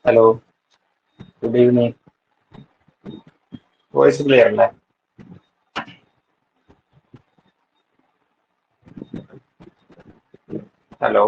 Hello, good evening. Voice clear അല്ലേ? Hello.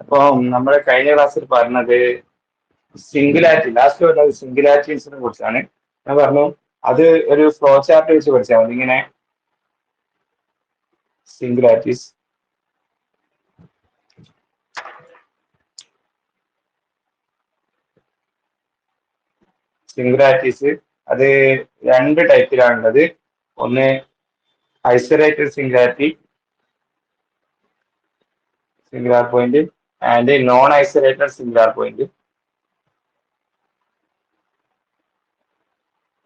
അപ്പൊ നമ്മുടെ കഴിഞ്ഞ ക്ലാസ്സിൽ പറഞ്ഞത് സിംഗുലാരിറ്റി, ലാസ്റ്റ് പറഞ്ഞത് സിംഗുലാരിറ്റീസിനെ കുറിച്ചാണ്. ഞാൻ പറഞ്ഞു അത് ഒരു ഫ്ലോ ചാർട്ട് വെച്ച് പഠിച്ചാൽ മതി. ഇങ്ങനെ സിംഗുലാരിറ്റീസ് സിംഗുലാരിറ്റീസ് അത് രണ്ട് ടൈപ്പിലാണുള്ളത്. ഒന്ന് isolated singular point and non isolated singular point.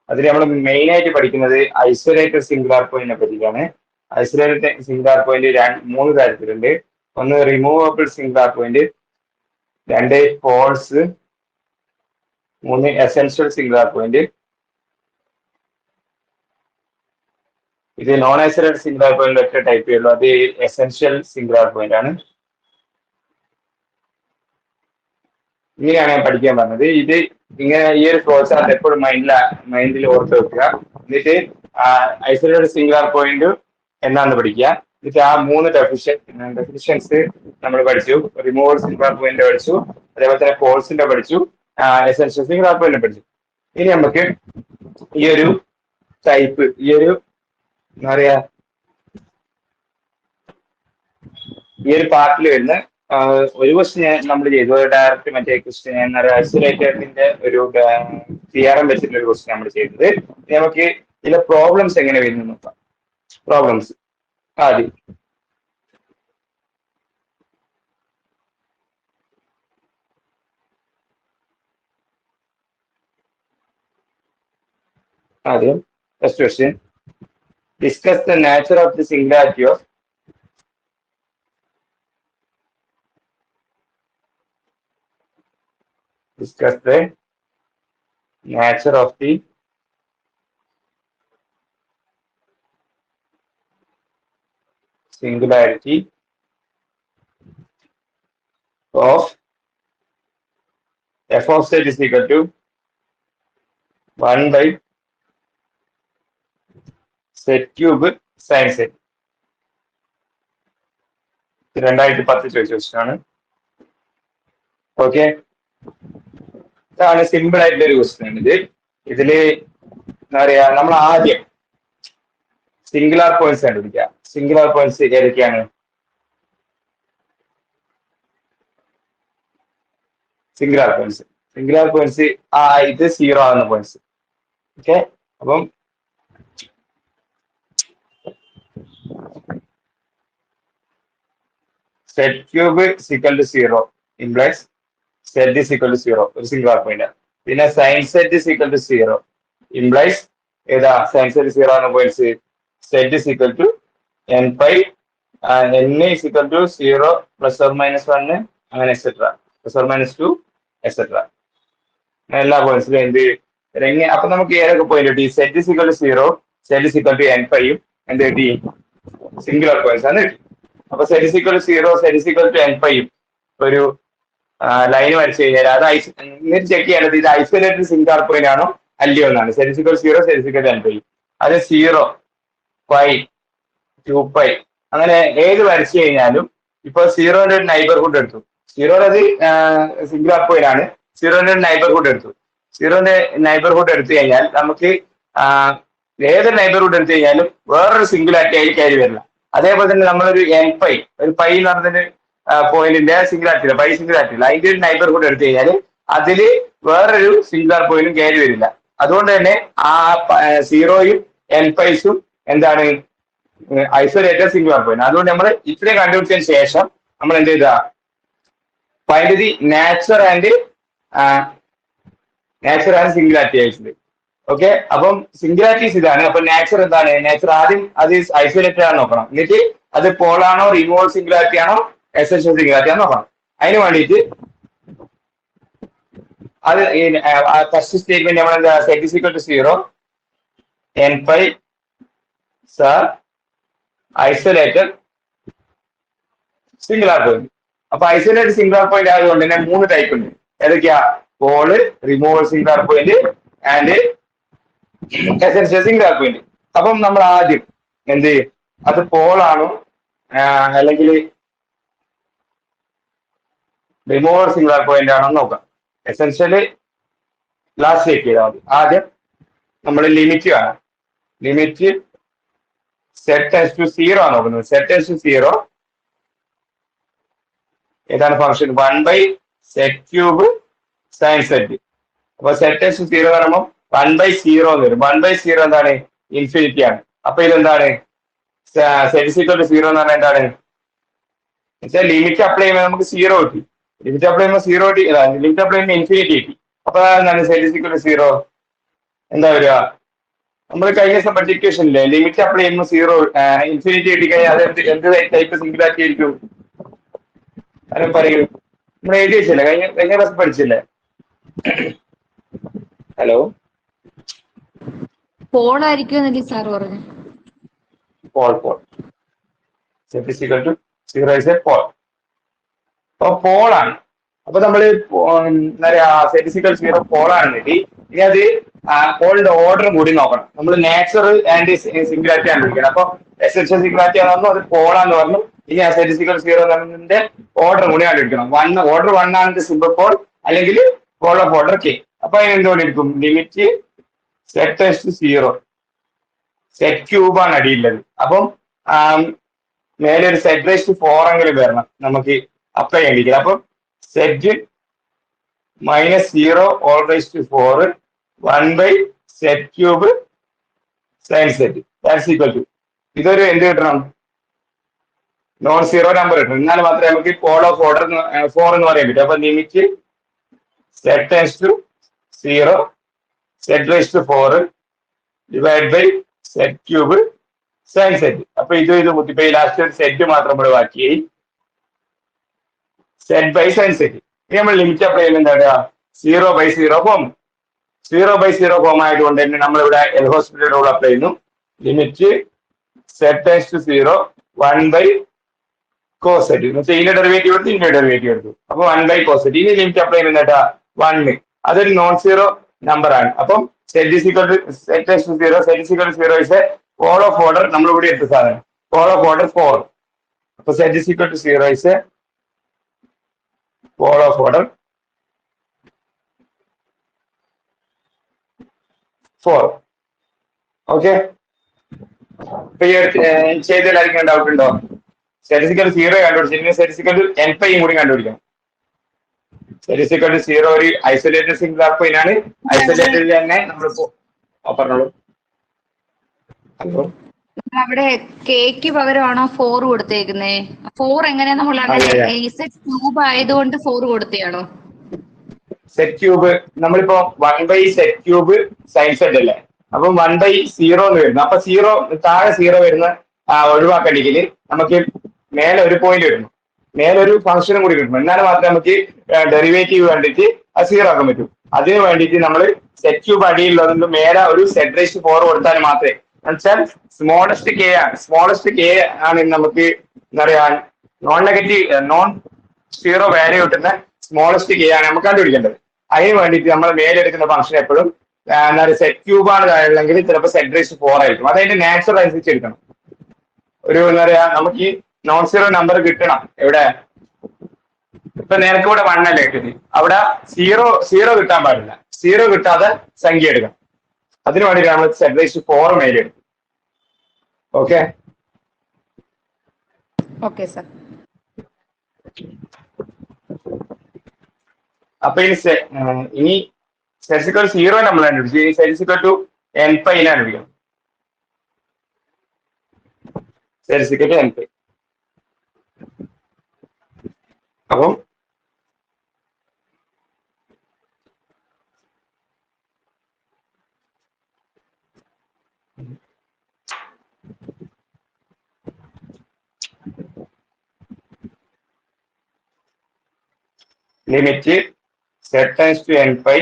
അതിൽ നമ്മൾ മെയിൻ ആയിട്ട് പഠിക്കുന്നത് ഐസൊലേറ്റഡ് സിംഗുലാർ പോയിന്റിനെ പറ്റിയാണ്. ഐസൊലേറ്റഡ് സിംഗുലാർ പോയിന്റ് മൂന്ന് തരത്തിലുണ്ട്. ഒന്ന് റിമൂവബിൾ സിംഗുലാർ പോയിന്റ്, രണ്ട് പോൾസ്, മൂന്ന് എസെൻഷ്യൽ സിംഗുലാർ പോയിന്റ്. ഇത് നോൺ ഐസൊലേറ്റഡ് സിംഗുലാർ പോയിന്റ് ഒറ്റ ടൈപ്പ് ഉള്ളൂ, അത് എസെൻഷ്യൽ സിംഗുലാർ പോയിന്റ് ആണ്. ഇങ്ങനെയാണ് ഞാൻ പഠിക്കാൻ പറഞ്ഞത്. ഇത് ഇങ്ങനെ ഈ ഒരു ഫ്ലോ ചാർട്ട് എപ്പോഴും മൈൻഡിൽ ഓർത്ത് വെക്കുക. എന്നിട്ട് ഐസൊലേറ്റഡ് സിംഗുലാർ പോയിന്റ് എന്നാന്ന് പഠിക്കുക. എന്നിട്ട് ആ മൂന്ന് ഡെഫിനിഷൻസ് നമ്മൾ പഠിച്ചു. റിമൂവൽ സിംഗുലാർ പോയിന്റ് പഠിച്ചു, അതേപോലെ തന്നെ പോൾസിന്റെ പഠിച്ചു, എസെൻഷ്യൽ സിംഗുലാർ പോയിന്റ് പഠിച്ചു. ഇനി നമുക്ക് ഈ ഒരു ടൈപ്പ്, ഈ ഒരു എന്താ പറയാ, ഈ ഒരു പാർട്ടിൽ വരുന്ന ഒരു ക്വസ്റ്റ്യൻ നമ്മൾ ചെയ്തു. ഡയറക്റ്റ് മറ്റേ ക്വസ്റ്റ്യൻ എന്താ പറയുക, ഐസൊലേറ്റഡിന്റെ ഒരു തിയറം വെച്ചിട്ടുള്ള ഒരു ക്വസ്റ്റ്യൻ നമ്മൾ ചെയ്തത്. നമുക്ക് ഇതിലെ പ്രോബ്ലംസ് എങ്ങനെ വരുന്നു നോക്കാം. പ്രോബ്ലംസ് ആദ്യം first question, discuss the nature of the singularity of discuss the nature of the singularity of f of z is equal to 1 by z cube sin z. 2010 ചോദിച്ച ക്വസ്റ്റ്യൻ ആണ്. ഓക്കെ, ഇതാണ് simple ആയിട്ടുള്ള ഒരു question ആണ്. ഇതില് എന്താ പറയാ, നമ്മൾ ആദ്യം സിംഗുലാർ പോയിന്റ്സ് കണ്ടുപിടിക്കുക. സിംഗുലാർ പോയിന്റ്സ് ഏതൊക്കെയാണ്? സിംഗുലാർ പോയിന്റ്സ് ഇത് 0 ആകുന്ന പോയിന്റ്സ്. ഓക്കെ, അപ്പം z cube equal to 0 implies z is equal to 0 ഒരു സിംഗുലാർ പോയിന്റ്. പിന്നെ sine z is equal to 0 implies ഏതാ സൈൻ സെറ്റ് 0 ആണ് points z is equal to n pi n is equal to 0 plus or minus 1 അങ്ങനെ etcetera plus or minus 2 etcetera എല്ലാ പോയിന്റ്സിലും എന്ത് അപ്പൊ നമുക്ക് ഏതൊക്കെ പോയിന്റ് കിട്ടി z is equal to 0 z is equal to n പൈയും എന്ത് കിട്ടി സിംഗുലർ പോയിന്റ്സ് ആണ് കിട്ടി. അപ്പൊ z is equal to 0 z is equal to n പൈയും ഒരു ലൈൻ വരച്ചു കഴിഞ്ഞാൽ അത് എന്നിട്ട് ചെക്ക് ചെയ്യേണ്ടത് ഇത് ഐസൊലേറ്റഡ് സിംഗുലാർ പോയിന്റ് ആണോ അല്ലയോ എന്നാണ്. Z is equal 0 z is equal to n pi അത് 0 പൈ 2 പൈ അങ്ങനെ ഏത് വരച്ചു കഴിഞ്ഞാലും ഇപ്പൊ 0ന്റെ ഒരു നൈബർഹുഡ് എടുത്തു 0 അത് സിംഗുലാർ പോയിന്റ് ആണ് 0ന്റെ ഒരു നൈബർഹുഡ് എടുത്തു 0ന്റെ നൈബർഹുഡ് എടുത്തു കഴിഞ്ഞാൽ നമുക്ക് ഏതൊരു നൈബർഹുഡ് എടുത്തു കഴിഞ്ഞാലും വേറൊരു സിംഗുലാരിറ്റി അതിൽ കയറി വരില്ല. അതേപോലെ തന്നെ നമ്മളൊരു n പൈ ഒരു പൈ എന്ന് പറഞ്ഞൊരു പോയിന്റിന്റെ സിംഗുലാരിറ്റി പൈ സിംഗുലാരിറ്റി അതിന്റെ ഒരു നൈബർഹുഡ് എടുത്തു കഴിഞ്ഞാൽ അതില് വേറൊരു സിംഗുലാർ പോയിന്റും കയറി വരില്ല. അതുകൊണ്ട് തന്നെ ആ 0യും n പൈസും എന്താണ് ഐസൊലേറ്റഡ് സിംഗുലാർ പോയിന്റ്. അതുകൊണ്ട് നമ്മൾ ഇത്രയും കണ്ടുപിടിച്ചതിന് ശേഷം നമ്മൾ എന്ത് ചെയ്താ find the nature and singularity ആയിട്ട്. ഓക്കെ അപ്പം സിംഗുലാരിറ്റീസ് ഇതാണ്. അപ്പൊ നാച്ചർ എന്താണ് നാച്ചർ ആദ്യം അത് ഐസൊലേറ്റഡ് ആണ് നോക്കണം. എന്നിട്ട് അത് പോളാണോ റിമൂവൽ സിംഗുലാരിറ്റി ആണോ എസെൻഷ്യൽ സിംഗുലാരിറ്റി ആണോ നോക്കണം. അതിന് വേണ്ടിയിട്ട് അത് ഫസ്റ്റ് സ്റ്റേറ്റ്മെന്റ് നമ്മൾ എന്താ z is equal to 0 n pi sir isolated singular point. അപ്പൊ ഐസൊലേറ്റഡ് സിംഗുലാർ പോയിന്റ് ആയതുകൊണ്ട് തന്നെ 3 ടൈപ്പ് ഉണ്ട്. ഏതൊക്കെയാ pole removal singular point and essential singular point. അപ്പം നമ്മൾ ആദ്യം എന്ത് അത് പോളാണോ അല്ലെങ്കിൽ റിമൂവൽ സിംഗുലാർ പോയിന്റ് ആണോ നോക്കാം. എസെൻഷ്യല് ലാസ്റ്റ് ചെക്ക് ചെയ്താൽ മതി. ആദ്യം നമ്മൾ ലിമിറ്റ് കാണാം. ലിമിറ്റ് സെറ്റ് എസ് ടു 0 ആണ് നോക്കുന്നത്. സെറ്റ് എസ് ടു 0 ഏതാണ് function 1 by z cube sine z. അപ്പൊ സെറ്റ് എസ് ടു 0 പറയുമ്പോൾ 1 ബൈ 0 എന്ന് വരും. 1 ബൈ 0 എന്താണ് ഇൻഫിനിറ്റി ആണ്. അപ്പൊ ഇതെന്താണ് സെറ്റ് ഈക്വൽ ടു 0 എന്ന് പറഞ്ഞാൽ എന്താണ് ലിമിറ്റ് അപ്ലൈ ചെയ്യുമ്പോൾ നമുക്ക് 0 കിട്ടി. ലിമിറ്റ് അപ്ലൈ ചെയ്യുമ്പോൾ 0 കിട്ടി ലിമിറ്റ് അപ്ലൈ ചെയ്യുമ്പോൾ ഇൻഫിനിറ്റി കിട്ടി. അപ്പൊ എന്താണ് സെറ്റ് ഈക്വൽ ടു 0 എന്താ വരിക നമ്മൾ കഴിഞ്ഞ ദിവസം പഠിച്ച ഇക്വേഷൻ ഇല്ലേ ലിമിറ്റ് അപ്ലൈ ചെയ്യുമ്പോൾ 0 ഇൻഫിനിറ്റി കിട്ടിക്കഴിഞ്ഞാൽ അത് എന്ത് ടൈപ്പ് സിംഗുലാരിറ്റി ആയിരിക്കും അതിനെ പറയൂ. നമ്മൾ എഴുതി വെച്ചില്ലേ കഴിഞ്ഞ ക്ലാസ് പഠിച്ചില്ലേ. ഹലോ പോൾ ആയിരിക്കും സാർ പറഞ്ഞു. Pole z is equal to 0 is a pole. അപ്പൊ പോളാണ്. അപ്പൊ നമ്മള് എന്താ പറയാ സെറ്റ് ഈസ് ഈക്വൽ 0 പോളാണെന്നിട്ട് ഇനി അത് പോളിന്റെ ഓർഡർ കൂടി നോക്കണം. നമ്മൾ നാച്ചർ ആൻഡ് സിംഗുലാരിറ്റി കണ്ടുപിടിക്കണം. അപ്പൊ എസെൻഷ്യൽ സിംഗുലാരിറ്റി ആണെന്നു അത് പോളാന്ന് പറഞ്ഞു. ഇനി ആ സെറ്റ് ഈസ് ഈക്വൽ 0 എന്നതിന്റെ ഓർഡർ കൂടി കണ്ടുപിടിക്കണം. ഓർഡർ 1 ആണ് സിമ്പിൾ പോൾ അല്ലെങ്കിൽ പോൾ ഓഫ് ഓർഡർ കെ. അപ്പൊ അതിന് എന്തുകൊണ്ടിരിക്കും limit z S to 0 z cube ആണ് അടിയുള്ളത്. അപ്പം മേലെ ഒരു സെറ്റ് റേസ് ടു 4 എങ്കിലും വരണം നമുക്ക് അപ്ലൈ ചെയ്യേണ്ടിരിക്കുന്നത്. അപ്പം z -0 whole raise to 4 1 by z cube sine z that's equal to ഇതൊരു എന്ത് കിട്ടണം നോൺ സീറോ നമ്പർ കിട്ടണം. എന്നാൽ മാത്രമേ നമുക്ക് പോൾ ഓഫ് ഓർഡർ 4 എന്ന് പറയാൻ പറ്റും. അപ്പൊ limit z raise to 0 z raise to 4 divide by z cube sine z. അപ്പൊ ഇത് മുട്ടിപ്പോയി ലാസ്റ്റ് ഒരു സെറ്റ് മാത്രം ഇവിടെ ബാക്കിയായി സെറ്റ് ബൈ സൈൻ സെറ്റ്. ഇനി നമ്മൾ ലിമിറ്റ് അപ്ലൈ ചെയ്യുന്നത് എന്താ 0 ബൈ 0 ഫോം. 0 ബൈ 0 ഫോം ആയതുകൊണ്ട് തന്നെ നമ്മളിവിടെ എൽ ഹോസ്പിറ്റൽ റൂൾ അപ്ലൈ ചെയ്യുന്നു. Limit z times to 0 1 by cos z എന്ന് വെച്ചാൽ ഇതിന്റെ ഡെറിവേറ്റീവ് എടുത്തു ഇതിന്റെ ഡെറിവേറ്റീവ് എടുത്തു. അപ്പൊ 1 ബൈ കോസെറ്റ്. ഇനി ലിമിറ്റ് അപ്ലൈ ചെയ്യുന്നത് 1 അതൊരു നോൺ സീറോ നമ്പർ ആണ്. അപ്പം set is equal to z times to 0 z is equal to 0 is a pole of order നമ്മൾ ഇവിടെ എടുത്ത സാധനം പോൾ ഓഫ് ഓർഡർ 4. അപ്പൊ z is equal to 0 is a pole of order 4. Okay ഇപ്പൊ ഈ ചെയ്തതിലായിരിക്കും doubt ഉണ്ടോ? സെറ്റിസിക്കൽ 0 കണ്ടുപിടിച്ചു. സെറ്റിസിക്കൽ n പൈയും കൂടി കണ്ടുപിടിക്കണം. സെറ്റിസിക്കൽ 0 ഒരു ഐസൊലേറ്റഡ് സിംഗുലാർ പോയിന്റ് ആണ്. ഐസൊലേറ്റഡ് തന്നെ നമ്മളിപ്പോ പറഞ്ഞോളൂ. ഹലോ അവിടെ കേക്ക് പകരമാണോ 4 കൊടുത്തേക്കുന്നേ? 4 എങ്ങനെയാ നമ്മൾ അങ്ങനെ ഇസെഡ് ക്യൂബ് ആയതുകൊണ്ട് 4 കൊടുത്തയാണോ? സെറ്റ് ക്യൂബ് നമ്മളിപ്പോ 1 സെറ്റ് ക്യൂബ് സൈൻ സെറ്റ് അല്ലേ, അപ്പം 1/0 എന്ന് വരുന്നു. അപ്പൊ താഴെ 0 വരുന്ന ഒഴിവാക്കണമെങ്കിൽ നമുക്ക് മേലെ ഒരു പോയിന്റ് വരുന്നു, മേലെ ഒരു ഫംഗ്ഷനും കൂടി കിട്ടും. എന്നാലും മാത്രമേ നമുക്ക് ഡെറിവേറ്റീവ് കണ്ടിട്ട് അത് 0 ആക്കാൻ പറ്റും. അതിന് വേണ്ടിയിട്ട് നമ്മൾ സെറ്റ് ക്യൂബ് അടിയിലുള്ളതുകൊണ്ട് മേലെ ഒരു സെറ്റ് റേസ്റ്റ് 4 കൊടുത്താൽ മാത്രമേ, എന്നുവെച്ചാൽ സ്മോളസ്റ്റ് കെ ആണ്, സ്മോളസ്റ്റ് കെ ആണ് നമുക്ക് എന്താ പറയാ നോൺ 0 വാല്യൂ കിട്ടുന്ന സ്മോളസ്റ്റ് കെ ആണ് നമുക്ക് കണ്ടുപിടിക്കേണ്ടത്. അതിന് വേണ്ടിയിട്ട് നമ്മൾ മേലെടുക്കുന്ന ഫംഗ്ഷൻ എപ്പോഴും എന്താ പറയുക സെറ്റ് ക്യൂബ് ആണ് ഉള്ളെങ്കിൽ ചിലപ്പോൾ സെറ്റ് റേസ്റ്റ് 4 ആയിരിക്കും. അതതിന്റെ നാച്ചുറൽ അനുസരിച്ച് എടുക്കണം. ഒരു എന്താ പറയാ നമുക്ക് ഈ നോൺ 0 നമ്പർ കിട്ടണം. എവിടെ ഇപ്പൊ നേരത്തെ ഇവിടെ 1 അല്ലേ കിട്ടി, അവിടെ 0 കിട്ടാൻ പാടില്ല. 0 കിട്ടാതെ സംഖ്യ എടുക്കണം. അതിന് വേണ്ടിയിട്ട് നമ്മൾ സെറ്റ് റേസ്റ്റ് 4 മേലെടുക്കും. Okay okay sir. അപ്പൊ ഇനി സെറ്റ് 0 നമ്മൾ കണ്ടുപിടിച്ചു. ഇനി സെറ്റ് ടു n പൈ കണ്ടുപിടിക്കണം. Z n pi. അപ്പം limit z times to n pi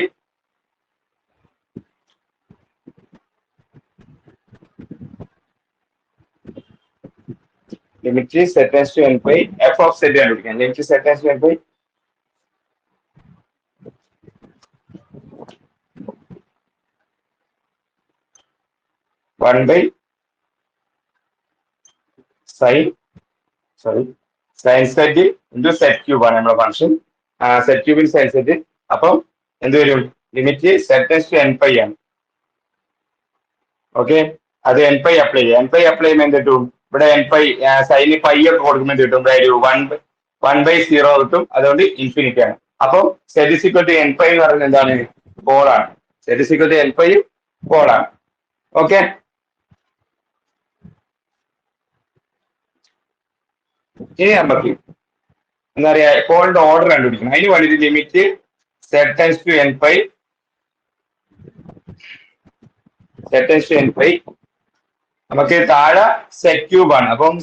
limit z times to n pi f of z കണ്ടുപിടിക്കാം. Limit z times to n pi one by sine z into z cube ആണ് നമ്മുടെ function. Z ക്യൂബിൻ sine z. അപ്പം എന്ത് വരും? Limit z times to n pi ആണ്. Okay, അത് n pi apply ചെയ്യാം. n പൈ അപ്ലൈ ചെയ്യുമ്പോൾ എന്ത് കിട്ടും? ഇവിടെ n പൈ സൈന് പൈ ഒക്കെ കൊടുക്കുമ്പോൾ കിട്ടും വാല്യൂ 1/0 കിട്ടും. അതുകൊണ്ട് ഇൻഫിനിറ്റി ആണ്. അപ്പം z is equal to n pi എന്ന് പറയുന്നത് എന്താണ്? 4 ആണ്. Z is equal to n pi 4 ആണ്. ഓക്കെ, ഇനി നമുക്ക് എന്താ പറയാ കോളിന്റെ ഓർഡർ കണ്ടുപിടിക്കണം. അതിന് വേണ്ടിയിട്ട് limit z times to n pi നമുക്ക് താഴെ സെറ്റ് ക്യൂബ് ആണ്. അപ്പം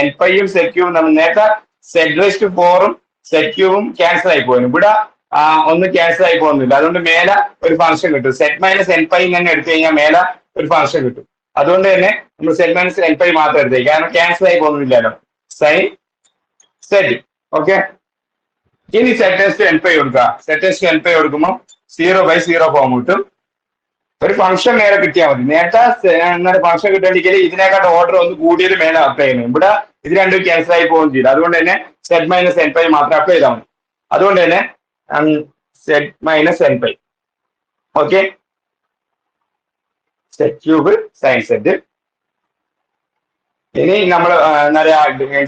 n പൈയും സെറ്റ് ക്യൂബും നമ്മൾ നേരത്തെ സെറ്റ് റേസ്റ്റ് 4ഉം സെറ്റ് ക്യൂബും ക്യാൻസൽ ആയി പോകുന്നു. ഇവിടെ ഒന്നും ക്യാൻസൽ ആയി പോകുന്നില്ല. അതുകൊണ്ട് മേലെ ഒരു ഫംഗ്ഷൻ കിട്ടും. സെറ്റ് മൈനസ് n പൈ തന്നെ എടുത്തു കഴിഞ്ഞാൽ മേലെ ഒരു ഫംഗ്ഷൻ കിട്ടും. അതുകൊണ്ട് തന്നെ നമ്മൾ സെറ്റ് മൈനസ് n പൈ മാത്രം എടുത്തേ, കാരണം ക്യാൻസൽ ആയി പോകുന്നില്ലല്ലോ സൈൻ സെറ്റ്. ഓക്കെ, ഇനി z times to n pi കൊടുക്കുക. Z times to n pi കൊടുക്കുമ്പോൾ 0/0 ഫോം കിട്ടും. ഒരു ഫംഗ്ഷൻ നേരെ കിട്ടിയാൽ മതി. നേരത്തെ ഫംഗ്ഷൻ കിട്ടണമെങ്കിൽ ഇതിനേക്കാട്ട് ഓർഡർ ഒന്ന് കൂടിയത് മേലെ അപ്ലൈ ചെയ്യുന്നു. ഇവിടെ ഇത് രണ്ടും ക്യാൻസൽ ആയി പോകുകയും ചെയ്തു. അതുകൊണ്ട് തന്നെ സെറ്റ് മൈനസ് n പൈ മാത്രം അപ്ലൈ ചെയ്താൽ മതി. അതുകൊണ്ട് തന്നെ set minus n pi. Okay, set cube sine set. ഇനി നമ്മൾ എന്താ പറയാ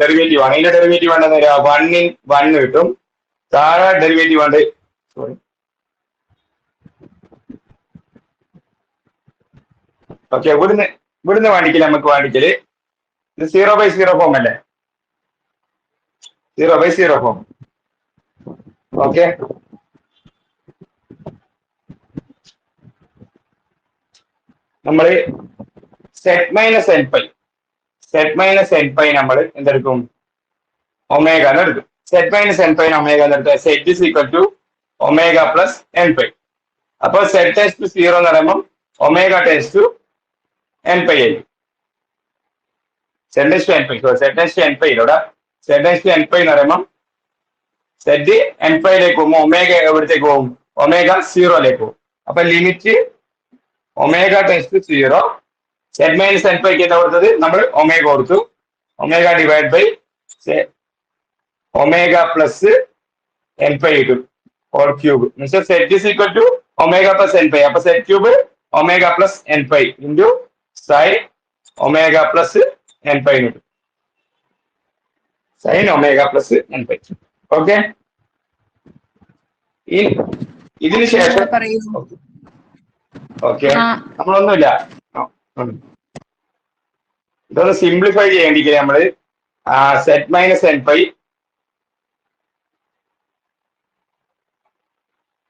ഡെറിവേറ്റീവ് ആണ്. ഇതിന്റെ ഡെറിവേറ്റീവ് വേണ്ട 1 കിട്ടും. താഴെ ഡെറിവേറ്റീവ് വേണ്ട ഓക്കെ, ഇവിടുന്ന് വേണ്ടിക്കല് നമുക്ക് വേണ്ടിക്കല് ഇത് 0/0 ഫോം അല്ലേ? 0/0 ഫോം. ഓക്കെ, നമ്മള് സെറ്റ് മൈനസ് n പൈ നമ്മൾ എന്തെടുക്കും? ഒമേഗ എന്നെടുക്കും. Z minus n pi omega എന്നെടുത്താൽ z is equal to omega plus n pi. അപ്പൊ സെറ്റ് ടൈംസ് ടു 0 എന്ന് പറയുമ്പോൾ omega times to n pi ആയിരിക്കും. Z times to n pi ഇവിടെ z times to n pi എന്ന് പറയുമ്പോൾ set n പൈയിലേക്ക് പോകുമ്പോൾ omega എവിടത്തേക്ക് പോകും? ഒമേഗ 0ലേക്ക് പോകും. അപ്പൊ limit omega times to 0. Z minus n പൈക്ക് എന്താ കൊടുത്തത്? നമ്മൾ ഒമേഗ കൊടുത്തു. Omega divide by omega plus n pi കിട്ടും whole cube. Means z is equal to omega plus n pi. അപ്പൊ z cube omega plus n pi into sine omega plus n pi കിട്ടും. Sine omega plus n pi. Okay, ഇതിന് ശേഷം okay നമ്മളൊന്നുമില്ല ഇതൊന്ന് simplify ചെയ്യേണ്ടിരിക്കുക നമ്മള് z minus n pi.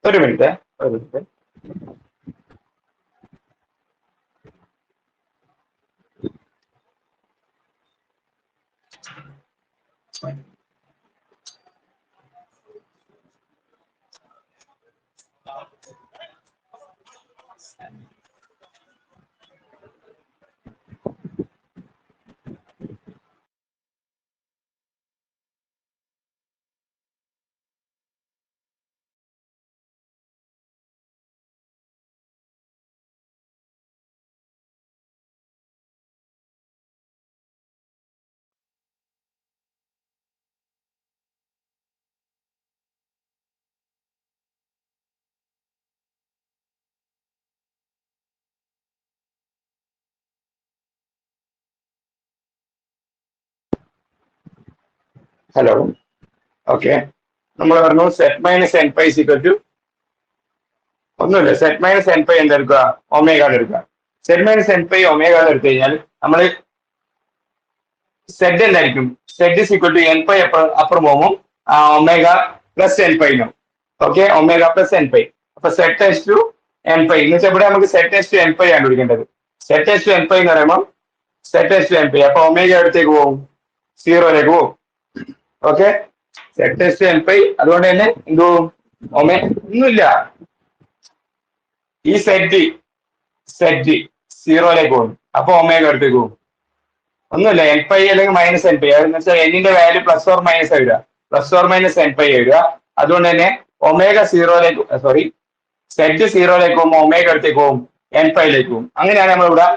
ഒരു minute. Hello. Okay, നമ്മൾ പറഞ്ഞു z minus n pi equal to ഒന്നുമില്ല. സെറ്റ് മൈനസ് എൻ പൈ എന്തെടുക്കുക? ഒമേഗ എടുക്കുക. Z minus n pi omega എടുത്തു കഴിഞ്ഞാൽ നമ്മൾ സെഡ് എന്തായിരിക്കും? Z is equal to n pi അപ്പുറം പോകുമ്പോൾ omega plus n pi no. Okay, omega plus n pi. അപ്പൊ z S to n pi എന്ന് വെച്ചാൽ ഇവിടെ നമുക്ക് z S to n pi ആണ് പിടിക്കേണ്ടത്. Z S to n pi എന്ന് പറയുമ്പോൾ z S to n pi, അപ്പൊ ഒമേഗ അടുത്തേക്ക് പോകും, 0ലേക്ക് പോകും. Okay, z S to n pi. അതുകൊണ്ട് തന്നെ എന്തു ഒന്നുമില്ല, ഈ സെറ്റ് 0ലേക്ക് പോകും, അപ്പൊ ഒമേഗ അടുത്തേക്ക് പോകും. ഒന്നുമില്ല, എൻ പൈ അല്ലെങ്കിൽ മൈനസ് എൻ പൈ. അതെന്ന് വെച്ചാൽ എന്നിന്റെ വാല്യൂ പ്ലസ് ഓർ മൈനസ് വരിക, plus or minus n pi വരിക. അതുകൊണ്ട് തന്നെ ഒമേഗ 0ലേക്ക്, സോറി, സെറ്റ് 0ലേക്ക് പോകുമ്പോൾ ഒമേഗ അടുത്തേക്ക് പോകും, എൻ പൈയിലേക്ക് പോകും. അങ്ങനെയാണ് നമ്മളിവിടെ,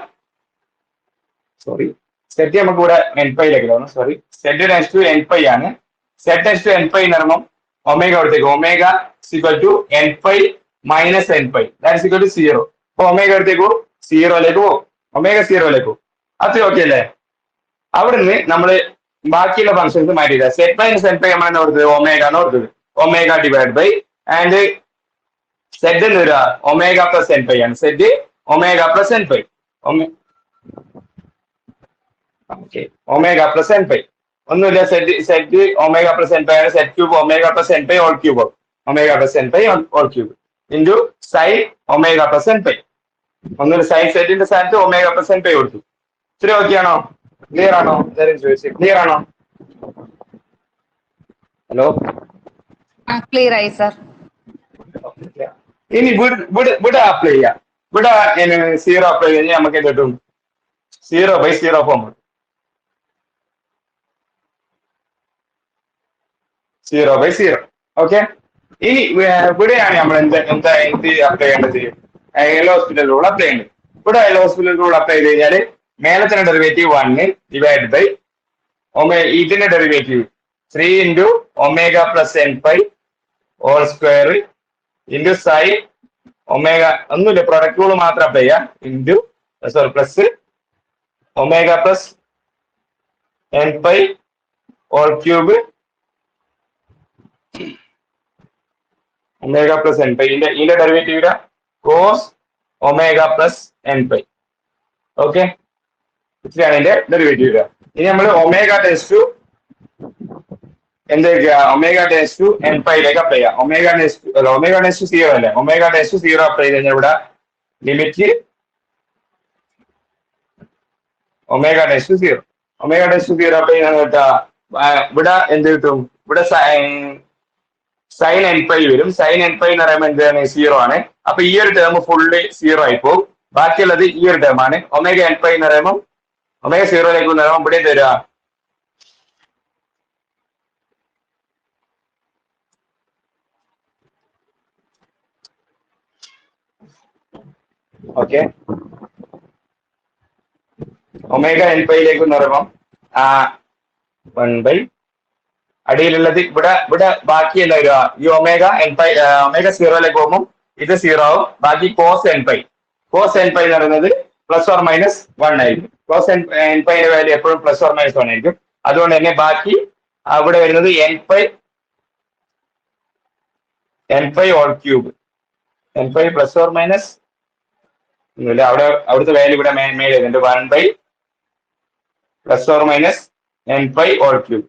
സോറി, സെറ്റ് നമുക്ക് ഇവിടെ എൻ പൈയിലേക്ക് പോകും. Sorry, z tends to n pi ആണ്. Z tends to n pi എന്ന് പറയുമ്പോൾ ഒമേഗ അടുത്തേക്ക്, omega equal to n pi minus n pi, that equal to 0. അപ്പൊ ഒമേഗ അടുത്തേക്ക് പോകും, 0ലേക്ക് പോകും, ഒമേഗ 0ലേക്ക് പോകും. അത് ഓക്കെ അല്ലേ? അവിടെ നിന്ന് നമ്മള് ബാക്കിയുള്ള ഫംഗ്ഷൻസ് മാറ്റിയില്ല. സെറ്റ് മൈനസ് എൻ പൈ നമ്മൾ എന്താ കൊടുത്തത്? ഒമേഗ ആണ് കൊടുത്തത്. Omega divide by and z എന്ന് വരിക ഒമേഗ പ്ലസ് എൻ പൈ ആണ്. Z omega plus n pi, omega plus n pi. ഒന്നുമില്ല, z omega plus n pi ആണ്. Z cube omega plus n pi whole cube, omega plus n pi whole cube into sine omega plus n pi. ഒന്നുമില്ല, sine സെറ്റിന്റെ സ്ഥാനത്ത് omega plus n pi കൊടുത്തു. ഇത്രയും okay ആണോ? Clear ആണോ? Clear ആണോ? Hello, clear ആയി സർ. ഇനി ഇവിടെ അപ്ലൈ ചെയ്യാം. ഇവിടെ 0 അപ്ലൈ കഴിഞ്ഞാൽ നമുക്ക് എന്ത് കിട്ടും? 0/0 ഫോം, 0/0. ഓക്കെ, ഇനി ഇവിടെയാണ് നമ്മൾ എന്ത് അപ്ലൈ ചെയ്യേണ്ടത്? എൽ ഹോസ്പിറ്റൽ റൂൾ അപ്ലൈ ചെയ്യേണ്ടത്. ഇവിടെ എൽ ഹോസ്പിറ്റൽ റൂൾ അപ്ലൈ ചെയ്ത് കഴിഞ്ഞാൽ മേലത്തിന്റെ ഡെറിവേറ്റീവ് 1 ഡിവൈഡ് ബൈ ഇതിന്റെ derivative 3 into omega plus n pi whole square into sine omega, ഒന്നുമില്ല, പ്രൊഡക്റ്റ് റൂൾ മാത്രം അപ്ലൈ ചെയ്യാം, into plus omega plus n pi whole cube omega plus n pi. ഇതിന്റെ derivative cos omega plus n pi. Okay, ഇത്രയാണ് ഇതിന്റെ derivative. ഇനി നമ്മൾ omega tends to എന്തൊക്കെയാ? Omega tends to n പൈയിലേക്ക് അപ്ലൈ ചെയ്യാം. ഒമേഗ ടെൻസ് ടു 0 അല്ലേ? Omega tends to 0 apply ചെയ്ത് കഴിഞ്ഞാൽ ഇവിടെ limit omega tends to 0. Omega tends to 0 apply ചെയ്യാൻ കേട്ടാ ഇവിടെ എന്ത് കിട്ടും? ഇവിടെ സൈൻ എൻ പൈ വരും. സൈൻ എൻ പൈ എന്ന് പറയുമ്പോൾ എന്താണ്? 0 ആണ്. അപ്പൊ ഈ ഒരു ടേം ഫുള്ള് 0 ആയി പോകും. ബാക്കിയുള്ളത് ഈ ഒരു ടേം ആണ്. ഒമേഗ എൻ പൈ എന്ന് പറയുമ്പോൾ ഒമേഗ 0ലേക്ക് പറയുമ്പോൾ ഇവിടെ തരിക ഓക്കെ, ഒമേഗ എൻ പൈയിലേക്ക് പറയുമ്പോൾ 1 അടിയിലുള്ളത് ഇവിടെ ബാക്കിയല്ല വരിക. ഈ ഒമേഗ എൻ പൈ ഒമേഗ 0ലേക്ക് പോകുമ്പോൾ ഇത് 0 ആവും. ബാക്കി കോസ് എൻ പൈ എന്ന് പറയുന്നത് പ്ലസ് ഓർ മൈനസ് 1 ആയിരിക്കും. കോസ് എൻ പൈന്റെ വാല്യൂ എപ്പോഴും പ്ലസ് ഓർ മൈനസ് 1 ആയിരിക്കും. അതുകൊണ്ട് തന്നെ ബാക്കി അവിടെ വരുന്നത് n pi whole cube, n pi plus or minus ഒന്നുമില്ല, അവിടുത്തെ വാല്യൂ ഇവിടെ മേലെ വരുന്നുണ്ട് 1 plus or minus n pi whole cube.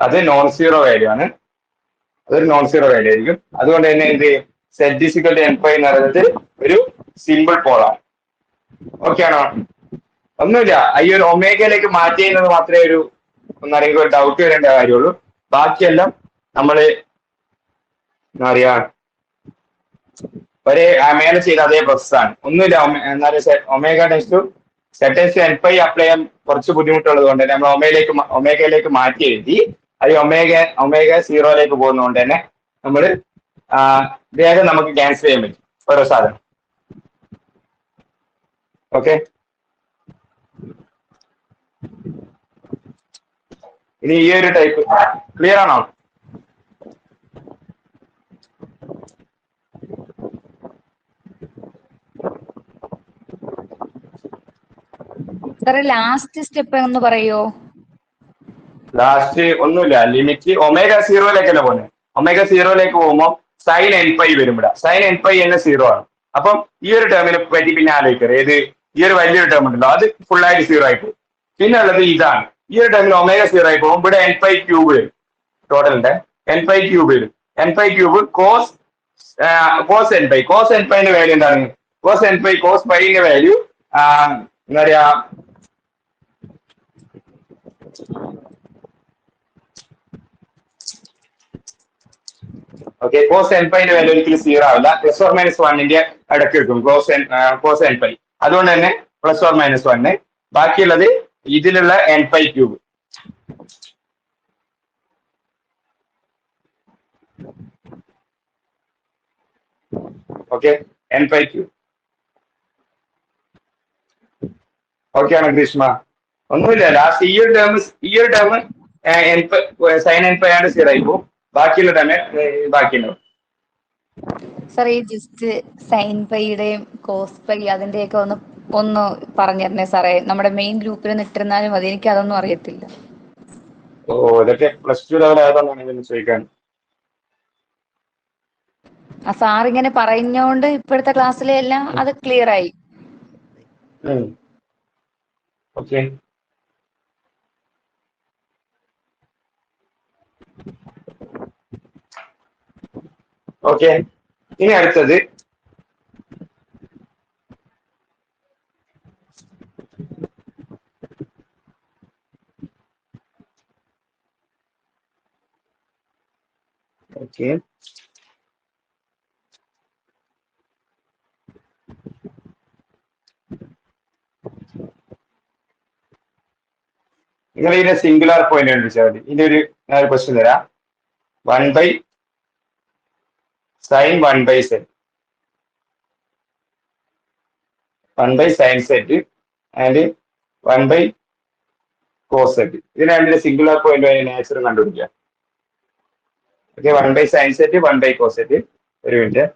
അത് നോൺ സീറോ വാല്യൂ ആണ്. അതൊരു നോൺ സീറോ വാല്യൂ ആയിരിക്കും. അതുകൊണ്ട് തന്നെ ഇത് z is equal to n pi എന്ന് പറയുന്നത് ഒരു സിമ്പിൾ പോളാണ്. ഓക്കെ ആണോ? ഒന്നുമില്ല, ഈ ഒരു ഒമേഗയിലേക്ക് മാറ്റി ചെയ്യുന്നത് മാത്രമേ ഒരു ഒന്നറിയെങ്കിൽ ഒരു ഡൗട്ട് വരേണ്ട കാര്യമുള്ളൂ. ബാക്കിയെല്ലാം നമ്മള് എന്താ പറയാ ഒരേ മേലെ ചെയ്ത അതേ പ്രോസസ്സാണ്. ഒന്നുമില്ല, എന്താ പറയുക, omega tends to z tends n pi apply ചെയ്യാൻ കുറച്ച് ബുദ്ധിമുട്ടുള്ളത് കൊണ്ട് തന്നെ നമ്മൾ ഒമേഗയിലേക്ക് മാറ്റി എഴുതി. അത് ഒമേഗ സീറോയിലേക്ക് പോകുന്നതുകൊണ്ട് തന്നെ നമ്മൾ വേഗം നമുക്ക് ക്യാൻസൽ ചെയ്യാൻ പറ്റും ഓരോ സാധനം. ഓക്കെ, ഇനി ഈ ഒരു ടൈപ്പ് ക്ലിയർ ആണോ? ലാസ്റ്റ് സ്റ്റെപ്പ് ഒന്ന് പറയോ? ലാസ്റ്റ് ഒന്നുമില്ല, ലിമിറ്റ് ഒമേഗ സീറോയിലേക്കല്ലേ പോകുന്നത്. ഒമേഗ സീറോയിലേക്ക് പോകുമ്പോൾ സൈൻ എൻ പൈ വരും. ഇവിടെ സൈൻ എൻ പൈ തന്നെ സീറോ ആണ്. അപ്പം ഈ ഒരു ടേമിനെ പറ്റി പിന്നെ ആലോചിക്കരുത്. ഏത് ഈ ഒരു വലിയൊരു ടേം ഉണ്ടല്ലോ, അത് ഫുൾ ആയിട്ട് സീറോ ആയി പോകും. പിന്നെ ഉള്ളത് ഇതാണ്, ഈ ഒരു ടേമിൽ ഒമേഗ സീറോ ആയി പോകും. ഇവിടെ എൻ പൈ ക്യൂബ് വരും. ടോട്ടലിന്റെ എൻ പൈ ക്യൂബ് വരും. N pi cube cos n pi. Cos n പൈന്റെ വാല്യൂ എന്താണ്? കോസ് എൻ പൈ കോസ് പൈന്റെ വാല്യൂ എന്താ പറയാ, ഓക്കെ. കോസ് എൻ പൈന്റെ വാല്യൂ ഒരിക്കലും സീറോ ആവില്ല. പ്ലസ് ഓർ മൈനസ് വണ്ണിന്റെ ഇടയ്ക്ക് എടുക്കും കോസ് എൻ പൈ. അതുകൊണ്ട് തന്നെ പ്ലസ് ഓർ മൈനസ് വണ്ണ്. ബാക്കിയുള്ളത് ഇതിലുള്ള N pi cube. Okay, N pi cube. Okay ആണോ ഗ്രീഷ്മ? ഒന്നുമില്ല, ലാസ്റ്റ് ഈ ഒരു ടേം സൈൻ എൻ പൈ ആണ് സീറോ ആയി പോകും. ബാക്കിയുള്ള ടൈം ബാക്കിയുണ്ടാവും. സാർ ഈ ജസ്റ്റ് സൈൻ പൈയുടെയും കോസ് പൈ അതിന്റെയൊക്കെ ഒന്ന് പറഞ്ഞു തരണേ സാറേ. നമ്മുടെ മെയിൻ ഗ്രൂപ്പിൽ ഇട്ടിരുന്നാലും മതി, എനിക്ക് അതൊന്നും അറിയത്തില്ല. ഓ, ഇതൊക്കെ പ്ലസ് ടു ലെവൽ ആയതുകൊണ്ടാണ് ഇതിന് ചോദിക്കാൻ. ആ സാർ ഇങ്ങനെ പറഞ്ഞോണ്ട് ഇപ്പോഴത്തെ ക്ലാസ്സിലെ എല്ലാം അത് ക്ലിയർ ആയി. Okay, okay. ഇനി അടുത്തത് ഓക്കെ, നിങ്ങൾ ഇതിന്റെ സിംഗുലാർ പോയിന്റ് കണ്ടുപിടിച്ചാൽ മതി. ഇതിന്റെ ഒരു ക്വസ്റ്റ്യൻ തരാം. 1 by sine 1 by z, 1 by sine z and 1 by cos z. ഇതിന് രണ്ടിന്റെ സിംഗുലാർ പോയിന്റ് ആൻസർ കണ്ടുപിടിക്കാം. Okay, 1 by sine z 1 by cos z. ഒരു മിനിറ്റ്.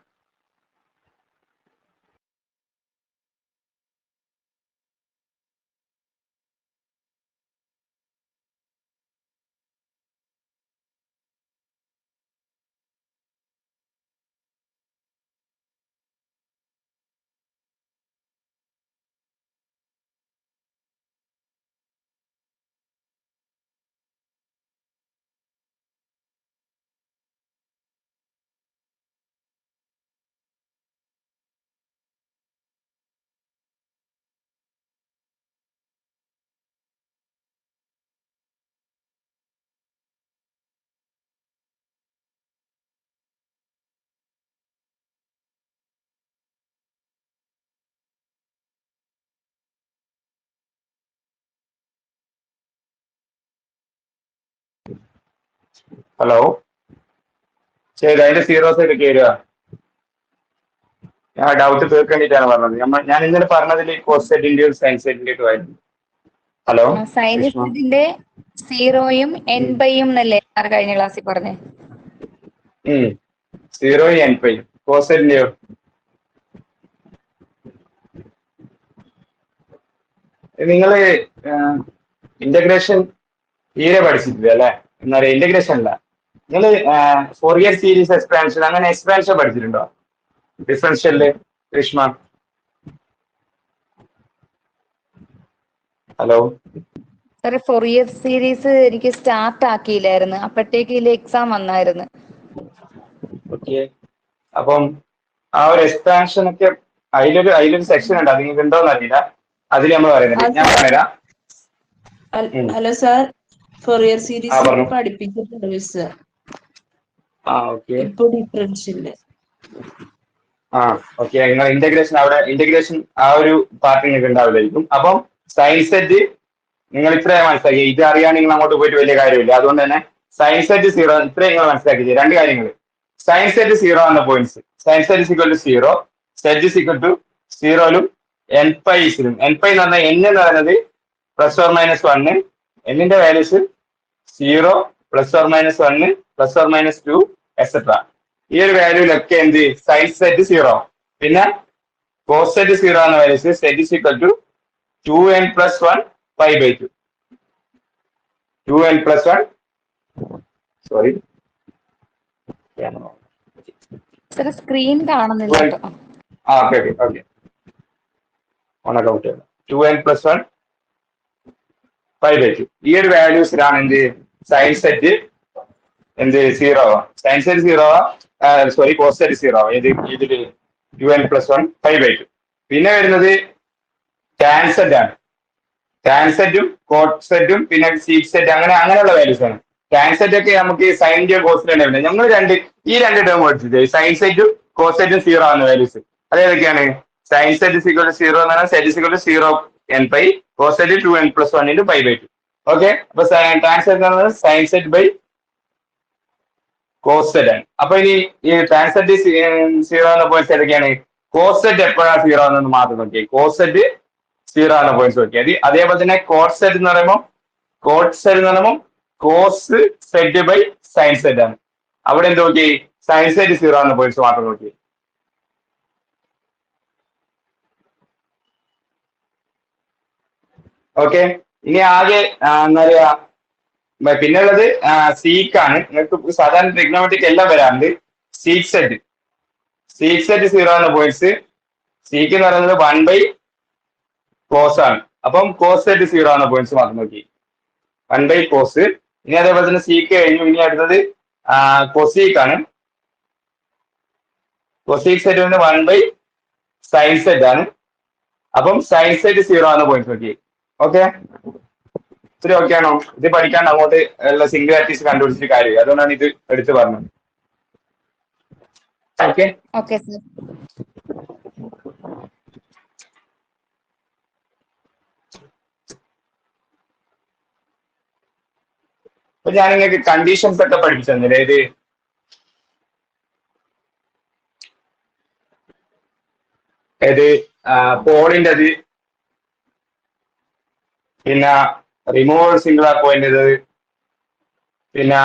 ഹലോ, ശരി, അതിന്റെ സീറോസ് എടുക്കുക വരിക. ഞാൻ ഡൗട്ട് തീർക്കേണ്ടിട്ടാണ് പറഞ്ഞത്. ഞാൻ ഇന്നലെ പറഞ്ഞതിൽ കോസ് സെറ്റിന്റെയും സൈൻ സെറ്റിന്റെയും ആയിരുന്നു. ഹലോ, സൈനിന്റെ സീറോയും എൻ പൈയും എന്നല്ലേ സാർ കഴിഞ്ഞ ക്ലാസ്സിൽ പറഞ്ഞേ? സീറോയും എൻ പൈ. കോസ് സെറ്റിന്റെയോ? നിങ്ങള് ഇന്റഗ്രേഷൻ തീരെ പഠിച്ചിട്ടില്ല അല്ലെ? എന്താ പറയുക, ഇന്റഗ്രേഷൻ അല്ല, നിങ്ങൾ ഫോറിയർ സീരീസ് എക്സ്പാൻഷൻ അങ്ങനെ എക്സ്പാൻഷൻ പഠിച്ചിട്ടുണ്ടോ ഡിഫറൻഷ്യലില് ഗ്രീഷ്മ? ഹലോ, സാറേ ഫൊറിയർ സീരീസ് എനിക്ക് സ്റ്റാർട്ട് ആക്കിയില്ലായിരുന്നു, അപ്പോഴത്തേക്ക് ഇതിൽ എക്സാം വന്നായിരുന്നു. ഓക്കെ, അപ്പം ആ ഒരു എക്സ്പാൻഷൻ ഒക്കെ അതിലൊരു സെക്ഷൻ ഉണ്ട്, അത് നിങ്ങൾക്ക് ഉണ്ടോന്ന് അറിയില്ല. അതിൽ നമ്മൾ പറയുന്നത് ഞാൻ പറഞ്ഞുതരാം. ഹലോ സാർ, ഫൊറിയർ സീരീസ് പറഞ്ഞു. പഠിപ്പിച്ചിട്ടുണ്ട് മിസ്. ഓക്കെ. ഇപ്പൊ ഡിഫറൻഷ്യല്. ഓക്കെ, നിങ്ങൾ ഇന്റഗ്രേഷൻ ആ ഒരു പാർട്ട് നിങ്ങൾക്ക് ഉണ്ടാവില്ലായിരിക്കും. അപ്പം സയൻസ് സെറ്റ് നിങ്ങൾ ഇത്രേ മനസ്സിലാക്കി, ഇത് അറിയാൻ നിങ്ങൾ അങ്ങോട്ട് പോയിട്ട് വലിയ കാര്യമില്ല. അതുകൊണ്ട് തന്നെ സയൻസ് സെറ്റ് 0 ഇത്രയും നിങ്ങൾ മനസ്സിലാക്കി. രണ്ട് കാര്യങ്ങൾ, സയൻസ് സെറ്റ് 0 എന്ന points, sines z is equal to 0, z is equal to 0ലും എൻ പൈസിലും. എൻ പൈ എന്ന് പറഞ്ഞാൽ എൻ എന്ന് പറയുന്നത് +or-1, എന്നിന്റെ വാല്യൂസ് 0, +or-1, +or-2 എക്സെട്ര. ഈ ഒരു വാല്യൂലൊക്കെ എന്ത് സയൻസ് സെറ്റ് 0. പിന്നെ കോസ് സെറ്റ് 0 എന്ന values z is equal to 2n + 1 π/2. 2n + 1 sorry sir screen കാണുന്നില്ല കേട്ടോ. ഓക്കെ ഓണക്ക് ഔട്ട് ചെയ്യണം. 2n + 1 π/2. ഈ ഒരു വാല്യൂസിലാണ് എന്ത് സയൻസ് സെറ്റ് എന്ത് 0 ആവാം. സയൻസ് സെറ്റ് 0 ആവാം, സോറി കോസ് സെറ്റ് 0 ആവാം. ഇതില് 2n + 1 π/2. പിന്നെ വരുന്നത് ടാൻ സെറ്റ് ആണ്. ടാൻ സെറ്റും കോട്ട് സെറ്റും പിന്നെ സീക്ക് സെറ്റ് അങ്ങനെയുള്ള വാല്യൂസ് ആണ്. ടാൻ സെറ്റ് ഒക്കെ നമുക്ക് സൈൻ്റെ കോസിന്റെ ഉണ്ട്. ഞങ്ങൾ ഈ രണ്ട് ടേം പഠിച്ചത് സൈൻ സെറ്റും കോസ് സെറ്റും 0 ആവുന്ന വാല്യൂസ്. അതേതൊക്കെയാണ്? സൈൻ സെറ്റ് = 0 എന്ന് പറഞ്ഞാൽ z = 0n π, cos z 2n + 1 × π/2. Okay, അപ്പൊ ടാൻ സെറ്റ് എന്ന് പറയുന്നത് sine z by cos z ആണ്. അപ്പൊ ഇനി ഈ ടാൻ സെറ്റ് 0 എന്ന പോയിന്റ്സ് ഏതൊക്കെയാണ്? കോസ് സെറ്റ് എപ്പോഴാണ് 0 എന്നത് മാത്രം നോക്കിയാൽ കോസ് സെറ്റ് 0 എന്ന പോയിന്റ്സ് നോക്കിയാൽ മതി. അതേപോലെ തന്നെ കോട്ട് സെറ്റ് എന്ന് പറയുമ്പോൾ cos z by sine z ആണ്. അവിടെ എന്ത് നോക്കി? സൈൻ സെറ്റ് 0 എന്ന പോയിന്റ്സ് മാത്രം നോക്കി. ഓക്കെ, ഇനി ആകെ എന്താ പറയാ പിന്നുള്ളത് സീക്കാണ്. നിങ്ങൾക്ക് സാധാരണ ട്രിഗ്നോമെട്രിക് എല്ലാം വരാറുണ്ട്. സീക്ക് സെറ്റ് 0 എന്ന പോയിന്റ്സ്. സീക്ക് എന്ന് പറയുന്നത് 1/cos ആണ്. അപ്പം കോസ് സെറ്റ് 0 എന്ന പോയിന്റ്സ് മാത്രം നോക്കി. 1/cos. ഇനി അതേപോലെ തന്നെ സീക്ക് കഴിഞ്ഞു. ഇനി അടുത്തത് കൊസീക്ക് ആണ്. കൊസീക്ക് സെറ്റ് வந்து 1/sin സെറ്റ് ആണ്. അപ്പം സൈൻ സെറ്റ് 0 എന്ന പോയിന്റ്സ് നോക്കി. ഓക്കെ, ഇത്തിരി ഓക്കെ ആണോ? ഇത് പഠിക്കാണ്ട് അങ്ങോട്ട് ഉള്ള സിംഗുലാരിറ്റീസ് കണ്ടുപിടിച്ചിട്ട് കാര്യമില്ല. അതുകൊണ്ടാണ് ഇത് എടുത്ത് പറഞ്ഞത്. Okay okay sir. അപ്പൊ ഞാൻ നിങ്ങൾക്ക് കണ്ടീഷൻസ് ഒക്കെ പഠിപ്പിച്ചു തന്നില്ലേ? പോളിന്റെ അത്, പിന്നെ റിമൂവൽ സിംഗുലാർ പോയിന്റ്, പിന്നെ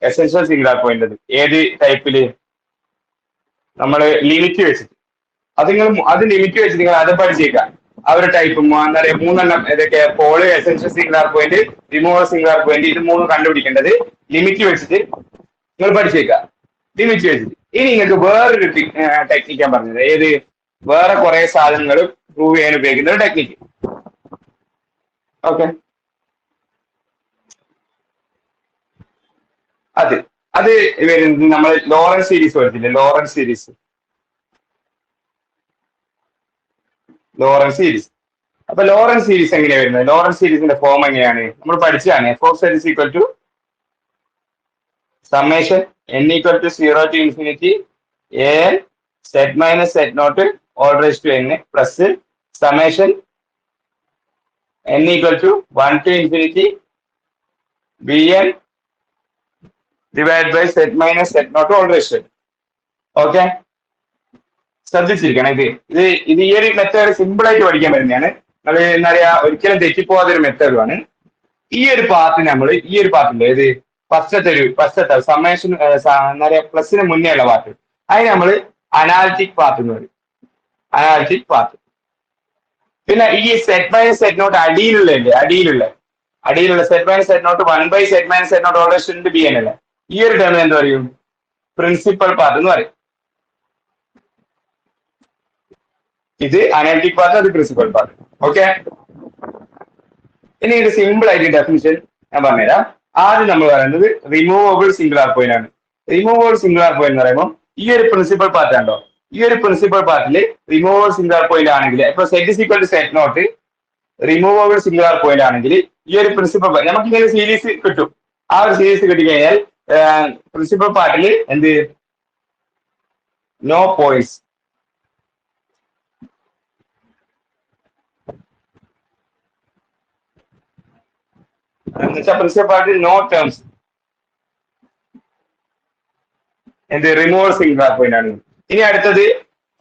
എസെൻഷ്യൽ സിംഗുലാർ പോയിന്റ്. ഏത് ടൈപ്പില് നമ്മൾ ലിമിറ്റ് വെച്ചിട്ട് അത് ലിമിറ്റ് വെച്ച് നിങ്ങൾ അത് പഠിച്ചേക്കാം. ആ ഒരു ടൈപ്പ് എന്താ പറയുക 3 ഏതൊക്കെ? Pole, essential singular point, removal singular point. ഇത് 3 കണ്ടുപിടിക്കേണ്ടത് ലിമിറ്റ് വെച്ചിട്ട് നിങ്ങൾ പഠിച്ചേക്കാം. ലിമിറ്റ് വെച്ചിട്ട് ഇനി നിങ്ങൾക്ക് വേറൊരു ടെക്നിക്ക് ഞാൻ പറഞ്ഞത്. വേറെ കുറെ സാധനങ്ങൾ പ്രൂവ് ചെയ്യാൻ ഉപയോഗിക്കുന്ന ഒരു ടെക്നിക്ക്. ഓക്കെ, അത് വരുന്നത് നമ്മൾ ലോറൻസ് സീരീസ് പഠിച്ചില്ലേ? Lawrence series. അപ്പൊ ലോറൻസ് സീരീസ് എങ്ങനെയാണ് വരുന്നത്? ലോറൻസ് സീരീസിന്റെ ഫോം എങ്ങനെയാണ് നമ്മൾ പഠിച്ചതാണ്. f(z) = summation n = 0 to ∞ an z - z0 all raised to n plus summation n = 1 to ∞ bn divided by z - z0 all raised to n. Okay, ശ്രദ്ധിച്ചിരിക്കണം. ഇത് ഈ ഒരു മെത്തേഡ് സിമ്പിൾ ആയിട്ട് പഠിക്കാൻ പറ്റുന്നതാണ്. നമ്മൾ എന്താ പറയാ ഒരിക്കലും തെറ്റിപ്പോകാത്ത ഒരു മെത്തേഡുമാണ്. ഈ ഒരു പാർട്ടില്ലേ ഫസ്റ്റത്തെ സമ്മേഷൻ എന്താ പറയാ പ്ലസിന് മുന്നേ ഉള്ള പാർട്ട്, അതിന് നമ്മൾ അനാലിറ്റിക് പാർട്ട് എന്ന് പറയും. Analytic part. പിന്നെ ഈ സെറ്റ് മൈനസ് സെറ്റ് നോട്ട് അടിയിലുള്ള z minus z naught 1/z - z0 all raised to bn അല്ലേ? ഈ ഒരു ടേം എന്ത് പറയും? പ്രിൻസിപ്പൽ പാർട്ട് എന്ന് പറയും. ഇത് അനാലിറ്റിക് പാർട്ട്, അത് പ്രിൻസിപ്പൽ പാർട്ട്. ഓക്കെ, ഇനി ഒരു സിമ്പിൾ ആയിട്ട് ഡെഫിനിഷൻ ഞാൻ പറഞ്ഞുതരാം. ആദ്യം നമ്മൾ പറയുന്നത് റിമൂവബിൾ സിംഗുലാർ പോയിന്റ് ആണ്. റിമൂവബിൾ സിംഗുലാർ പോയിന്റ് എന്ന് പറയുമ്പോൾ ഈ ഒരു പ്രിൻസിപ്പൽ പാർട്ട് ഉണ്ടോ, ഈ ഒരു പ്രിൻസിപ്പൽ പാർട്ടിൽ റിമൂവബിൾ സിംഗുലാർ പോയിന്റ് ആണെങ്കിൽ ഇപ്പൊ z is equal to z naught removable singular point ആണെങ്കിൽ ഈ ഒരു പ്രിൻസിപ്പൽ നമുക്ക് ഇങ്ങനെ സീരീസ് കിട്ടും. ആ ഒരു സീരീസ് കിട്ടിക്കഴിഞ്ഞാൽ പ്രിൻസിപ്പൽ പാർട്ടിൽ എന്ത് നോ പോയിന്റ്സ്, എന്നുവെച്ചാൽ പ്രിൻസിപ്പൽ പാർട്ടിൽ നോ ടേംസ് എന്ത് റിമൂവൽ സിംഗുലാർ പോയിന്റ് ആണ്. ഇനി അടുത്തത്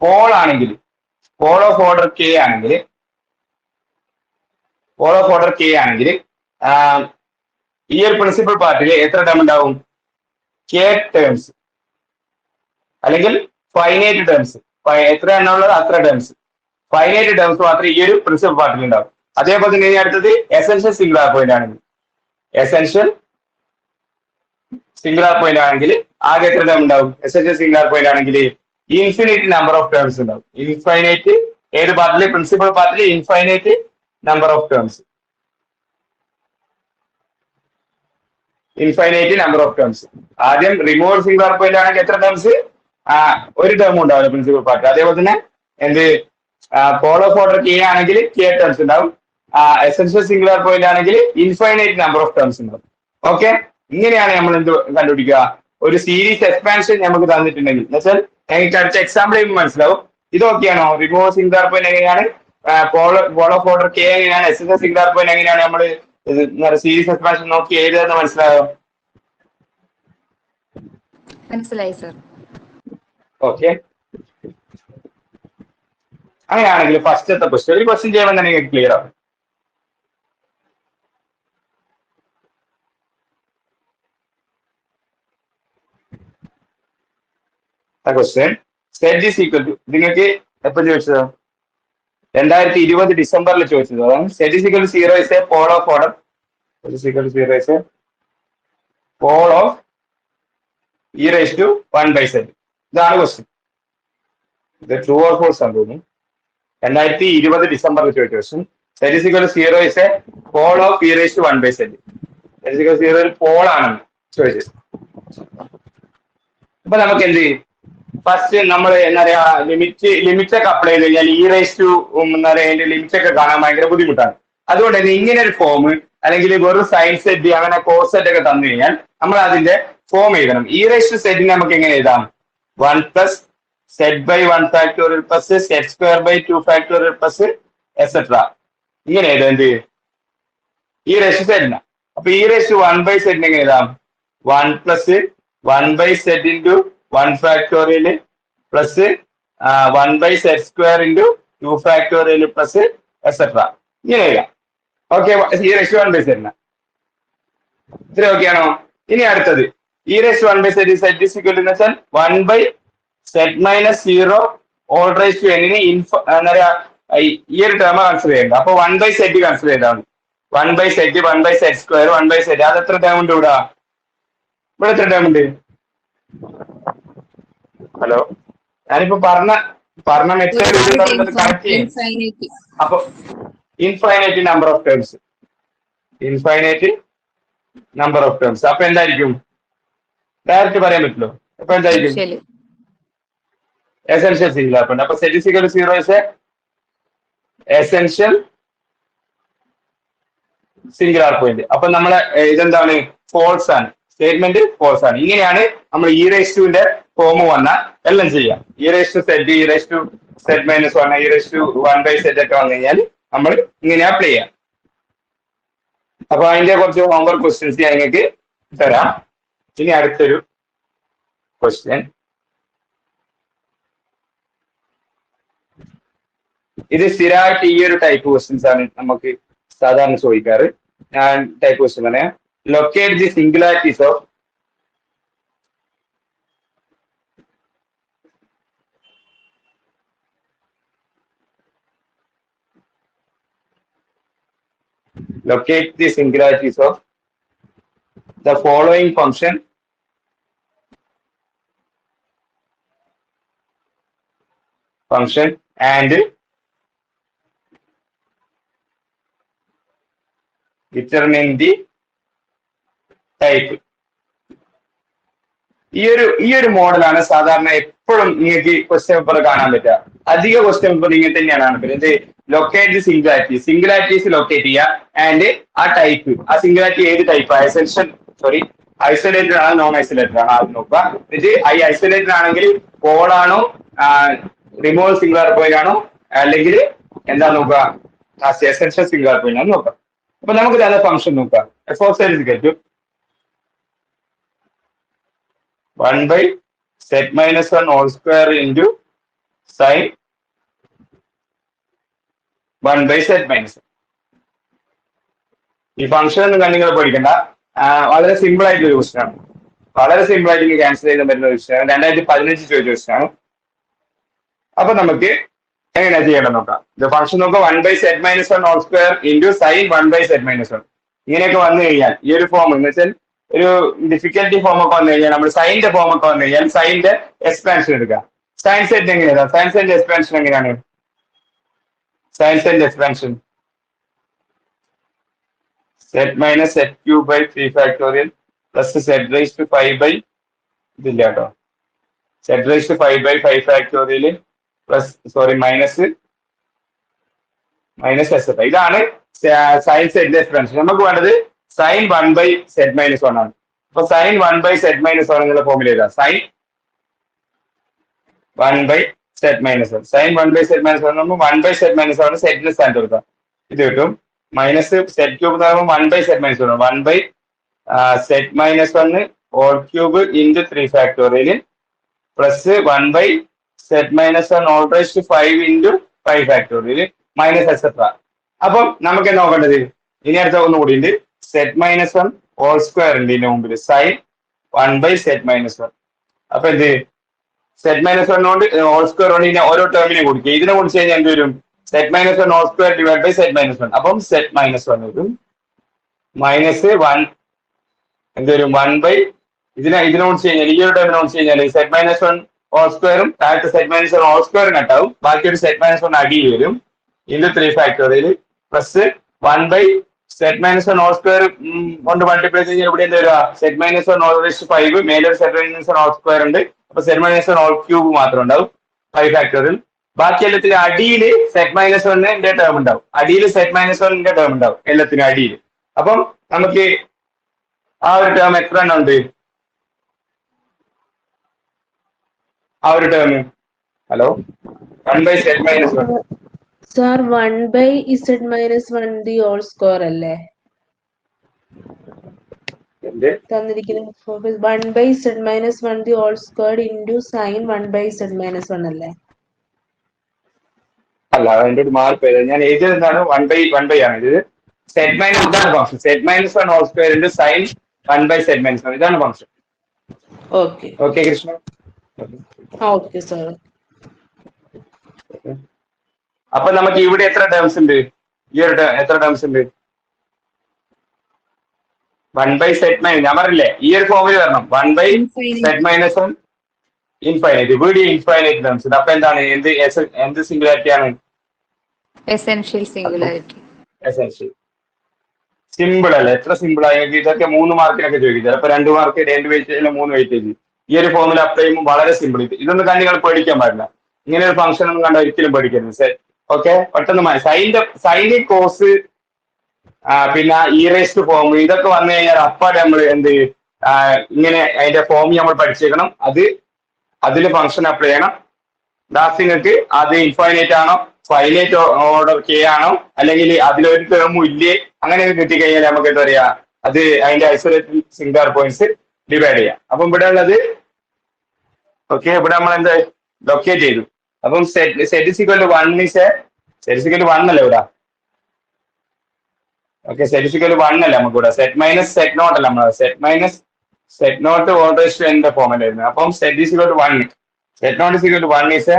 പോൾ ആണെങ്കിൽ, പോൾ ഓഫ് ഓർഡർ കെ ആണെങ്കിൽ, പോൾ ഓഫ് ഓർഡർ കെ ആണെങ്കിൽ ഈ ഒരു പ്രിൻസിപ്പൽ പാർട്ടിൽ എത്ര ടേം ഉണ്ടാവും? കെ ടേംസ് അല്ലെങ്കിൽ ഫൈനൈറ്റ് ടേംസ്. എത്ര എണ്ണം ഉള്ളത് അത്ര ടേംസ്, ഫൈനൈറ്റ് ടേംസ് മാത്രമേ ഈ ഒരു പ്രിൻസിപ്പൽ പാർട്ടിൽ ഉണ്ടാവും. അതേപോലെ തന്നെ ഇനി അടുത്തത് എസെൻഷ്യൽ സിംഗുലാർ പോയിന്റ് ആണെങ്കിൽ, എസെൻഷ്യൽ സിംഗുലാർ പോയിന്റ് ആണെങ്കിൽ ആകെ എത്ര ടേം ഉണ്ടാവും? എസെൻഷ്യൽ സിംഗുലാർ പോയിന്റ് ആണെങ്കിൽ ഇൻഫിനിറ്റ് നമ്പർ ഓഫ് ടേംസ് ഉണ്ടാവും. ഇൻഫൈനൈറ്റ് ഏത് പാർട്ടിൽ? പ്രിൻസിപ്പൽ പാർട്ടിൽ infinite number of terms, infinite number of terms. ആദ്യം റിമൂവൽ സിംഗുലാർ പോയിന്റ് ആണെങ്കിൽ എത്ര ടേംസ്? ഒരു ടേം ഉണ്ടാവില്ല പ്രിൻസിപ്പൽ പാർട്ടി. അതേപോലെ തന്നെ എന്ത് പോൾ ഓഫ് ഓർഡർ കെ ആണെങ്കിൽ കെ ടേംസ് ഉണ്ടാവും. എസെൻഷ്യൽ സിംഗുലാർ പോയിന്റ് ആണെങ്കിൽ ഇൻഫൈനൈറ്റ് നമ്പർ ഓഫ് ടേംസ് ഉണ്ടാവും. ഓക്കെ, ഇങ്ങനെയാണ് നമ്മൾ എന്ത് കണ്ടുപിടിക്കുക? ഒരു സീരീസ് എക്സ്പാൻഷൻ നമുക്ക് തന്നിട്ടുണ്ടെങ്കിൽ എന്നുവെച്ചാൽ ഞങ്ങൾക്ക് അടുത്ത എക്സാമ്പിൾ ചെയ്യുമ്പോൾ മനസ്സിലാവും. ഇതൊക്കെയാണോ റിമൂവൽ സിംഗുലാർ പോയിന്റ് എങ്ങനെയാണ്, പോൾ ഓഫ് ഓർഡർ കെ എങ്ങനെയാണ്, എസെൻഷ്യൽ സിംഗുലാർ പോയിന്റ് എങ്ങനെയാണ് നമ്മൾ സീരീസ് എക്സ്പാൻഷൻ നോക്കി എഴുതുന്നത് മനസ്സിലായോ? മനസ്സിലായി സർ. ഓക്കെ, അങ്ങനെയാണെങ്കിൽ ഫസ്റ്റത്തെ ക്വസ്റ്റ്യൻ ഒരു ക്വസ്റ്റ്യൻ ചെയ്യുമ്പോൾ തന്നെ നിങ്ങൾക്ക് ക്ലിയർ ആവും. Question z is equal to, നിങ്ങൾക്ക് എപ്പോൾ ചോദിച്ചത്? 2020 ഡിസംബറിൽ ചോദിച്ചത്. അതാണ് z is equal to 0 is a pole of order, zero is a pole of e raise to 1/z. ഇതാണ് ക്വസ്റ്റ്യൻ. ഇത് ട്രൂ ഓർ ഫോൾസ് ആണ് തോന്നുന്നു. 2020 ഡിസംബറിൽ ചോദിച്ച question. Z is equal to 0 is a pole of e raise to 1/z. Z is equal to 0 ഒരു Paul ആണെന്ന് ചോദിച്ചത്. അപ്പൊ നമുക്ക് എന്ത് ചെയ്യും? ഫസ്റ്റ് നമ്മൾ എന്താ പറയാ ലിമിറ്റ് ഒക്കെ അപ്ലൈ ചെയ്ത് കഴിഞ്ഞാൽ ഇ റൈസ് ടു എന്താ പറയാ അതിന്റെ ലിമിറ്റ് ഒക്കെ കാണാൻ ഭയങ്കര ബുദ്ധിമുട്ടാണ്. അതുകൊണ്ട് തന്നെ ഇങ്ങനെ ഒരു ഫോം അല്ലെങ്കിൽ വെറും സൈൻ സെറ്റ് അങ്ങനെ കോസ് സെറ്റ് ഒക്കെ തന്നു കഴിഞ്ഞാൽ നമ്മൾ അതിന്റെ ഫോം എഴുതണം. ഇ റൈസ് ടു സെറ്റിന് നമുക്ക് എങ്ങനെ എഴുതാം? 1 plus z by 1 factorial plus z square by 2 factorial plus etcetera. ഇങ്ങനെ എഴുതാം എന്ത്? ഇ റൈസ് ടു സെറ്റിന്. അപ്പൊ ഇ റൈസ് ടു 1/z എങ്ങനെ എഴുതാം? 1 plus 1/z into 1 factorial plus 1/z square into 2 factorial plus etcetera. ഇങ്ങനെ എഴുതാം. Okay, e raise to 1/z. ഇത്ര ഓക്കെ ആണോ? ഇനി അടുത്തത് e raise to 1/z z is equal to എന്ന് വെച്ചാൽ 1/z minus 0 whole raise to എന്നിന് എന്താ പറയാ ഈ ഒരു ടേം കൺസിഡർ ചെയ്യേണ്ട. അപ്പൊ 1/z കൺസിഡർ ചെയ്താണ്. 1/z 1/z സ്ക്വയർ 1/z അത് എത്ര ടേം ഉണ്ട് ഇവിടെ? ഇവിടെ എത്ര ടേം ഉണ്ട്? ഹലോ, ഞാനിപ്പോ പറഞ്ഞ മെത്തേഡ് കണക്ട് ചെയ്യും. അപ്പൊ infinite number of terms, infinite number of terms. അപ്പൊ എന്തായിരിക്കും? ഡയറക്റ്റ് പറയാൻ പറ്റുമല്ലോ. അപ്പൊ എന്തായിരിക്കും? Essential singular point. അപ്പൊ z is equal to 0 is a essential singular point. അപ്പൊ നമ്മളെ ഇതെന്താണ്? ഫോൾസ് ആണ്. സ്റ്റേറ്റ്മെന്റ് ഫോൾസ് ആണ്. ഇങ്ങനെയാണ് നമ്മൾ ഇ റൈസ് ടുവിന്റെ ഫോം വന്ന എല്ലാം ചെയ്യാം. E raise to z, e raise to z minus 1, e raise to 1/z ഒക്കെ വന്നു കഴിഞ്ഞാൽ നമ്മൾ ഇങ്ങനെ അപ്ലൈ ചെയ്യാം. അപ്പൊ അതിന്റെ കുറച്ച് ഹോംവർക്ക് ക്വസ്റ്റ്യൻസ് ഞാൻ നിങ്ങൾക്ക് തരാം. ഇനി അടുത്തൊരു ക്വസ്റ്റ്യൻ. ഇത് സ്ഥിരമായിട്ട് ഈ ഒരു ടൈപ്പ് ക്വസ്റ്റ്യൻസ് ആണ് നമുക്ക് സാധാരണ ചോദിക്കാറ്. ഞാൻ ടൈപ്പ് ക്വസ്റ്റ്യൻ പറയാം. Locate the singularities of the following function and determine the type. ഈ ഒരു മോഡലാണ് സാധാരണ എപ്പോഴും നിങ്ങൾക്ക് ക്വസ്റ്റ്യൻ പേപ്പർ കാണാൻ പറ്റുക. അധിക ക്വസ്റ്റ്യൻ പേപ്പർ ഇങ്ങനെ തന്നെയാണ് കാണുന്നത്. ഇത് ലൊക്കേറ്റ് ദി സിംഗുലാരിറ്റീസ് ലൊക്കേറ്റ് ചെയ്യുക ആൻഡ് ആ ടൈപ്പ്, ആ സിംഗുലാരിറ്റി ഏത് ടൈപ്പ്, ഐസൊലേറ്റഡ് ആണോ നോൺ ഐസൊലേറ്റഡ് ആണോ ആദ്യം നോക്കുക. എന്നിട്ട് ഈ ഐസൊലേറ്റഡ് ആണെങ്കിൽ പോളാണോ റിമൂവൽ സിംഗുലാർ പോയിന്റ് ആണോ അല്ലെങ്കിൽ എന്താ നോക്കുക എസെൻഷ്യൽ സിംഗുലാർ പോയിന്റ് ആണോ നോക്കാം. അപ്പൊ നമുക്ക് തന്നെ ഫംഗ്ഷൻ നോക്കാം. എഫ് ഓഫ് സെറ്റ് കിട്ടും 1/z-1 whole square into sine 1/z-1. ഈ ഫംഗ്ഷൻ ഒന്നും നിങ്ങൾ പഠിക്കണ്ട, വളരെ സിമ്പിൾ ആയിട്ടുള്ള ക്വസ്റ്റൻ ആണ്. വളരെ സിമ്പിൾ ആയിട്ട് ക്യാൻസൽ ചെയ്ത് പറ്റുന്ന ക്വസ്റ്റൻ ആണ്. 2015 ചോദിച്ച ക്വസ്റ്റൻ ആണ്. അപ്പൊ നമുക്ക് എങ്ങനെയാ ചെയ്യേണ്ടത് നോക്കാം. ഇത് ഫംഗ്ഷൻ നോക്കാം 1/z-1 whole square into sine 1/z-1. ഇങ്ങനെയൊക്കെ വന്നു കഴിഞ്ഞാൽ ഈ ഒരു ഫോം എന്ന് വെച്ചാൽ ഒരു ഡിഫിക്കൽട്ടി ഫോം ഒക്കെ വന്നു കഴിഞ്ഞാൽ നമ്മൾ സൈനിന്റെ ഫോം ഒക്കെ വന്നു കഴിഞ്ഞാൽ സൈനിന്റെ എക്സ്പാൻഷൻ എടുക്കുക. സൈൻ സെറ്റ് എങ്ങനെയാണ്? സൈൻ സെറ്റിന്റെ എക്സ്പാൻഷൻ എങ്ങനെയാണ്? സൈൻ സെറ്റിന്റെ expansion z - z³ 3 plus z⁵ ഇതില്ല കേട്ടോ, z⁵5 പ്ലസ് മൈനസ് s. ഇതാണ് സൈൻ സെറ്റിന്റെ എക്സ്പാൻഷൻ. നമുക്ക് വേണ്ടത് സൈൻ 1/z-1 ആണ്. അപ്പൊ സൈൻ 1/z-1 എന്നുള്ള ഫോമിൽ എഴുതാം. Sign 1/z-1. Sign 1/z-1 1/z-1 സെറ്റിന് സ്ഥാനത്ത് കൊടുക്കാം. ഇത് കിട്ടും. Minus z³ 1/z-1 1/z-1 whole cube into 3 plus 1/z-1 whole raise to 5 into 5 minus etcetera. അപ്പം നമുക്ക് നോക്കേണ്ടത് ഇനി അടുത്ത ഒന്നുകൂടി ഉണ്ട്. z-1 ഹോൾ സ്ക്വയർ ഉണ്ട് ഇതിന്റെ മുമ്പിൽ സൈൻ 1/z-1. അപ്പൊ എന്ത് z-1 കൊണ്ട് ഹോൾ സ്ക്വയർ കൊണ്ട് ഇതിനെ ഓരോ ടേമിനെ കൊടുക്കുക. ഇതിനെ കുറിച്ച് കഴിഞ്ഞാൽ എന്ത് വരും? z-1 whole square divide by z-1. അപ്പം z-1 വരും മൈനസ് 1 എന്ത് വരും? 1 ഇതിനെ കുറിച്ച് കഴിഞ്ഞാൽ ഈ ഒരു ടേമിനെ കുറിച്ച് കഴിഞ്ഞാൽ z-1 ഹോൾ സ്ക്വയറും താഴത്തെ z-1 ഹോൾ സ്ക്വയറും കട്ടാവും. ബാക്കി ഒരു z-1 അടിയിൽ വരും into 3 plus 1/z-1 whole square കൊണ്ട് മൾട്ടിപ്ലൈ കഴിഞ്ഞാൽ ഇവിടെ എന്താ വരിക? z-1 ഹോൾ റൈസ് ടു 5 മേലെ ഒരു z-1 ഹോൾ സ്ക്വയർ ഉണ്ട്. അപ്പൊ z-1 ഹോൾ ക്യൂബ് മാത്രം ഉണ്ടാവും 5. ബാക്കി എല്ലാത്തിനും അടിയിൽ z-1 ടേം ഉണ്ടാവും. അടിയിൽ z-1 ടേം ഉണ്ടാവും എല്ലാത്തിനും അടിയിൽ. അപ്പം നമുക്ക് ആ ഒരു ടേം എത്ര എണ്ണം ഉണ്ട്? ആ ഒരു term hello 1/z-1 sir 1/z-1 the whole square അല്ലേ തന്നിരിക്കുന്നത്? 1/z-1 the whole square into sine 1/z-1 അല്ലേ? അല്ല, അതിന്റെ ഒരു മാർക്ക് ഞാൻ എഴുതിയത് എന്താണ്? 1/1 ആണ് ഇത്. ഇതാണ് function. z-1 whole square into sine 1/z-1 ഇതാണ് function. Okay Krishna. Okay sir. അപ്പൊ നമുക്ക് ഇവിടെ എത്ര ടേംസ് ഉണ്ട്? ഈ ഒരു എത്ര ടേംസ് ഉണ്ട്? 1/z-1 ഞാൻ പറഞ്ഞില്ലേ ഈ ഒരു ഫോമിൽ വരണം. 1/z-1 infinite. ഇവിടെ ഇൻഫൈനൈറ്റ് ടേംസ് ഉണ്ട്. അപ്പൊ എന്താണ്? എന്ത് സിംഗുലാരിറ്റി ആണ്? Essential singularity. എസെൻഷ്യൽ. സിമ്പിൾ അല്ലേ? എത്ര സിമ്പിൾ ആയി. ഇതൊക്കെ 3 മാർക്കിനൊക്കെ ചോദിക്കും. ചിലപ്പോൾ 2 മാർക്ക് 2 വെയിറ്റേജ് 3 വെയിറ്റേജ്. ഈ ഒരു ഫോമിൽ അപ്ലൈ ചെയ്യുമ്പോൾ വളരെ സിമ്പിൾ. ഇതൊന്നും കണ്ട് നിങ്ങൾ പേടിക്കാൻ പാടില്ല. ഇങ്ങനെ ഒരു ഫംഗ്ഷൻ ഒന്നും കണ്ട ഒരിക്കലും പേടിക്കരുത്. ഓക്കെ, പെട്ടെന്ന് സൈൻ കോസ് പിന്നെ ഇറേസ്റ്റ് ഫോം ഇതൊക്കെ വന്നു കഴിഞ്ഞാൽ അപ്പാടെ നമ്മൾ എന്ത് ഇങ്ങനെ അതിന്റെ ഫോം നമ്മൾ പഠിച്ചേക്കണം. അതിൽ ഫംഗ്ഷൻ അപ്ലൈ ചെയ്യണം. ലാസ്റ്റ് നിങ്ങൾക്ക് അത് ഇൻഫൈനൈറ്റ് ആണോ ഫൈനൈറ്റ് ഓർഡർ കെ ആണോ അല്ലെങ്കിൽ അതിലൊരു ടേമും ഇല്ലേ അങ്ങനെയൊക്കെ കിട്ടിക്കഴിഞ്ഞാൽ നമുക്ക് എന്താ പറയാ അത് അതിന്റെ ഐസൊലേറ്റഡ് സിംഗുലാർ പോയിന്റ്സ് ഡിവൈഡ് ചെയ്യാം. അപ്പം ഇവിടെ ഉള്ളത് ഓക്കെ, ഇവിടെ നമ്മൾ എന്താ ലൊക്കേറ്റ് ചെയ്തു. അപ്പം z=1 z=1 അല്ലേ ഇവിടെ? ഓക്കെ, z=1 അല്ല നമുക്ക് ഇവിടെ. z-z0 അല്ല നമ്മൾ z-z0 ഓൾറേസ് എന്റെ ഫോമിലായിരുന്നു. അപ്പം z=1 z0=1 is a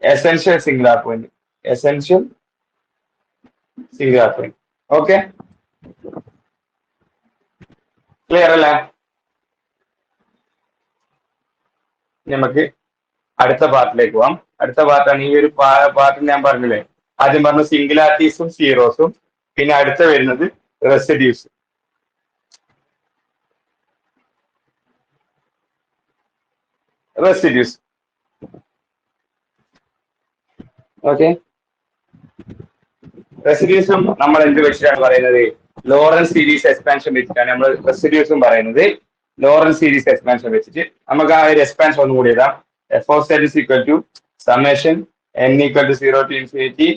essential singular point. Essential singular point. Okay, clear അല്ലേ? നമുക്ക് അടുത്ത പാർട്ടിലേക്ക് പോവാം. അടുത്ത പാർട്ടാണ് ഈ ഒരു പാർട്ടിൽ ഞാൻ പറഞ്ഞില്ലേ, ആദ്യം പറഞ്ഞു സിംഗുലാരിറ്റീസും സീറോസും, പിന്നെ അടുത്ത വരുന്നത് റെസിഡ്യൂസ്. ഓക്കെ, റെസിഡ്യൂസും നമ്മൾ എന്ത് വെച്ചിട്ടാണ് പറയുന്നത്? ലോറൻസ് സീരീസ് എക്സ്പാൻഷൻ വെച്ചിട്ടാണ് നമ്മൾ റെസിഡ്യൂസും പറയുന്നത്. ലോറൻസ് സീരീസ് എക്സ്പാൻഷൻ വെച്ചിട്ട് നമുക്ക് ആ ഒരു എക്സ്പാൻഷൻ ഒന്നും കൂടി എഴുതാം. F of z is equal to summation n equal to 0 to infinity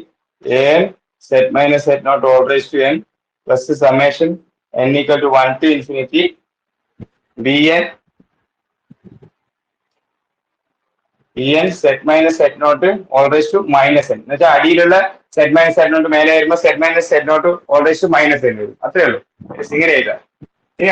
an set minus set not all raised to n plus summation n equal to 1 to infinity bn z minus z naught whole raise to minus n എന്ന് വെച്ചാൽ അടിയിലുള്ള z minus z naught മേലെ വരുമ്പോൾ z minus z naught whole raise to minus n വരും. അത്രേ ഉള്ളൂ. ഇങ്ങനെ ആയിട്ടാ. ഇനി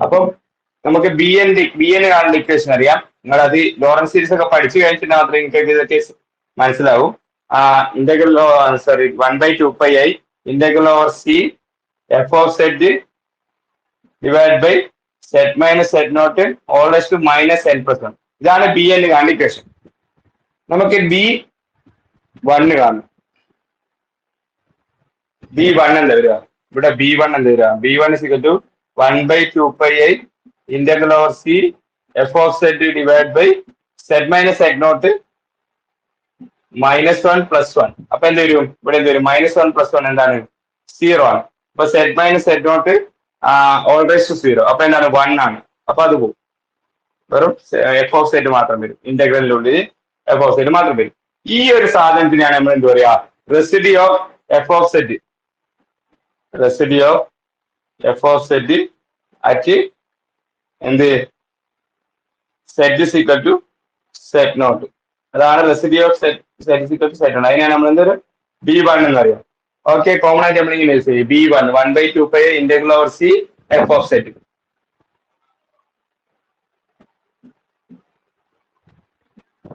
അപ്പം നമുക്ക് ബി എൻ കാണുന്ന ഇക്വേഷൻ അറിയാം. നിങ്ങൾ അത് ലോറൻസ് സീരീസ് ഒക്കെ പഠിച്ചു കഴിഞ്ഞിട്ട് മാത്രമേ നിങ്ങൾക്ക് ഇതൊക്കെ മനസ്സിലാവും. Integral sorry 1/2πi integral over c f of z divide by z minus z naught whole raise to minus n plus 1. ഇതാണ് ബി എൻ കാണുന്ന ഇക്വേഷൻ. നമുക്ക് B1 കാണും. B1 എന്താ വരിക? ഇവിടെ B1 എന്താ വരിക? B1 is equal to 1/2πi integral over c f of z divide by z minus z naught -1 + 1. അപ്പൊ എന്ത് വരും? ഇവിടെ എന്ത് വരും? -1 + 1 എന്താണ്? 0 ആണ്. അപ്പൊ z minus z naught whole raise to 0. അപ്പൊ എന്താണ്? 1 ആണ്. അപ്പൊ അത് പോകും. വെറും എഫ് ഓഫ് സെറ്റ് മാത്രം വരും. ഇന്റഗ്രലിനുള്ളിൽ എഫ് ഓഫ് സെറ്റ് മാത്രം വരും. ഈ ഒരു സാധനത്തിനാണ് നമ്മൾ എന്ത് പറയാ? Residue of F of z. Residue of F of z at എന്ത്? Z is equal to z naught. അതാണ് residue of z is equal to z naught. അതിനാണ് നമ്മൾ എന്തൊരു B1 എന്ന് അറിയാം. ഓക്കെ, കോമൺ ആയിട്ട് നമ്മൾ ഇങ്ങനെ യൂസ് ചെയ്യും. B1 1/2πi integral over c f of set.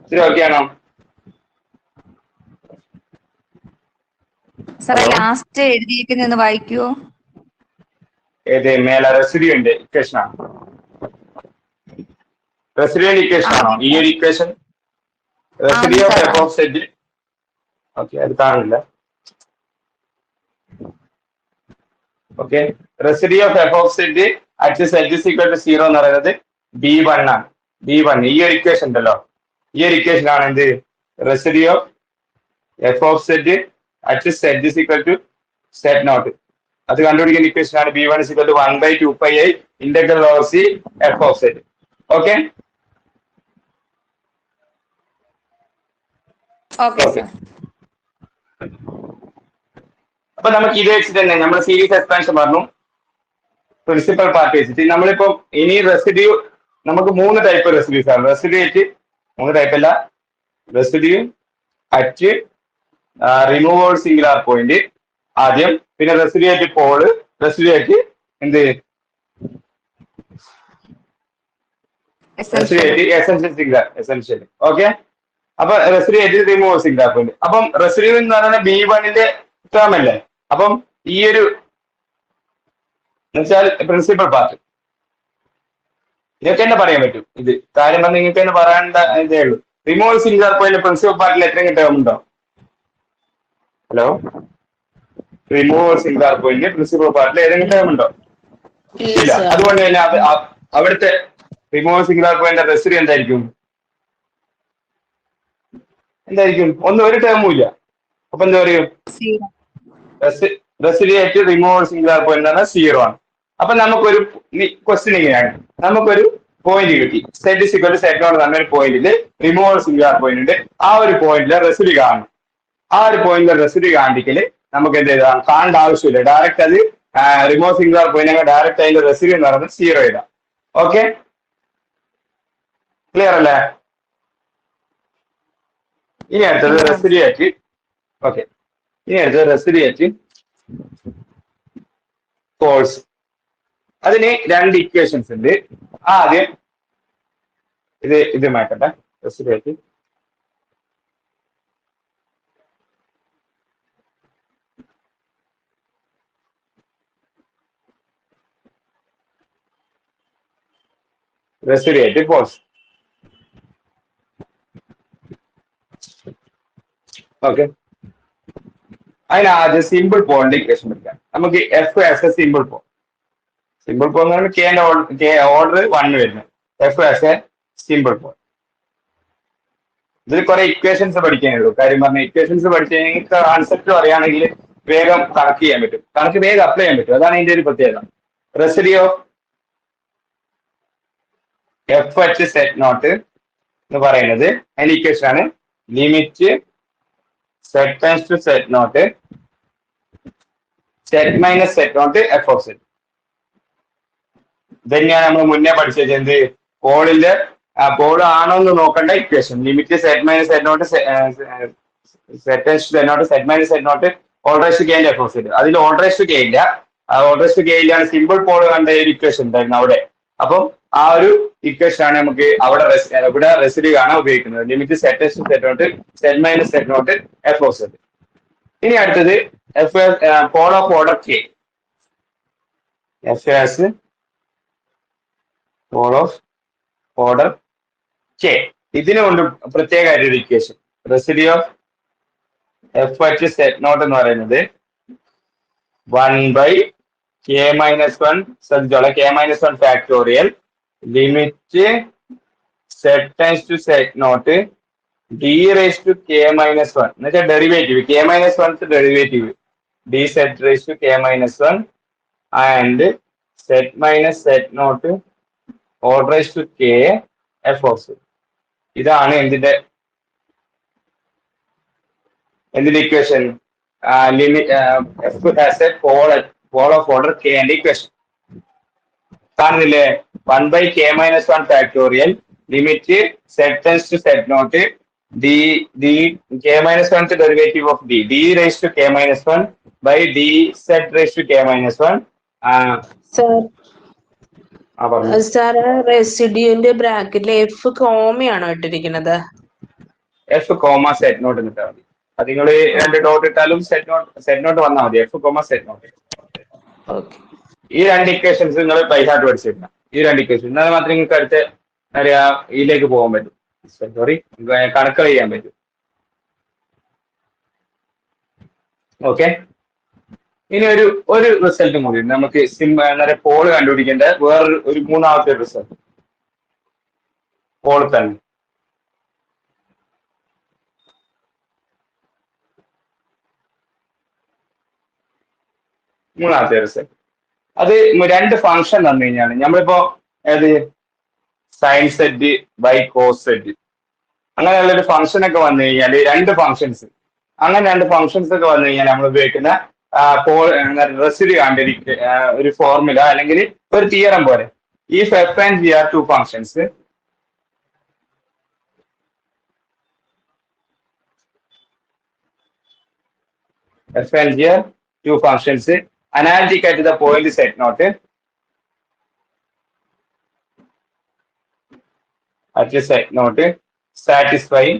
ശരി, ഓക്കെ ആണോ? സാറേ ലാസ്റ്റ് എഴുതിയിരിക്കുന്ന വായിക്കുവോ? ഏത് മേലെ റെസിഡ്യൂന്റെ ഇക്വേഷൻ ആണ്? റെസിഡ്യൂന്റെ ഇക്വേഷൻ ആണോ ഈ ഒരു equation? Residue of F of set. Okay, അത് കാണില്ല. Okay, residue of F of z at z is equal to 0 എന്ന് പറയുന്നത് B1 ആണ്. B1 ഈ ഒരു ഇക്വേഷൻ ഉണ്ടല്ലോ, ഈ ഒരു ഇക്വേഷൻ ആണ് എന്ത്? Residue of F of z at z is equal to z naught. അത് കണ്ടുപിടിക്കുന്ന ഇക്വേഷൻ ആണ് B1 is equal to 1/2πi integral over c f of set. Okay, അപ്പൊ നമുക്ക് ഇത് വെച്ചിട്ട് തന്നെ നമ്മൾ സീരീസ് എക്സ്പാൻഷൻ പറഞ്ഞു, പ്രിൻസിപ്പൽ പാർട്ട് വെച്ചിട്ട്. നമ്മളിപ്പോ ഇനി റെസിഡ്യൂ, നമുക്ക് 3 ടൈപ്പ് റെസിഡ്യൂസ് ആണ്. റെസിഡ്യൂ അറ്റ് 3 ടൈപ്പ് അല്ല, residue at removable singular point ആദ്യം, പിന്നെ residue at pole, residue at എന്ത്? Residue at essential singular, essential. Okay, അപ്പൊ residue at removable singular point. അപ്പം റെസിഡ്യൂ എന്ന് പറയുന്നത് B1ന്റെ ടേം അല്ലേ? അപ്പം ഈ ഒരു എന്നുവെച്ചാൽ പ്രിൻസിപ്പൽ പാർട്ട് ഇതൊക്കെ തന്നെ പറയാൻ പറ്റും. ഇത് കാര്യം പറഞ്ഞ് നിങ്ങൾക്ക് തന്നെ പറയേണ്ട ഇതേ ഉള്ളൂ. റിമൂവൽ സിംഗുലാർ പോയിന്റ് പ്രിൻസിപ്പൽ പാർട്ടിൽ എത്രയും ടേം ഉണ്ടോ? Hello, removal singular point principal പാർട്ടിൽ ഏതെങ്കിലും ടേം ഉണ്ടോ? ഇല്ല. അതുകൊണ്ട് തന്നെ അവിടുത്തെ റിമൂവൽ സിംഗുലാർ പോയിന്റ് റെസിഡ്യൂ എന്തായിരിക്കും? ഒന്നും ഒരു ടേമും ഇല്ല. അപ്പൊ എന്താ പറയും? Residue at removal singular point എന്ന് 0 ആണ്. അപ്പൊ നമുക്കൊരു ക്വസ്റ്റ്യൻ ഇങ്ങനെയാണ്, നമുക്കൊരു പോയിന്റ് കിട്ടി. Z is equal to z naught എന്നൊരു പോയിന്റിൽ റിമൂവൽ സിംഗുലാർ പോയിന്റ് ഉണ്ട്. ആ ഒരു പോയിന്റിലെ റെസിഡ്യൂ കാണും. ആ ഒരു പോയിന്റിലെ റെസിഡ്യൂ കാണിക്കല് നമുക്ക് എന്ത് ചെയ്താൽ കാണേണ്ട ആവശ്യമില്ല. ഡയറക്റ്റ് അത് റിമൂവൽ സിംഗുലാർ പോയിന്റ് ഡയറക്റ്റ് അതിന്റെ റെസിഡ്യൂ എന്ന് പറയുന്നത് 0 ഇടാം. ഓക്കെ, ക്ലിയർ അല്ലേ? ഇനി അടുത്തത് റെസിഡ്യൂ അറ്റ്. ഓക്കെ, ഇനി അടുത്തത് റെസിഡ്യൂ അറ്റ് കോഴ്സ്. അതിന് 2 ഇക്വേഷൻസ് ഉണ്ട്. ആദ്യം ഇത് മാറ്റട്ടെ. റെസിഡ്യൂ അറ്റ് റെസിഡ്യൂ ആയിട്ട് ഫോൾസ്. ഓക്കെ, അതിന് ആദ്യം സിമ്പിൾ പോളിന്റെ ഇക്വേഷൻ എടുക്കാം. നമുക്ക് F as A simple Paul. Simple Paul എന്ന് പറഞ്ഞാൽ കെ ഓർഡർ 1 വരുന്നത്. F as A simple Paul. ഇതിൽ കുറെ ഇക്വേഷൻസ് പഠിക്കാനുള്ളൂ. കാര്യം പറഞ്ഞ ഇക്വേഷൻസ് പഠിച്ചു കഴിഞ്ഞാൽ കൺസെപ്റ്റ് അറിയാണെങ്കിൽ വേഗം കണക്ക് ചെയ്യാൻ പറ്റും, കണക്ക് വേഗം അപ്ലൈ ചെയ്യാൻ പറ്റും. അതാണ് ഇതിന്റെ ഒരു പ്രത്യേകത. Residue of f at z naught എന്ന് പറയുന്നത് അതിന്റെ ഇക്വേഷൻ ആണ് limit z times to z naught z minus z naught f of z. ഇതന്നെയാണ് നമ്മൾ മുന്നേ പഠിച്ചത്. എന്ത് പോളിന്റെ പോൾ ആണോ എന്ന് നോക്കേണ്ട equation. Limit z minus z naught z times to z naught z minus z naught whole raised k f of z. അതിൽ ഓൾറേസ്റ്റ് കെ ഇല്ല. ഓൾറേസ്റ്റ് കെ ഇല്ലാണ് സിമ്പിൾ പോൾ കണ്ട ഒരു ഇക്വേഷൻ ഉണ്ടായിരുന്നു അവിടെ. അപ്പം ആ ഒരു ഇക്വേഷൻ ആണ് നമുക്ക് ഇവിടെ റെസിഡ്യൂ കാണാൻ ഉപയോഗിക്കുന്നത്. Limit z to z naught z minus z naught f of z. ഇനി അടുത്തത് f pole of order k. F as pole of order k. ഇതിന് കൊണ്ട് പ്രത്യേകമായിട്ടൊരു equation. Residue of f at z naught എന്ന് പറയുന്നത് 1/k-1 ശ്രദ്ധിച്ചോളാം, k-1 factorial limit z times to z naught d raise to k-1 എന്ന് വെച്ചാൽ derivative k-1 derivative d z raise to k-1 and z minus z naught all raise to k f of z. ഇതാണ് എന്തിന്റെ equation. F has a pole of order k and equation കാണുന്നില്ലേ? 1/k-1 factorial limit z times to z naught d k-1 derivative of d raise to k-1 by d z raise to k-1. Sir റെസിഡ്യൂന്റെ ബ്രാക്കറ്റിൽ f കോമയാണോ ഇട്ടിരിക്കുന്നത്? F comma z not ഇട്ടാൽ മതി. അത് നിങ്ങൾ 2 dot ഇട്ടാലും set naught വന്നാൽ മതി. F comma z naught. ഈ 2 ഇക്വേഷൻസ് നിങ്ങൾ ബൈഹാർട്ട് പഠിച്ചിരുന്ന ഈ 2 ഇക്വേഷൻ അത് മാത്രമേ നിങ്ങൾക്ക് അടുത്ത ഇതിലേക്ക് പോകാൻ പറ്റും. സോറി, കണക്കുകൾ ചെയ്യാൻ പറ്റും. ഓക്കെ, ഇനി ഒരു റിസൾട്ടും കൂടി നമുക്ക് പോൾ കണ്ടുപിടിക്കേണ്ട വേറൊരു മൂന്നാമത്തെ റിസൾട്ട്. പോൾ തന്നെ മൂന്നാമത്തെ റിസൾട്ട്. അത് 2 ഫംഗ്ഷൻ തന്നു കഴിഞ്ഞാൽ നമ്മളിപ്പോ ഏത് sine z by cos z അങ്ങനെയുള്ള ഒരു ഫംഗ്ഷൻ ഒക്കെ വന്നു കഴിഞ്ഞാൽ 2 ഫംഗ്ഷൻസ് അങ്ങനെ 2 ഫംഗ്ഷൻസ് ഒക്കെ വന്നു കഴിഞ്ഞാൽ നമ്മൾ ഉപയോഗിക്കുന്ന റെസിഡ്യൂ കണ്ടിരിക്കുക ഒരു ഫോർമുല അല്ലെങ്കിൽ ഒരു തിയറം പോലെ. If f and g are 2 functions f and g are 2 functions analytic at the point set note at the set note satisfying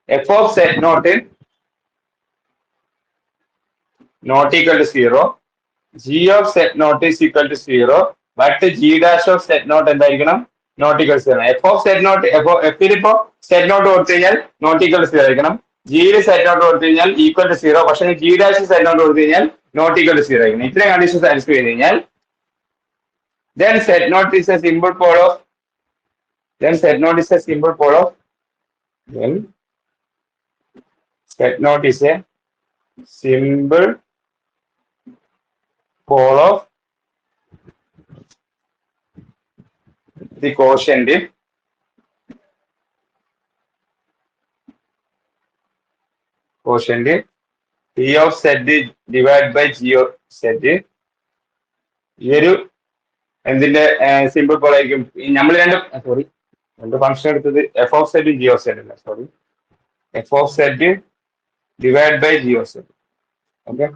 f of set note not equal to 0, g of set note is equal to 0, but g dash of set note എന്തായിരിക്കണം? Naught equal to 0. F of z naught എഫിലിപ്പോ z naught കൊടുത്തു കഴിഞ്ഞാൽ not equal to 0 ആയിരിക്കണം. ജിയിൽ set naught കൊടുത്തു കഴിഞ്ഞാൽ equal to 0. പക്ഷേ G dash set naught കൊടുത്തു കഴിഞ്ഞാൽ നോട്ട് ഈക്വൽ ടു 0 ആയിരിക്കണം. ഇത്രയും കണ്ടീഷൻ സാറ്റിസ്ഫൈ ചെയ്ത് കഴിഞ്ഞാൽ then set note is a simple pole of then set note is a simple pole of then set note is a simple pole of the quotient P of z divided by g of z. ഈ ഒരു എന്തിന്റെ simple Paul ആയിരിക്കും? നമ്മൾ രണ്ട് function എടുത്തത് f of z g of z അല്ല, sorry, f of z divide by g of z. Okay,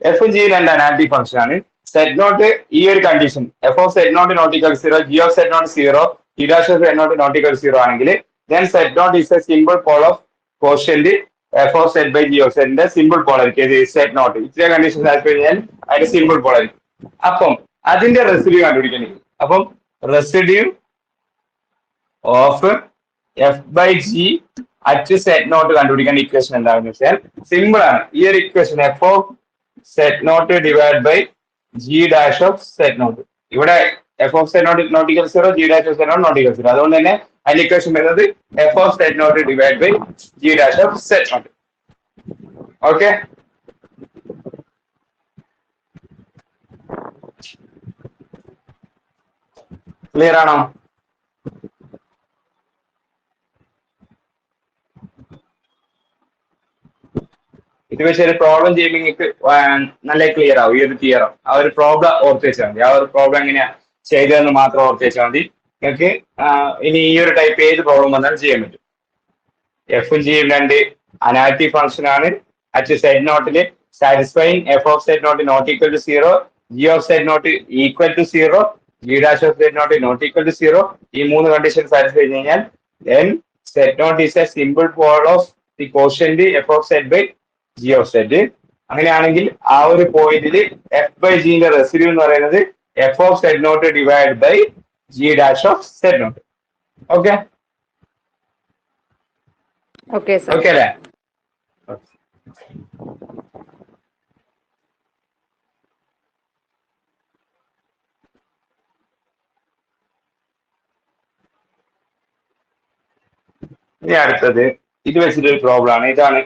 f g 2 analytic function ആണ്. Z naught ഈ ഒരു condition f of z naught not equal 0, g of z naught 0, t dash of z naught not equal 0 ആണെങ്കിൽ then set note is a simple pole of quotient f of z by g of സെറ്റിന്റെ simple polarity z naught ഇത്ര condition ആക്കി കഴിഞ്ഞാൽ അതിന്റെ simple polarity. അപ്പം അതിന്റെ residue കണ്ടുപിടിക്കണേ. അപ്പം residue of f by g at z naught കണ്ടുപിടിക്കേണ്ട ഇക്വേഷൻ എന്താണെന്ന് വെച്ചാൽ സിമ്പിൾ ആണ്. ഈ ഒരു equation f of z naught divide by g dash of z naught. ഇവിടെ f of z naught not equal zero, g dash of z naught not equal zero. അതുകൊണ്ട് തന്നെ അതിന്റെ ഇക്വേഷൻ വരുന്നത് f of z naught divide by g dash of z naught. Okay, clear ആണോ? ഇത് വെച്ച് ഒരു problem ചെയ്യുമ്പോൾ നിങ്ങൾക്ക് നല്ല ക്ലിയർ ആവും. ഈ ഒരു തിയറം ആ ഒരു പ്രോബ്ലം ഓർത്ത് വെച്ചാൽ മതി. ആ ഒരു പ്രോബ്ലം എങ്ങനെയാ ചെയ്തതെന്ന് മാത്രം ഓർത്ത് വെച്ചാൽ മതി. നിങ്ങൾക്ക് ഇനി ഈ ഒരു ടൈപ്പ് ഏത് പ്രോബ്ലം വന്നാലും ചെയ്യാൻ പറ്റും. എഫും ജിയും രണ്ട് അനാലിറ്റിക് ഫംഗ്ഷൻ ആണ്. അറ്റ് സെറ്റ് നോട്ടില് satisfying f of z naught not equal to zero, g of z naught equal to zero, g dash of z naught not equal to zero. ഈ മൂന്ന് കണ്ടീഷൻ സാറ്റിസ്ഫൈ ചെയ്ത് കഴിഞ്ഞാൽ then set note is a simple pole of the quotient f of z by g of z. അങ്ങനെയാണെങ്കിൽ ആ ഒരു പോയിന്റിൽ F by ജിന്റെ residue എന്ന് പറയുന്നത് f of z naught divide by g dash of z naught. Okay okay sir. Okay അല്ലേ? ഇനി അടുത്തത് ഇത് വെച്ചിട്ടൊരു പ്രോബ്ലം ആണ്. ഇതാണ്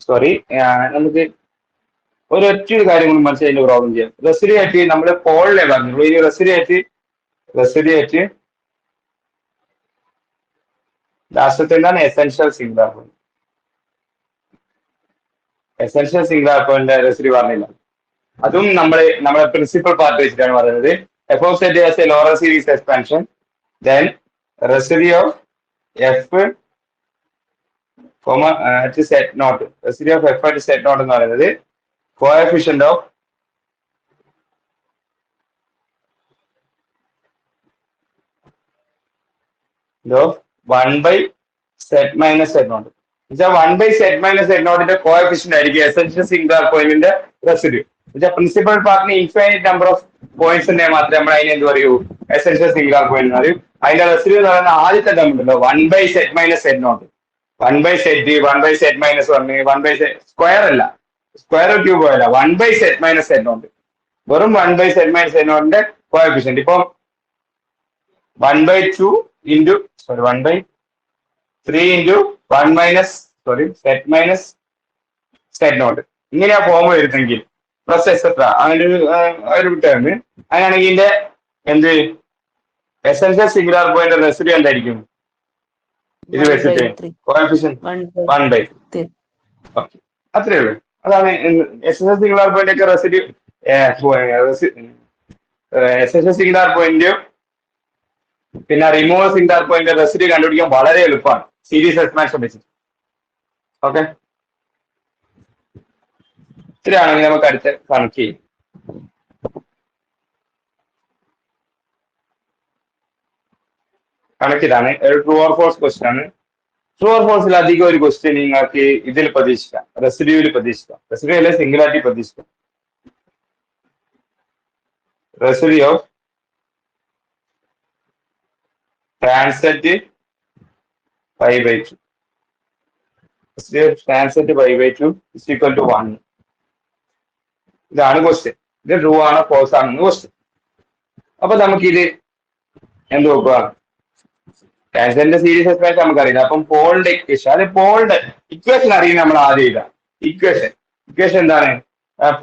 സോറി, നമുക്ക് ഒരൊറ്റ കാര്യം കൊണ്ട് മനസ്സിലായി പ്രോബ്ലം ചെയ്യാം. റെസിഡ്യൂ ആയിട്ട് നമ്മൾ പോളിലെ പറഞ്ഞുള്ളൂ. ഇനി റെസിഡ്യൂ ആയിട്ട് ലാസ്റ്റത്തെ എന്താണ് essential singular point. Essential singular point residue പറഞ്ഞില്ല. അതും നമ്മുടെ പ്രിൻസിപ്പൽ പാർട്ട് വെച്ചിട്ടാണ് പറയുന്നത്. F of z as a ലോറർ series expansion, then residue of f at set naught, residue of f at set naught എന്ന് പറയുന്നത് coefficient of one by z minus z naught. One by z minus z നോട്ടിന്റെ coefficient ആയിരിക്കും essential singular പോയിന്റിന്റെ residue. Principal പാർട്ടിന് infinite number of points ഉണ്ടെങ്കിൽ മാത്രമേ നമ്മൾ അതിനെ എന്ത് പറയൂ, എസെൻഷ്യൽ സിംഗുലാർ പോയിന്റ് എന്ന് പറയും. അതിന്റെ റെസിഡ്യൂ എന്ന് പറയുന്ന ആദ്യത്തെ ടേം ഉണ്ടല്ലോ, one by z minus z naught, one by z, one by z minus one, one by z square അല്ല, സ്ക്വയർ ക്യൂബ് അല്ല, one by z minus z naught, വെറും one by z minus z നോട്ടിന്റെ coefficient. ഇപ്പം one by two into sorry one by three into one minus sorry z minus z naught, ഇങ്ങനെയാ form വരുന്നെങ്കിൽ plus etcetera അങ്ങനെ ഒരു term. അങ്ങനെയാണെങ്കിൽ ഇതിന്റെ എന്ത് എസെൻഷ്യൽ സിംഗുലാർ പോയിന്റ് റെസിഡ്യൂ എന്തായിരിക്കും? ഇത് വെച്ചിട്ട് കോഎഫിഷ്യന്റ് വൺ ബൈ അത്രേ ഉള്ളൂ. അതാണ് എസെൻഷ്യൽ സിംഗുലാർ പോയിന്റ് ഒക്കെ റെസിഡ്യൂ. എസെൻഷ്യൽ സിംഗുലാർ പോയിന്റ് പിന്നെ റിമൂവൽ സിംഗുലാർ പോയിന്റ് റെസിഡ്യൂ കണ്ടുപിടിക്കാൻ വളരെ എളുപ്പമാണ് സീരീസ് എക്സ്പാൻഷൻ വെച്ചിട്ട്. ഓക്കെ, ഇത്രയാണെങ്കിൽ നമുക്ക് അടുത്ത് കണക്ട് ചെയ്യും. കണക്ട് ചെയ്താണ് ഒരു ട്രൂ ഓർ ഫോൾസ് ക്വസ്റ്റ്യൻ ആണ്. ട്രൂ ഓർ ഫോൾസിൽ അധികം ഒരു ക്വസ്റ്റ്യൻ നിങ്ങൾക്ക് ഇതിൽ പ്രതീക്ഷിക്കാം, റെസിഡ്യൂവിൽ പ്രതീക്ഷിക്കാം, റെസിഡ്യൂ അല്ലെ സിംഗുലാരിറ്റി പ്രതീക്ഷിക്കാം. Residue of tan z pi by two, residue of tan z pi by two is equal to 1. ഇതാണ് ക്വസ്റ്റ്യൻ. ഇത് ട്രൂ ആണോ ഫോൾസ് ആണെന്ന് ക്വസ്റ്റ്യൻ. അപ്പൊ നമുക്കിത് എന്ത് നോക്കുക, ട്രാൻസെന്റിന്റെ സീരീസ് എക്സ്പാൻഷൻ നമുക്കറിയില്ല. അപ്പം പോളിന്റെ ഇക്വേഷൻ, അത് പോളിന്റെ ഇക്വേഷൻ അറിയുന്ന നമ്മൾ ആദ്യം എഴുതാം. ഇക്വേഷൻ എന്താണ്?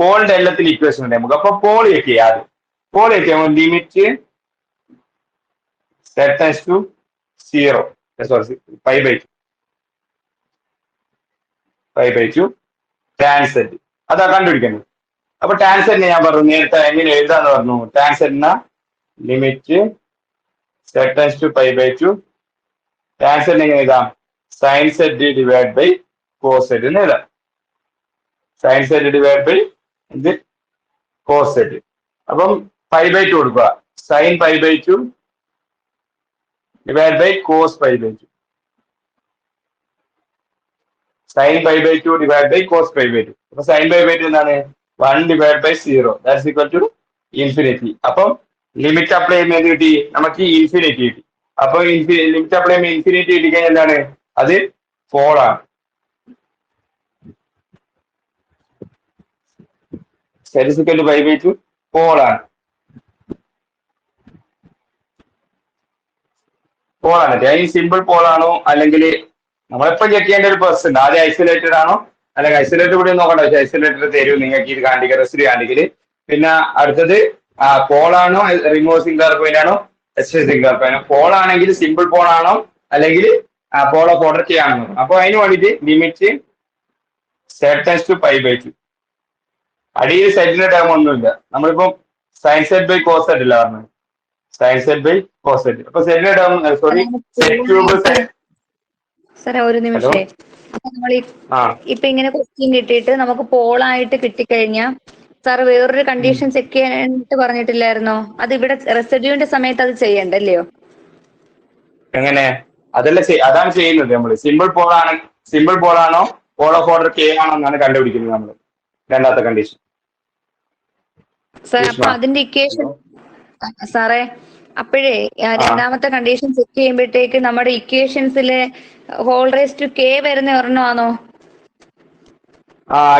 പോളിന്റെ എല്ലാത്തിലും ഇക്വേഷൻ ഉണ്ട് നമുക്ക്. അപ്പൊ പോൾ ചെക്ക് ചെയ്യാം. ആദ്യം പോൾ ചെക്ക് ചെയ്യാം. Limit z tends to 0 sorry pi by two tan z, അതാ കണ്ടുപിടിക്കുന്നത്. അപ്പൊ ട്രാൻസെന്റ് ഞാൻ പറഞ്ഞു നേരത്തെ എങ്ങനെ എഴുതാന്ന് പറഞ്ഞു. ട്രാൻസെന്റിന limit z tends to pi by two, tan z എങ്ങനെ എഴുതാം? Sine z divide by cos z എന്ന് എഴുതാം. സൈൻ സെറ്റ് ഡിവൈഡ് ബൈ ഇത് കോസ് സെറ്റ്. അപ്പം പൈ ബൈ ടു കൊടുക്കുക. Sine pi by two divide by cos pi by two. Sine pi by two divide by cos pi by two. അപ്പൊ sine pi by two എന്താണ് 1 divide by 0 that's equal to infinity. അപ്പം limit apply ചെയ്യുമ്പോൾ എന്ത് കിട്ടി? നമുക്ക് infinity കിട്ടി. അപ്പൊ limit apply ചെയ്യുമ്പോൾ ഇൻഫിനിറ്റി കിട്ടിക്കഴിഞ്ഞാൽ എന്താണ്? അത് പോളാണ്. സെറ്റ് പൈ ബൈ ടു പോളാണ്. പോളാണ്. ഈ സിമ്പിൾ പോളാണോ അല്ലെങ്കിൽ നമ്മളിപ്പോ ചെക്ക് ചെയ്യേണ്ട ഒരു പ്രോസസ് ഉണ്ട്. ആദ്യം ഐസൊലേറ്റഡ് ആണോ അല്ലെങ്കിൽ ഐസൊലേറ്റഡ് കൂടി നോക്കണ്ട. പക്ഷേ ഐസൊലേറ്റഡ് തരും നിങ്ങൾക്ക് ഇത് കാണിക്കുക റെസിഡ്യൂ കാണിക്കല്. പിന്നെ അടുത്തത് പോളാണോ റിമൂവ് സിംഗുലർ പോയിന്റ് ആണോ സിംഗുലർ പോയിന്റ്. പോളാണെങ്കിൽ സിമ്പിൾ പോളാണോ അല്ലെങ്കിൽ പോൾ ഓഫ് ഓർഡർ ചെയ്യാണോ. അപ്പൊ അതിന് വേണ്ടിയിട്ട് limit z to pi by two. അടിയിൽ സെറ്റിന്റെ ടേം ഒന്നുമില്ല. നമ്മളിപ്പോ sine z by cos z അല്ല പറഞ്ഞത്, sine z by cos z. അപ്പൊ സെറ്റിന്റെ ടേം സോറി സെറ്റ് ക്യൂബ് സാറേ ഒരു നിമിഷേ, നമ്മൾ ഇപ്പൊ ഇങ്ങനെ ക്വസ്റ്റ്യൻ കിട്ടിയിട്ട് നമുക്ക് പോളായിട്ട് കിട്ടിക്കഴിഞ്ഞാൽ സാർ വേറൊരു കണ്ടീഷൻ ചെക്ക് ചെയ്യാനായിട്ട് പറഞ്ഞിട്ടില്ലായിരുന്നോ? അത് ഇവിടെ റെസിഡ്യൂവിന്റെ സമയത്ത് അത് ചെയ്യണ്ടല്ലയോ? എങ്ങനെ? അതല്ല അതാണ് ചെയ്യുന്നത് നമ്മൾ. സിമ്പിൾ പോളാണോ പോൾ ഓഫ് ഓർഡർ കെ ആണോ എന്നാണ് കണ്ടുപിടിക്കുന്നത് നമ്മൾ രണ്ടാമത്തെ കണ്ടീഷൻ. സാർ അപ്പൊ അതിന്റെ ഇക്വേഷൻ സാറേ അപ്പോഴേ രണ്ടാമത്തെ കണ്ടീഷൻ ചെക്ക് ചെയ്യുമ്പോഴത്തേക്ക് നമ്മുടെ ഇക്വേഷൻസിലെ ഹോൾ റേസ് ടു കെ വരുന്ന ഒരെണ്ണമാണോ?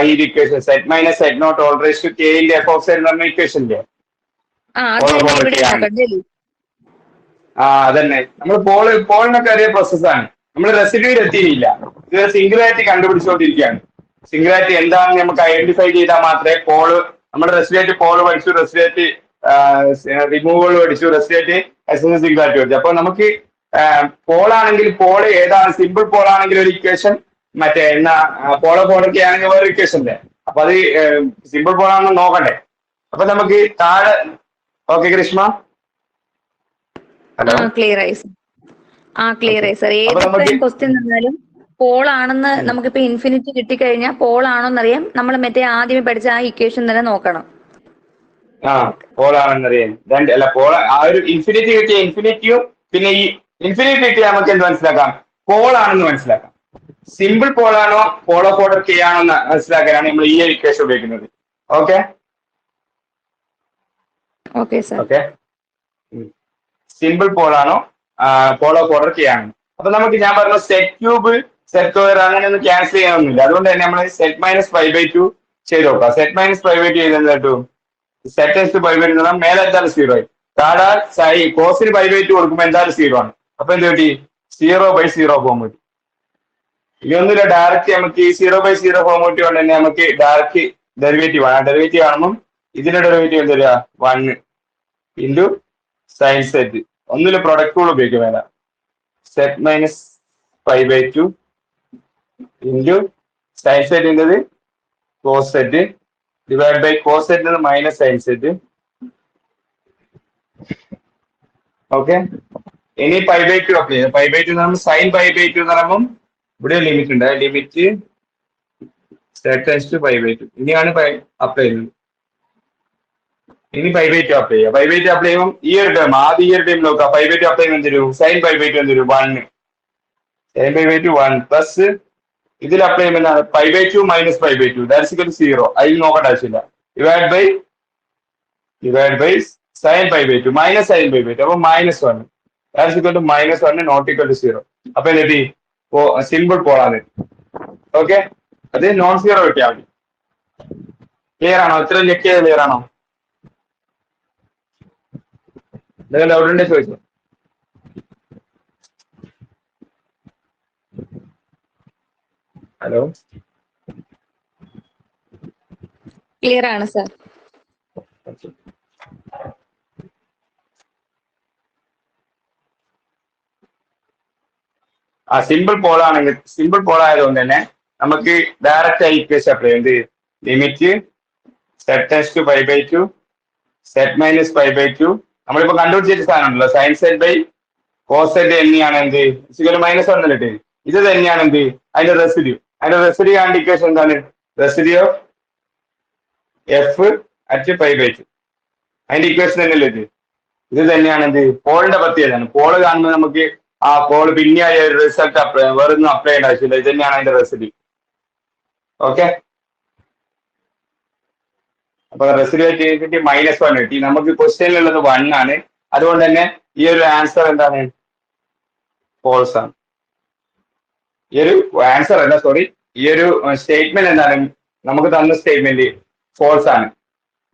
ഈ equation z minus z naught whole raise to k ന്റെ എഫ് ഓഫ് സെറ്റ് എന്ന് പറഞ്ഞ ഇക്വേഷൻ ഇല്ലേ? അതന്നെ. നമ്മൾ പോളിനൊക്കെ അറിയ പ്രോസസ്സാണ്. നമ്മൾ റെസിഡ്യൂയിൽ എത്തിയില്ല. ഇത് സിംഗുലാരിറ്റി കണ്ടുപിടിച്ചുകൊണ്ടിരിക്കുകയാണ്. സിംഗുലാരിറ്റി എന്താണെന്ന് നമുക്ക് ഐഡന്റിഫൈ ചെയ്താൽ മാത്രമേ പോള് നമ്മുടെ റെസിഡേറ്റ് പോള് പഠിച്ചു, റെസിഡേറ്റ് റിമൂവൽ പഠിച്ചു, റെസിഡേറ്റ് സിംഗുലാരിറ്റി പഠിച്ചു. അപ്പൊ നമുക്ക് പോളാണെങ്കിൽ പോള് ഏതാണ്? സിമ്പിൾ പോളാണെങ്കിൽ ഒരു ഇക്വേഷൻ, മറ്റേ പോളോ പോളൊക്കെ ആണെങ്കിൽ വേറെ ഇക്വേഷൻ അല്ലേ? അപ്പൊ അത് സിമ്പിൾ പോളാണെന്ന് നോക്കണ്ടേ? അപ്പൊ നമുക്ക് താഴെ ഓക്കെ കൃഷ്ണ ക്ലിയർ ആയി സാർ. ഏത് ക്വസ്റ്റ്യൻ തന്നാലും പോൾ ആണെന്ന് നമുക്കിപ്പോ ഇൻഫിനിറ്റി കിട്ടിക്കഴിഞ്ഞാൽ പോൾ ആണോന്നറിയാം. നമ്മൾ മറ്റേ ആദ്യമേ പഠിച്ച ആ ഇക്വേഷൻ തന്നെ നോക്കണം. പോൾ ആണെന്നറിയാം. അല്ല പോൾ ആ ഒരു ഇൻഫിനിറ്റി കിട്ടിയ ഇൻഫിനിറ്റിയും പിന്നെ ഈ ഇൻഫിനിറ്റി കിട്ടിയ നമുക്ക് എന്ത് മനസ്സിലാക്കാം? പോൾ ആണെന്ന് മനസ്സിലാക്കാം. സിമ്പിൾ പോൾ ആണോ പോൾ ഓഫ് ഓർഡർ കെ ആണോ എന്ന് മനസ്സിലാക്കാനാണ് നമ്മൾ ഈ ഇക്വേഷൻ ഉപയോഗിക്കുന്നത്. Okay okay. സിമ്പിൾ പോൾ ആണോ പോൾ ഓഫ് ഓർഡർ കെ ആണോ. അപ്പൊ നമുക്ക് ഞാൻ പറഞ്ഞു സെറ്റ് ക്യൂബ് സെറ്റ് സ്ക്വയർ അങ്ങനെ ഒന്നും ക്യാൻസൽ ചെയ്യാനൊന്നുമില്ല. അതുകൊണ്ട് തന്നെ നമ്മൾ z minus pi by two ചെയ്ത് നോക്കാം. Z minus pi by two ചെയ്ത് കിട്ടും സെറ്റ് പൈ ബൈ ടു എന്ന് പറഞ്ഞാൽ മേലെ എന്തായാലും 0 ആയി. താഴെ കോസിന് പൈ ബൈ ടു കൊടുക്കുമ്പോൾ എന്തായാലും 0 ആണ്. അപ്പൊ എന്ത് കിട്ടി? 0/0 ഫോം കിട്ടി. ഇനിയൊന്നുമില്ല, ഡയറക്റ്റ് നമുക്ക് ഈ 0/0 ഫോം കിട്ടിയോണ്ട് തന്നെ നമുക്ക് ഡയറക്റ്റ് ഡെറിവേറ്റീവ് ആണ്. ആ ഡെറിവേറ്റീവ് കാണുമ്പോൾ ഇതിന്റെ ഡെറിവേറ്റീവ് എന്താ വരിക? 1 ഇൻറ്റു സൈൻ സെറ്റ്. ഒന്നില് പ്രൊഡക്റ്റ് റൂൾ ഉപയോഗിക്കും. വേണ്ട z minus pi by two into sine സെറ്റിൻ്റെത് cos z divide by cos z minus sine z. Okay. ഇനി പൈ ബൈ ടു അപ്ലൈ ചെയ്യും. പൈ ബൈ ടു എന്ന് പറയുമ്പോൾ സൈൻ പൈ ബൈ ടു എന്ന് പറയുമ്പോൾ ഇവിടെ ലിമിറ്റ് ഉണ്ട്. Limit z pi by two ഇനിയാണ് അപ്ലൈ ചെയ്യുന്നത്. ഇനി പൈ ബൈ ടു അപ്ലൈ ചെയ്യുക. പൈ ബൈ ടു അപ്ലൈ ചെയ്യുമ്പോൾ ഈ ഒരു ടൈം ആദ്യം ഈ ഒരു ടൈം നോക്കുക. പൈ ബൈ ടു അപ്ലൈ ചെയ്യുമ്പോൾ എന്തൊരു സൈൻ പൈ ബൈ ടു എന്തൊരു 1 sine pi by two 1 plus ഇതിൽ അപ്ലൈ ചെയ്യുമ്പോൾ pi by two minus pi by two that's equal to 0. അതിൽ നോക്കേണ്ട ആവശ്യമില്ല. Divide by sine pi by two minus sine pi by two അപ്പൊ -1 that's equal to -1 not equal to 0. അപ്പൊ എന്തെത്തി? Simple പോളാണ്. Okay. അത് നോൺ സീറോ കിട്ടിയാൽ മതി. ക്ലിയർ ആണോ? ഇത്ര ചെക്ക് ചെയ്ത് ക്ലിയർ ആണോ? എന്തെങ്കിലും ഡൗട്ട് ഉണ്ടെങ്കിൽ ചോദിച്ചോ. ഹലോ, ക്ലിയർ ആണ് സാർ. സിമ്പിൾ പോൾ ആണെങ്കിൽ സിമ്പിൾ പോൾ ആയതുകൊണ്ട് തന്നെ നമുക്ക് ഡയറക്റ്റ് ആയി ഇക്വേഷൻ അപ്ലൈ ചെയ്യും. Limit z pi by two z minus pi by two നമ്മളിപ്പോ കണ്ടുപിടിച്ച സാധനം ഉണ്ടല്ലോ sine z by cos z തന്നെയാണ് എന്ത് -1 ഇട്ട് ഇത് തന്നെയാണ് എന്ത് അതിന്റെ റെസിഡ്യൂ. അതിന്റെ റെസിഡ്യൂ ആൻഡ് ഇക്വേഷൻ എന്താണ്? Residue of f at pi by two. അതിന്റെ ഇക്വേഷൻ തന്നെയല്ലേ ഇത് തന്നെയാണ് എന്ത് പോളിന്റെ പ്രത്യേകതയാണ്. പോള് കാണുമ്പോൾ നമുക്ക് ആ പോള് പിന്നെ ഒരു റിസൾട്ട് വേറൊന്നും അപ്ലൈ ചെയ്യേണ്ട ആവശ്യമില്ല. ഇത് തന്നെയാണ് അതിന്റെ റെസിഡ്യൂ. ഓക്കെ, അപ്പൊ റെസിഡ്യൂ ഇൻഫിനിറ്റി -1 കിട്ടി. നമുക്ക് ക്വസ്റ്റ്യനിലുള്ളത് 1 ആണ്. അതുകൊണ്ട് തന്നെ ഈ ഒരു ആൻസർ എന്താണ്? ഫോൾസ് ആണ്. ഈ ഒരു ആൻസർ അല്ല, സോറി, ഈ ഒരു സ്റ്റേറ്റ്മെന്റ് എന്താണ്? നമുക്ക് തന്ന സ്റ്റേറ്റ്മെന്റ് ഫോൾസ് ആണ്.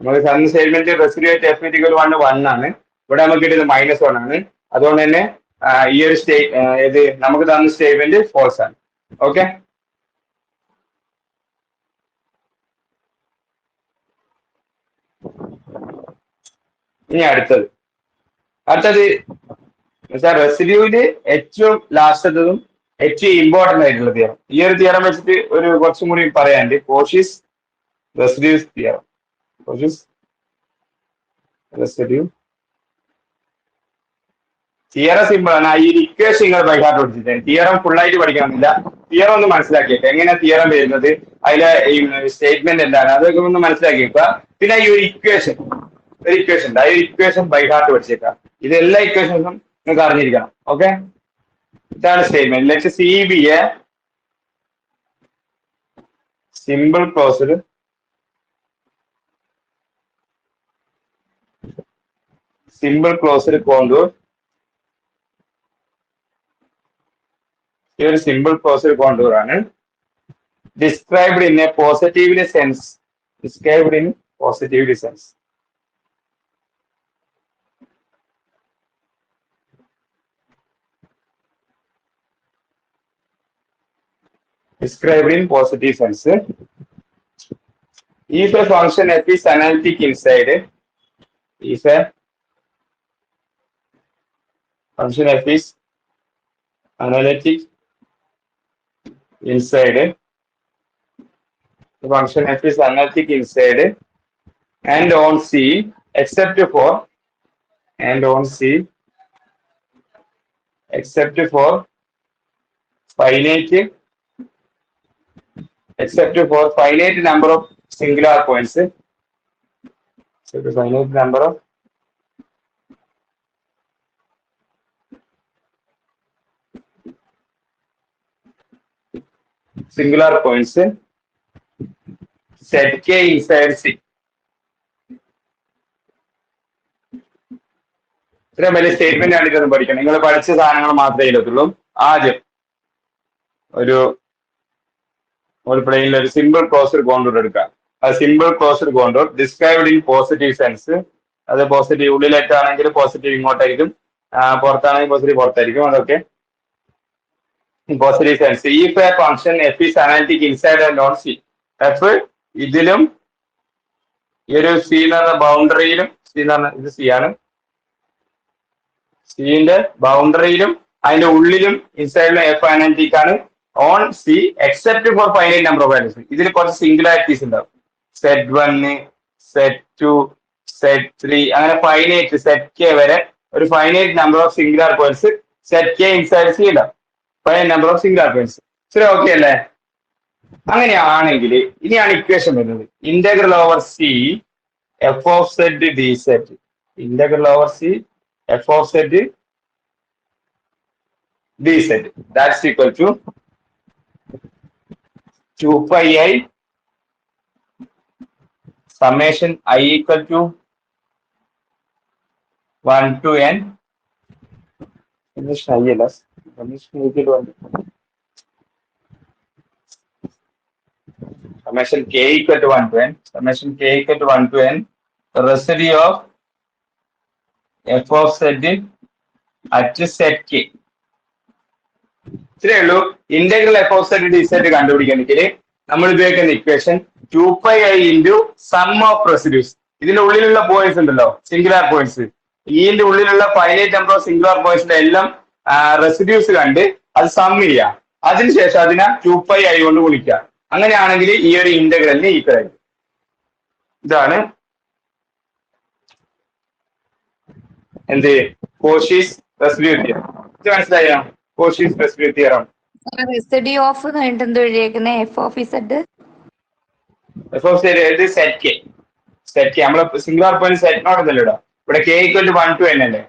നമുക്ക് തന്ന സ്റ്റേറ്റ്മെന്റ് റെസിഡ്യൂ എഫ് ഇക്വൽ 1 ആണ്. ഇവിടെ നമുക്ക് കിട്ടിയത് -1 ആണ്. അതുകൊണ്ട് തന്നെ ഈ ഒരു ഇത് നമുക്ക് തന്ന സ്റ്റേറ്റ്മെന്റ് ഫോൾസ് ആണ്. ഓക്കെ, ഇനി അടുത്തത് റെസിഡ്യൂവില് ഏറ്റവും ലാസ്റ്റത്തതും ഏറ്റവും ഇമ്പോർട്ടന്റ് ആയിട്ടുള്ള തിയറം. ഈ ഒരു തിയറം വെച്ചിട്ട് ഒരു കുറച്ചും കൂടി പറയാനുണ്ട്. Cauchy's residues theorem. Cauchy's residue theorem simple ആണ്. ഈ ഇക്വേഷൻ നിങ്ങൾ ബൈ ഹാർട്ട് പഠിച്ചിട്ട് തിയറം ഫുൾ ആയിട്ട് പഠിക്കണമെന്നില്ല. തിയറം ഒന്ന് മനസ്സിലാക്കിയിട്ട് എങ്ങനെയാ തിയറം വരുന്നത്, അതിലെ ഈ സ്റ്റേറ്റ്മെന്റ് എന്താണ്, അതൊക്കെ ഒന്ന് മനസ്സിലാക്കിയേക്കുക. പിന്നെ ഈ ഒരു ഇക്വേഷൻ ഉണ്ട്, ആ ഒരു ഇക്വേഷൻ ബൈ ഹാർട്ട് പഠിച്ചേക്കാം. ഇത് എല്ലാ ഇക്വേഷൻസും നിങ്ങൾക്ക് അറിഞ്ഞിരിക്കണം. ഓക്കെ, ഇതാണ് statement. Let see B A simple closed contour. ഈ ഒരു സിമ്പിൾ ക്ലോസ്ഡ് കോണ്ടൂർ ആണ്. Described in A positively sense. Described in positively sense. Described in positive sense. If a function f is analytic inside, if a function f is analytic inside, the function f is analytic inside and on C except for finite number of singular points. So the finite number of singular points set K inside C. ഇത്രയും വലിയ statement ആണ് ഇതൊന്നും പഠിക്കണം. നിങ്ങൾ പഠിച്ച സാധനങ്ങൾ മാത്രമേ ഇല്ലത്തുള്ളൂ. ആദ്യം ഒരു പ്ലെയിനിൽ ഒരു സിമ്പിൾ ക്ലോസ്ഡ് കോണ്ടൂർ എടുക്കാം. അത് simple closed contour described in positive sense. അത് പോസിറ്റീവ് ഉള്ളിലേക്കാണെങ്കിൽ പോസിറ്റീവ് ഇങ്ങോട്ടായിരിക്കും, പുറത്താണെങ്കിൽ പോസിറ്റീവ് പുറത്തായിരിക്കും. അതൊക്കെ positive sense. If A function F is analytic inside and on C. F ഇതിലും ഈ ഒരു സി എന്ന് പറഞ്ഞ ബൗണ്ടറിയിലും, സി എന്ന് പറഞ്ഞ ഇത് സി ആണ്, സിന്റെ ബൗണ്ടറിയിലും അതിന്റെ ഉള്ളിലും ഇൻസൈഡിലും എഫ് അനാലിറ്റിക് ആണ്. On C except for finite number of values. ഇതിൽ കുറച്ച് സിംഗുലാരിറ്റീസ് ഉണ്ടാവും. Z1, Z2, Z3 അങ്ങനെ ഫൈനൈറ്റ് സെറ്റ് കെ വരെ ഒരു finite number of singular points z k inside c ഉണ്ടാവും. Finite number of singular points. ശരി, okay അല്ലേ? അങ്ങനെയാണെങ്കിൽ ഇനിയാണ് ഇക്വേഷൻ വരുന്നത്. Integral over c f of z d z. Integral over c f of z d z. That's equal to 2 pi I summation I equal to 1 to n. Summation k equal to 1 to n. Summation k equal to 1 to n. The residue of f of z at set k. ഇത്രയേ ഉള്ളൂ. Integral f of z d z കണ്ടുപിടിക്കണമെങ്കിൽ നമ്മൾ ഉപയോഗിക്കുന്ന equation 2 pi I into sum of residues. ഇതിന്റെ ഉള്ളിലുള്ള points ഉണ്ടല്ലോ, singular points, ഇതിന്റെ ഉള്ളിലുള്ള ഫൈനൈറ്റ് നമ്പർ ഓഫ് സിംഗുലാർ പോയിന്റ്സിന്റെ എല്ലാം റെസിഡ്യൂസ് കണ്ട് അത് സം ചെയ്യുക. അതിനുശേഷം അതിനെ 2 pi I കൊണ്ട് ഗുണിക്കുക. അങ്ങനെയാണെങ്കിൽ ഈ ഒരു ഇന്റഗ്രലിന് ഈക്വൽ ആയിരിക്കും. ഇതാണ് എന്ത് കോഷീസ് റെസിഡ്യൂ തിയറം. ഇത് മനസ്സിലായോ? Cauchy's residue theorem. Residue of കഴിഞ്ഞിട്ട് എന്തോ എഴുതിയേക്കുന്നത്? F of z. F of z z k. Z k നമ്മള് സിംഗുലാർ പോയിന്റ് സെറ്റിനോടൊന്നല്ലോ ഇടാം. ഇവിടെ k equal to 1 to n അല്ലേ?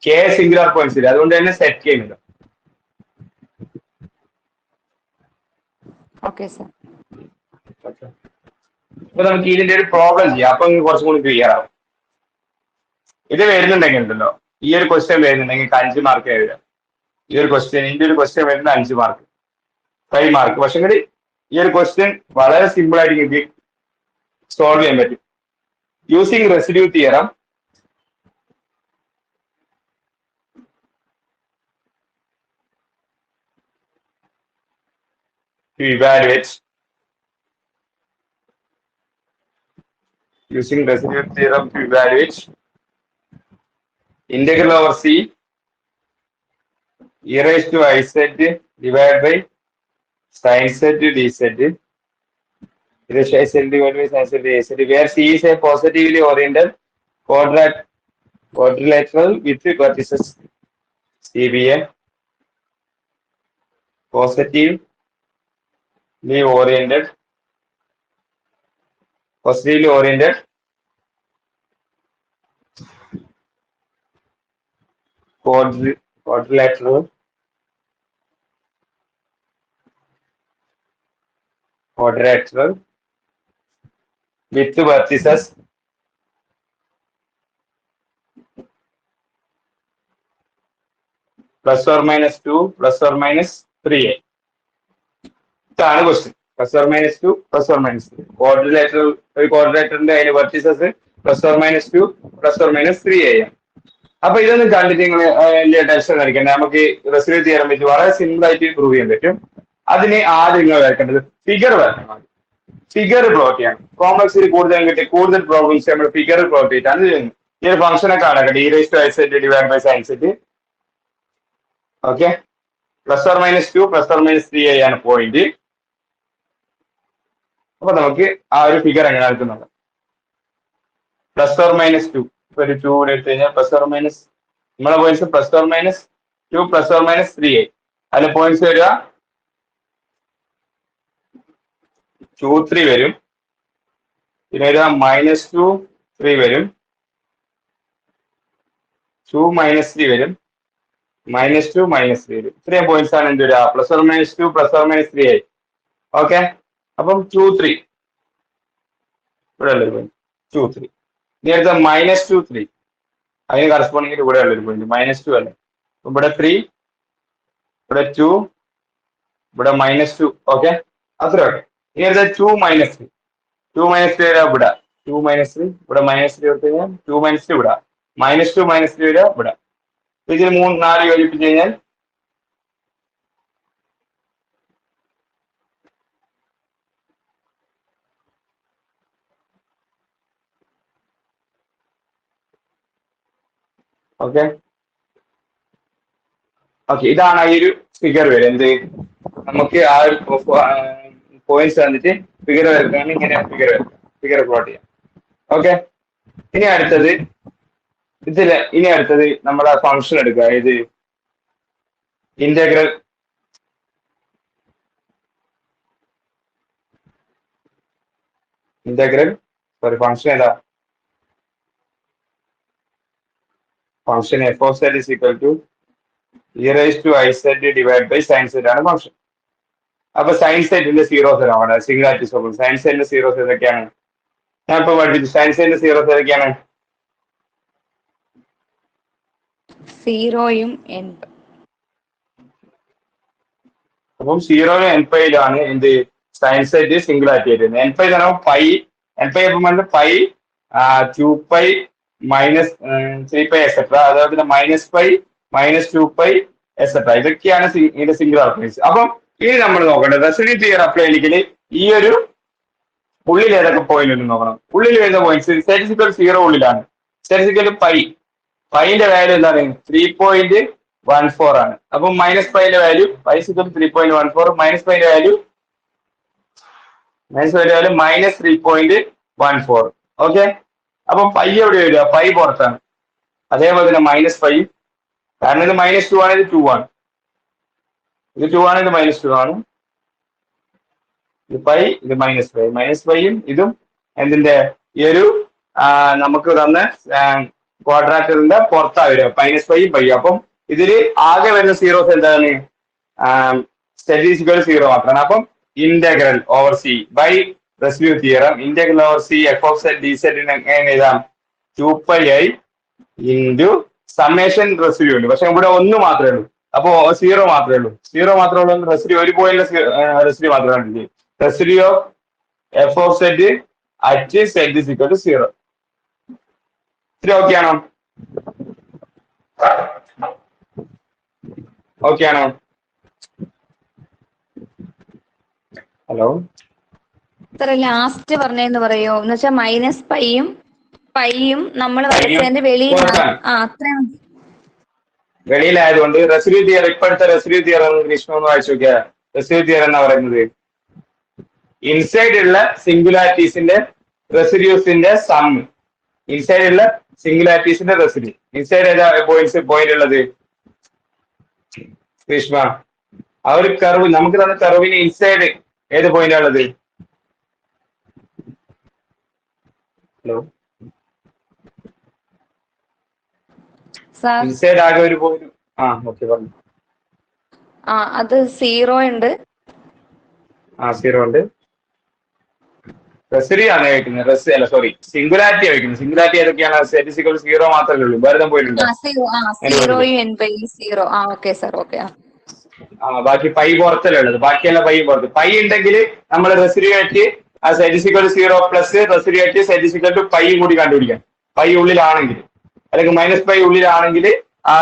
കെ സിംഗുലാർ പോയിന്റ്സ് ഇല്ല, അതുകൊണ്ട് തന്നെ സെറ്റ് കെ ഇടാം. Okay sir. അപ്പൊ നമുക്ക് ഇതിന്റെ ഒരു പ്രോബ്ലം ചെയ്യാം. അപ്പൊ കുറച്ചും കൂടി ക്ലിയർ ആവും. ഇത് വരുന്നുണ്ടെങ്കിൽ ഉണ്ടല്ലോ, ഈ ഒരു ക്വസ്റ്റ്യൻ വരുന്നുണ്ടെങ്കിൽ 5 മാർക്ക് എഴുതാം. ഈ ഒരു ക്വസ്റ്റ്യൻ, ഇതിന്റെ ഒരു ക്വസ്റ്റ്യൻ വരുന്നത് 5 മാർക്ക്, 5 മാർക്ക്. പക്ഷെ ഈ ഒരു ക്വസ്റ്റ്യൻ വളരെ സിമ്പിൾ ആയിട്ട് എനിക്ക് സോൾവ് ചെയ്യാൻ പറ്റും using residue theorem. To evaluate using residue theorem to evaluate integral over c e raised to I z divided by sin z dz e raised to I z divided by sin z dz, where c is a positively oriented quadrilateral with vertices CBA positively oriented quadrilateral with vertices plus or minus 2 plus or minus 3a. ഇതാണ് question. Plus or minus 2 plus or minus 3. ക്വാഡ്രിലേറ്ററിന്റെ അതിന് vertices plus or minus 2 plus or minus 3 ചെയ്യാം. അപ്പൊ ഇതൊന്നും കണ്ടിട്ട് നിങ്ങൾ വലിയ tension അടിക്കണ്ട. നമുക്ക് റെസിഡ്യൂ തിയറം വെച്ച് വളരെ സിമ്പിൾ ആയിട്ട് പ്രൂവ് ചെയ്യാൻ പറ്റും. അതിന് ആദ്യം നിങ്ങൾ വരക്കേണ്ടത് ഫിഗർ വരക്കണം. ഫിഗർ പ്ലോട്ട് ചെയ്യണം. കോംപ്ലക്സിൽ കൂടുതൽ കിട്ടി കൂടുതൽ പ്രോബ്ലംസ് നമ്മൾ ഫിഗർ പ്ലോട്ട് ചെയ്തിട്ടാണ് ചെയ്യുന്നത്. ഈ ഒരു ഫംഗ്ഷനെ കാണട്ടെ, e raised to I z divided by sin z. Okay, plus or minus 2 plus or minus 3 ആണ് പോയിന്റ്. അപ്പൊ നമുക്ക് ആ ഒരു ഫിഗർ എങ്ങനെ എടുക്കുന്നുണ്ട്. പ്ലസ് ഓർ മൈനസ് 2, ഇപ്പൊ ഒരു 2 എടുത്തു കഴിഞ്ഞാൽ പ്ലസ് ഓർ മൈനസ്, നമ്മളെ points plus or minus 2 plus or minus 3a. അതിൽ പോയിന്റ്സ് വരിക 2 3 വരും, പിന്നെ വരിക മൈനസ് 2 3 വരും, 2 മൈനസ് 3 വരും, മൈനസ് 2 മൈനസ് 3 വരും. ഇത്രയും പോയിന്റ്സ് ആണ് എന്ത് വരിക, plus or minus 2 plus or minus 3a. Okay, അപ്പം 2 3 ഇവിടെ ഉള്ളൊരു പോയിന്റ് 2 3. ഇനി അടുത്ത മൈനസ് 2 3, അതിന് കറസ്പോണ്ടിങ് ഇവിടെ ഉള്ളൊരു പോയിന്റ് മൈനസ് 2 അല്ലേ. ഇവിടെ 3, ഇവിടെ 2, ഇവിടെ മൈനസ് 2. ഓക്കെ, അത്ര ഓക്കെ. ഇനി അടുത്ത 2 മൈനസ് 3, 2 മൈനസ് 3 വരാം ഇവിടെ, 2 മൈനസ് 3 ഇവിടെ മൈനസ് 3 കൊടുത്തു കഴിഞ്ഞാൽ 2 മൈനസ് 3 ഇവിടെ, മൈനസ് 2 മൈനസ് 3 വരാം ഇവിടെ. ഇതിൽ 3 4 യോജിപ്പിച്ച് കഴിഞ്ഞാൽ ഓക്കെ ഓക്കെ ഇതാണ് ഈ ഒരു ഫിഗർ വരും. എന്ത്, നമുക്ക് ആ ഒരു പോയിന്റ്സ് തന്നിട്ട് ഫിഗർ വരയ്ക്കാൻ ഇങ്ങനെ ഫിഗർ പ്ലോട്ട് ചെയ്യാം. ഓക്കെ, ഇനി അടുത്തത് നമ്മൾ ആ ഫംഗ്ഷൻ എടുക്കുക. ഇത് ഇന്റഗ്രൽ ഫംഗ്ഷൻ ഏതാ, function f of z is equal to e raised to I z divided by sin z ആണ് ഫംഗ്ഷൻ. അപ്പൊ sin z ന്റെ സീറോസ് ആണ് സിംഗുലാരിറ്റി സോൾവ്. sin z ന്റെ സീറോസ് ഏതൊക്കെയാണ് ഞാൻ ഇപ്പൊ പഠിപ്പിച്ചു. sin z ന്റെ സീറോസ് ഏതൊക്കെയാണ്, 0 ഉം n. അപ്പം 0 nπയിലാണ് എന്ത് sin z സിംഗുലാരിറ്റി ആയിട്ട് വരുന്നത്. nπ എന്ന് പറയുമ്പോൾ പൈ, nπ അപ്പം പൈ 2π മൈനസ് 3π എക്സെട്ര, അതുപോലെ തന്നെ മൈനസ് പൈ മൈനസ് 2π എക്സെട്ര. ഇതൊക്കെയാണ് ഇതിന്റെ സിംഗുലാർ പോയിന്റ്സ്. അപ്പം ഇനി നമ്മൾ നോക്കേണ്ടത് റെസിഡ്യൂ തിയറം അപ്ലൈ ചെയ്യണമെങ്കിൽ ഈ ഒരു ഉള്ളിൽ ഏതൊക്കെ പോയിന്റ് ഉണ്ട് നോക്കണം. ഉള്ളിൽ വരുന്ന പോയിന്റ്സ് സെറ്റിസിക്കൽ 0 ഉള്ളിലാണ്. സെറ്റിസിക്കൽ പൈന്റെ വാല്യൂ എന്താണ് 3.14 ആണ്. അപ്പം മൈനസ് പൈന്റെ വാല്യൂ പൈ സിക്കൽ 3.14, മൈനസ് പൈന്റെ വാല്യൂ മൈനസ് 3.14. ഓക്കെ, അപ്പൊ പൈ എവിടെ വരിക, പൈ പുറത്താണ്. അതേപോലെ തന്നെ മൈനസ് പൈ, കാരണം ഇത് മൈനസ് 2 ആണ്, ഇത് 2 ആണ്, ഇത് 2 ആണ്, ഇത് മൈനസ് 2 ആണ്. ഇത് പൈ, ഇത് മൈനസ് പൈയും ഇതും എന്തിന്റെ ഈ ഒരു നമുക്ക് തന്ന ക്വാഡ്രാറ്ററിന്റെ പുറത്താ വരിക, മൈനസ് പൈയും പൈ. അപ്പം ഇതില് ആകെ വരുന്ന സീറോസ് എന്താണ്, z = 0 മാത്രമാണ്. അപ്പം integral over c by residue theorem. Integral over c f of z d സെറ്റിന് എങ്ങനെ എഴുതാം? 2πi ഇൻറ്റു സമ്മേഷൻ റെസിഡ്യൂ ഉണ്ട്. പക്ഷെ ഇവിടെ 1 മാത്രമേ ഉള്ളൂ. അപ്പോ 0 മാത്രമേ ഉള്ളൂ. 0 മാത്രമേ ഉള്ളൂ. റെസിഡ്യൂ ഒരു പോയിന്റ് റെസിഡ്യൂ മാത്രമേ ഉള്ളൂ. Residue of F of z at z is equal to 0. ഇത്ര ഓക്കെ ആണോ? ഓക്കെ ആണോ? ഹലോ സാറേ ലാസ്റ്റ് പറഞ്ഞെന്ന് പറയോ? എന്ന് വെച്ചാൽ മൈനസ് പൈയും നമ്മൾ വരച്ചതിന്റെ വെളിയിലാണ്. അത്രയും വെളിയിലായതുകൊണ്ട് റെസിഡ്യൂ തിയർ, ഇപ്പോഴത്തെ റെസിഡ്യൂ തിയർ കൃഷ്ണ ഒന്ന് വായിച്ചു നോക്കിയാ. റെസിഡ്യൂ തിയർ എന്നാ പറയുന്നത് ഇൻസൈഡ് ഉള്ള സിംഗുലാരിറ്റീസിന്റെ റെസിഡ്യൂസിന്റെ സം. ഇൻസൈഡ് ഉള്ള സിംഗുലാരിറ്റീസിന്റെ റെസിഡ്യൂ. ഇൻസൈഡ് ഏതാ പോയിന്റ് ഉള്ളത് കൃഷ്ണ? ആ ഒരു കർവ് നമുക്ക് തന്ന കർവിന് ഇൻസൈഡ് ഏത് പോയിന്റാ ഉള്ളത്? ഹലോ ഇൻസൈഡ് ആകെ ഒരു പോയിന്റ്. ഓക്കെ പറഞ്ഞു. അത് 0 ഉണ്ട്. 0 ഉണ്ട്. റെസിഡ്യൂ ആണ് കഴിക്കുന്നത്. അല്ല സോറി, സിംഗുലാരിറ്റി കഴിക്കുന്നത്. സിംഗുലാരിറ്റി ഏതൊക്കെയാണ്? സെറ്റ് ഈക്വൽ 0 മാത്രമേ ഉള്ളൂ. വേറെ പോയിട്ടുണ്ട്. ബാക്കി പൈ പുറത്തല്ലേ ഉള്ളത്. ബാക്കിയെല്ലാം പൈ പുറത്ത്. പൈ ഉണ്ടെങ്കിൽ നമ്മൾ റെസിഡ്യൂ ആയിട്ട് ആ സെറ്റ് ഈക്വൽ 0 പ്ലസ് റെസിഡ്യൂ ആയിട്ട് സെറ്റ് ഈക്വൽ ടു പൈ കൂടി കണ്ടുപിടിക്കാം. പൈ ഉള്ളിലാണെങ്കിൽ, അല്ലെങ്കിൽ മൈനസ് പൈ ഉള്ളിലാണെങ്കിൽ ആ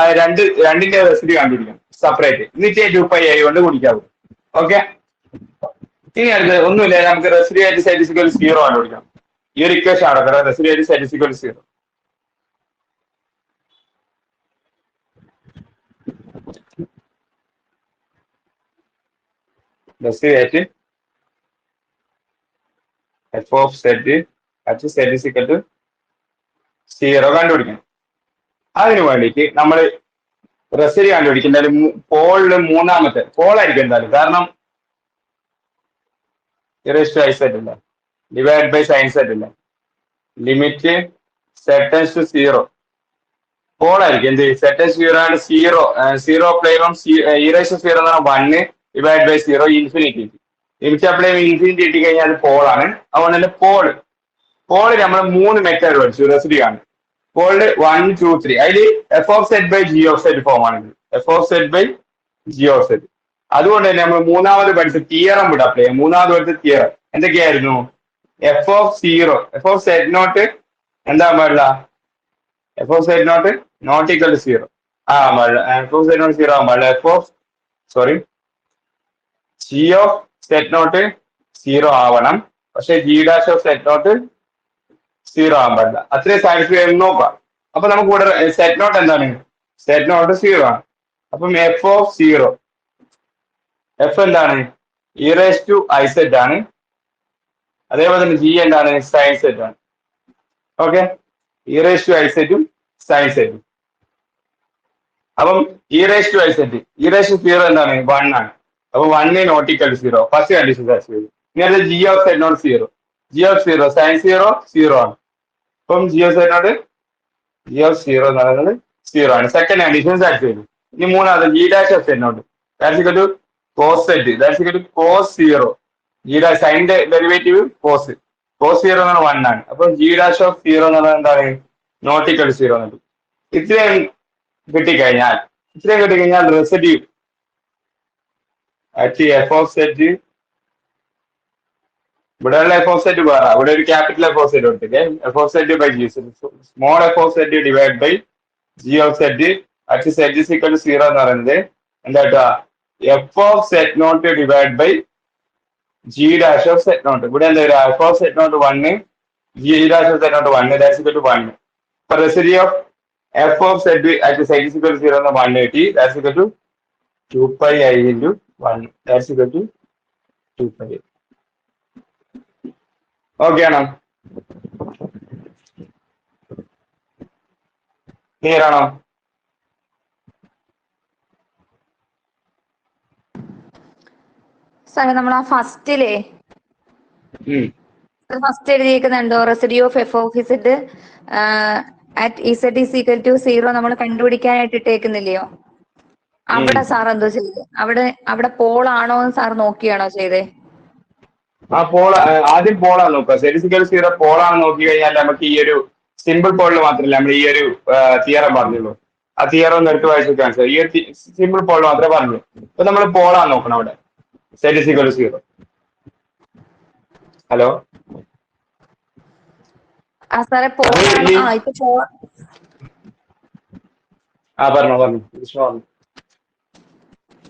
രണ്ടിന്റെ റെസിഡ്യൂ കണ്ടുപിടിക്കാം സെപ്പറേറ്റ്. എന്നിട്ട് 2πi കൊണ്ട് കുടിക്കാവും. ഓക്കെ, ഇനി അടുത്ത് ഒന്നുമില്ല, നമുക്ക് റെസിഡ്യൂ ആയിട്ട് സെറ്റ് ഈക്വൽ 0 കണ്ടുപിടിക്കാം. ഈ ഒരു ഇക്വേഷൻ ആണ് റെസിഡ്യൂ ആയിട്ട് സെറ്റ് ഈക്വൽ 0. റെസിഡ്യൂ ആയിട്ട് f of z at z is equal to 0 കണ്ടുപിടിക്കണം. അതിനു വേണ്ടിയിട്ട് നമ്മൾ റെസിഡ്യൂ കണ്ടുപിടിക്കുന്നത് പോളില് മൂന്നാമത്തെ പോളായിരിക്കും എന്തായാലും. കാരണം ഐസെറ്റ് ഇല്ല, ഡിവൈഡ് ബൈ സൈൻ സെറ്റ് ഇല്ല, ലിമിറ്റ് സെറ്റ് ടെൻഡ്സ് ടു 0 പോളായിരിക്കും. എന്ത് സെറ്റ് 0 ആണ്. 0 അപ്ലൈ ചെയ്യുമ്പോൾ ഇറേസ് 0 എന്ന് പറഞ്ഞാൽ 1 divide by 0 infinity. Limit apply ചെയ്യുമ്പോൾ ഇൻഫിനിറ്റി കിട്ടി കഴിഞ്ഞാൽ അത് പോളാണ്. അതുകൊണ്ട് തന്നെ പോള് നമ്മൾ 3 മെത്തേഡ് പഠിച്ചു റെസിഡ്യൂ ആണ്. പോളില് 1, 2, 3. അതിൽ f of z by g of z form ആണ്. F of z by g of z. അതുകൊണ്ട് തന്നെ നമ്മൾ മൂന്നാമത് പഠിച്ച തിയറം കൂടെ അപ്ലൈ ചെയ്യാം. മൂന്നാമത് പഠിച്ച തിയറം എന്തൊക്കെയായിരുന്നു? F of 0, f of z naught എന്താ പാടില്ല? F of z naught equal to 0 പാടില്ല. എഫ് ഓഫ് സെറ്റ് നോട്ട് 0 ആവാൻ പാടില്ല. ജി ഓഫ് സെറ്റ് നോട്ട് 0 ആവണം. പക്ഷെ g dash of z naught 0 ആവാൻ പാടില്ല. അത്രയും സാറ്റിസ്ഫൈ ആയി നോക്കാം. അപ്പൊ നമുക്ക് ഇവിടെ സെറ്റ് നോട്ട് എന്താണ്? സെറ്റ് നോട്ട് 0 ആണ്. അപ്പം എഫ് ഓഫ് 0, എഫ് എന്താണ്? ഇറേസ് ടു ഐസെറ്റ് ആണ്. അതേപോലെ തന്നെ ജി എന്താണ്? സൈൻ സെറ്റ് ആണ്. ഓക്കെ, ഇറേസ് ടു ഐസെറ്റും സൈൻ സെറ്റും. അപ്പം e raise to i z, e raise to 0 എന്താണ്? 1 ആണ്. അപ്പൊ 1 not equal to 0. First condition satisfy ചെയ്തു. ഇനി അത് g of z naught 0, g of 0 sine 0 ആണ്. അപ്പം g of z not G of 0 എന്ന് പറയുന്നത് 0 ആണ്. സെക്കൻഡ് കണ്ടീഷൻ സാറ്റിസ്ഫൈ ചെയ്തു. ഇനി മൂന്നാമത് g dash of z naught that's equal to cos z, that's equal to cos 0. G dash സൈൻ്റെ derivative cos 0 എന്ന് പറഞ്ഞാൽ 1 ആണ്. അപ്പം ജി ഡാഷ് ഓഫ് 0 എന്ന് പറഞ്ഞാൽ എന്താണ്? നോട്ട് ഈക്വൽ ടു 0 എന്നുണ്ട്. ഇത്രയും കിട്ടിക്കഴിഞ്ഞാൽ residue at f of z, ഇവിടെയുള്ള എഫ് ഓഫ് സെറ്റ് വേറെ, ഇവിടെ ഒരു ക്യാപിറ്റൽ എഫ് ഓഫ് സെറ്റ് കൊടുത്തില്ലേ? F of z by g, small f of z divide by g of z at z is equal to 0 എന്ന് പറയുന്നത് എന്താ? F of z naught divide by g dash of z naught. ഇവിടെ എന്താ വരിക? F of z naught 1, g dash of z naught 1, that's equal to 1. അപ്പൊ residue of F of z at z is equal to 0 എന്ന 1 കിട്ടി. That's equal to 2πi into 1, that's equal to 2πi. Okay ആണോ? Clear ആണോ? സാറേ നമ്മൾ ആ first എഴുതിയിരിക്കുന്നുണ്ടോ? Residue of F of z at z is equal to 0 നമ്മൾ കണ്ടുപിടിക്കാനായിട്ട് ഇട്ടേക്കുന്നില്ലയോ? അവിടെ സാർ എന്തോ ചെയ്ത്? അവിടെ പോളാണോ എന്ന് സാർ നോക്കിയാണോ ചെയ്തേ? പോൾ ആദ്യം പോളാണ് നോക്കുക. സെറ്റ് സീറോ പോളാണ് നോക്കി കഴിഞ്ഞാൽ നമുക്ക് ഈ ഒരു സിമ്പിൾ പോളിൽ മാത്രമല്ല നമ്മൾ ഈ ഒരു തിയറം പറഞ്ഞുള്ളൂ. ആ തിയറം ഒന്ന് എടുത്ത് വായിച്ചു കാണിച്ചത് ഈ ഒരു സിമ്പിൾ പോളിൽ മാത്രമേ പറഞ്ഞു. ഇപ്പൊ നമ്മൾ പോളാണ് നോക്കണം അവിടെ. Set zero. ഹലോ സാറേ പറഞ്ഞു.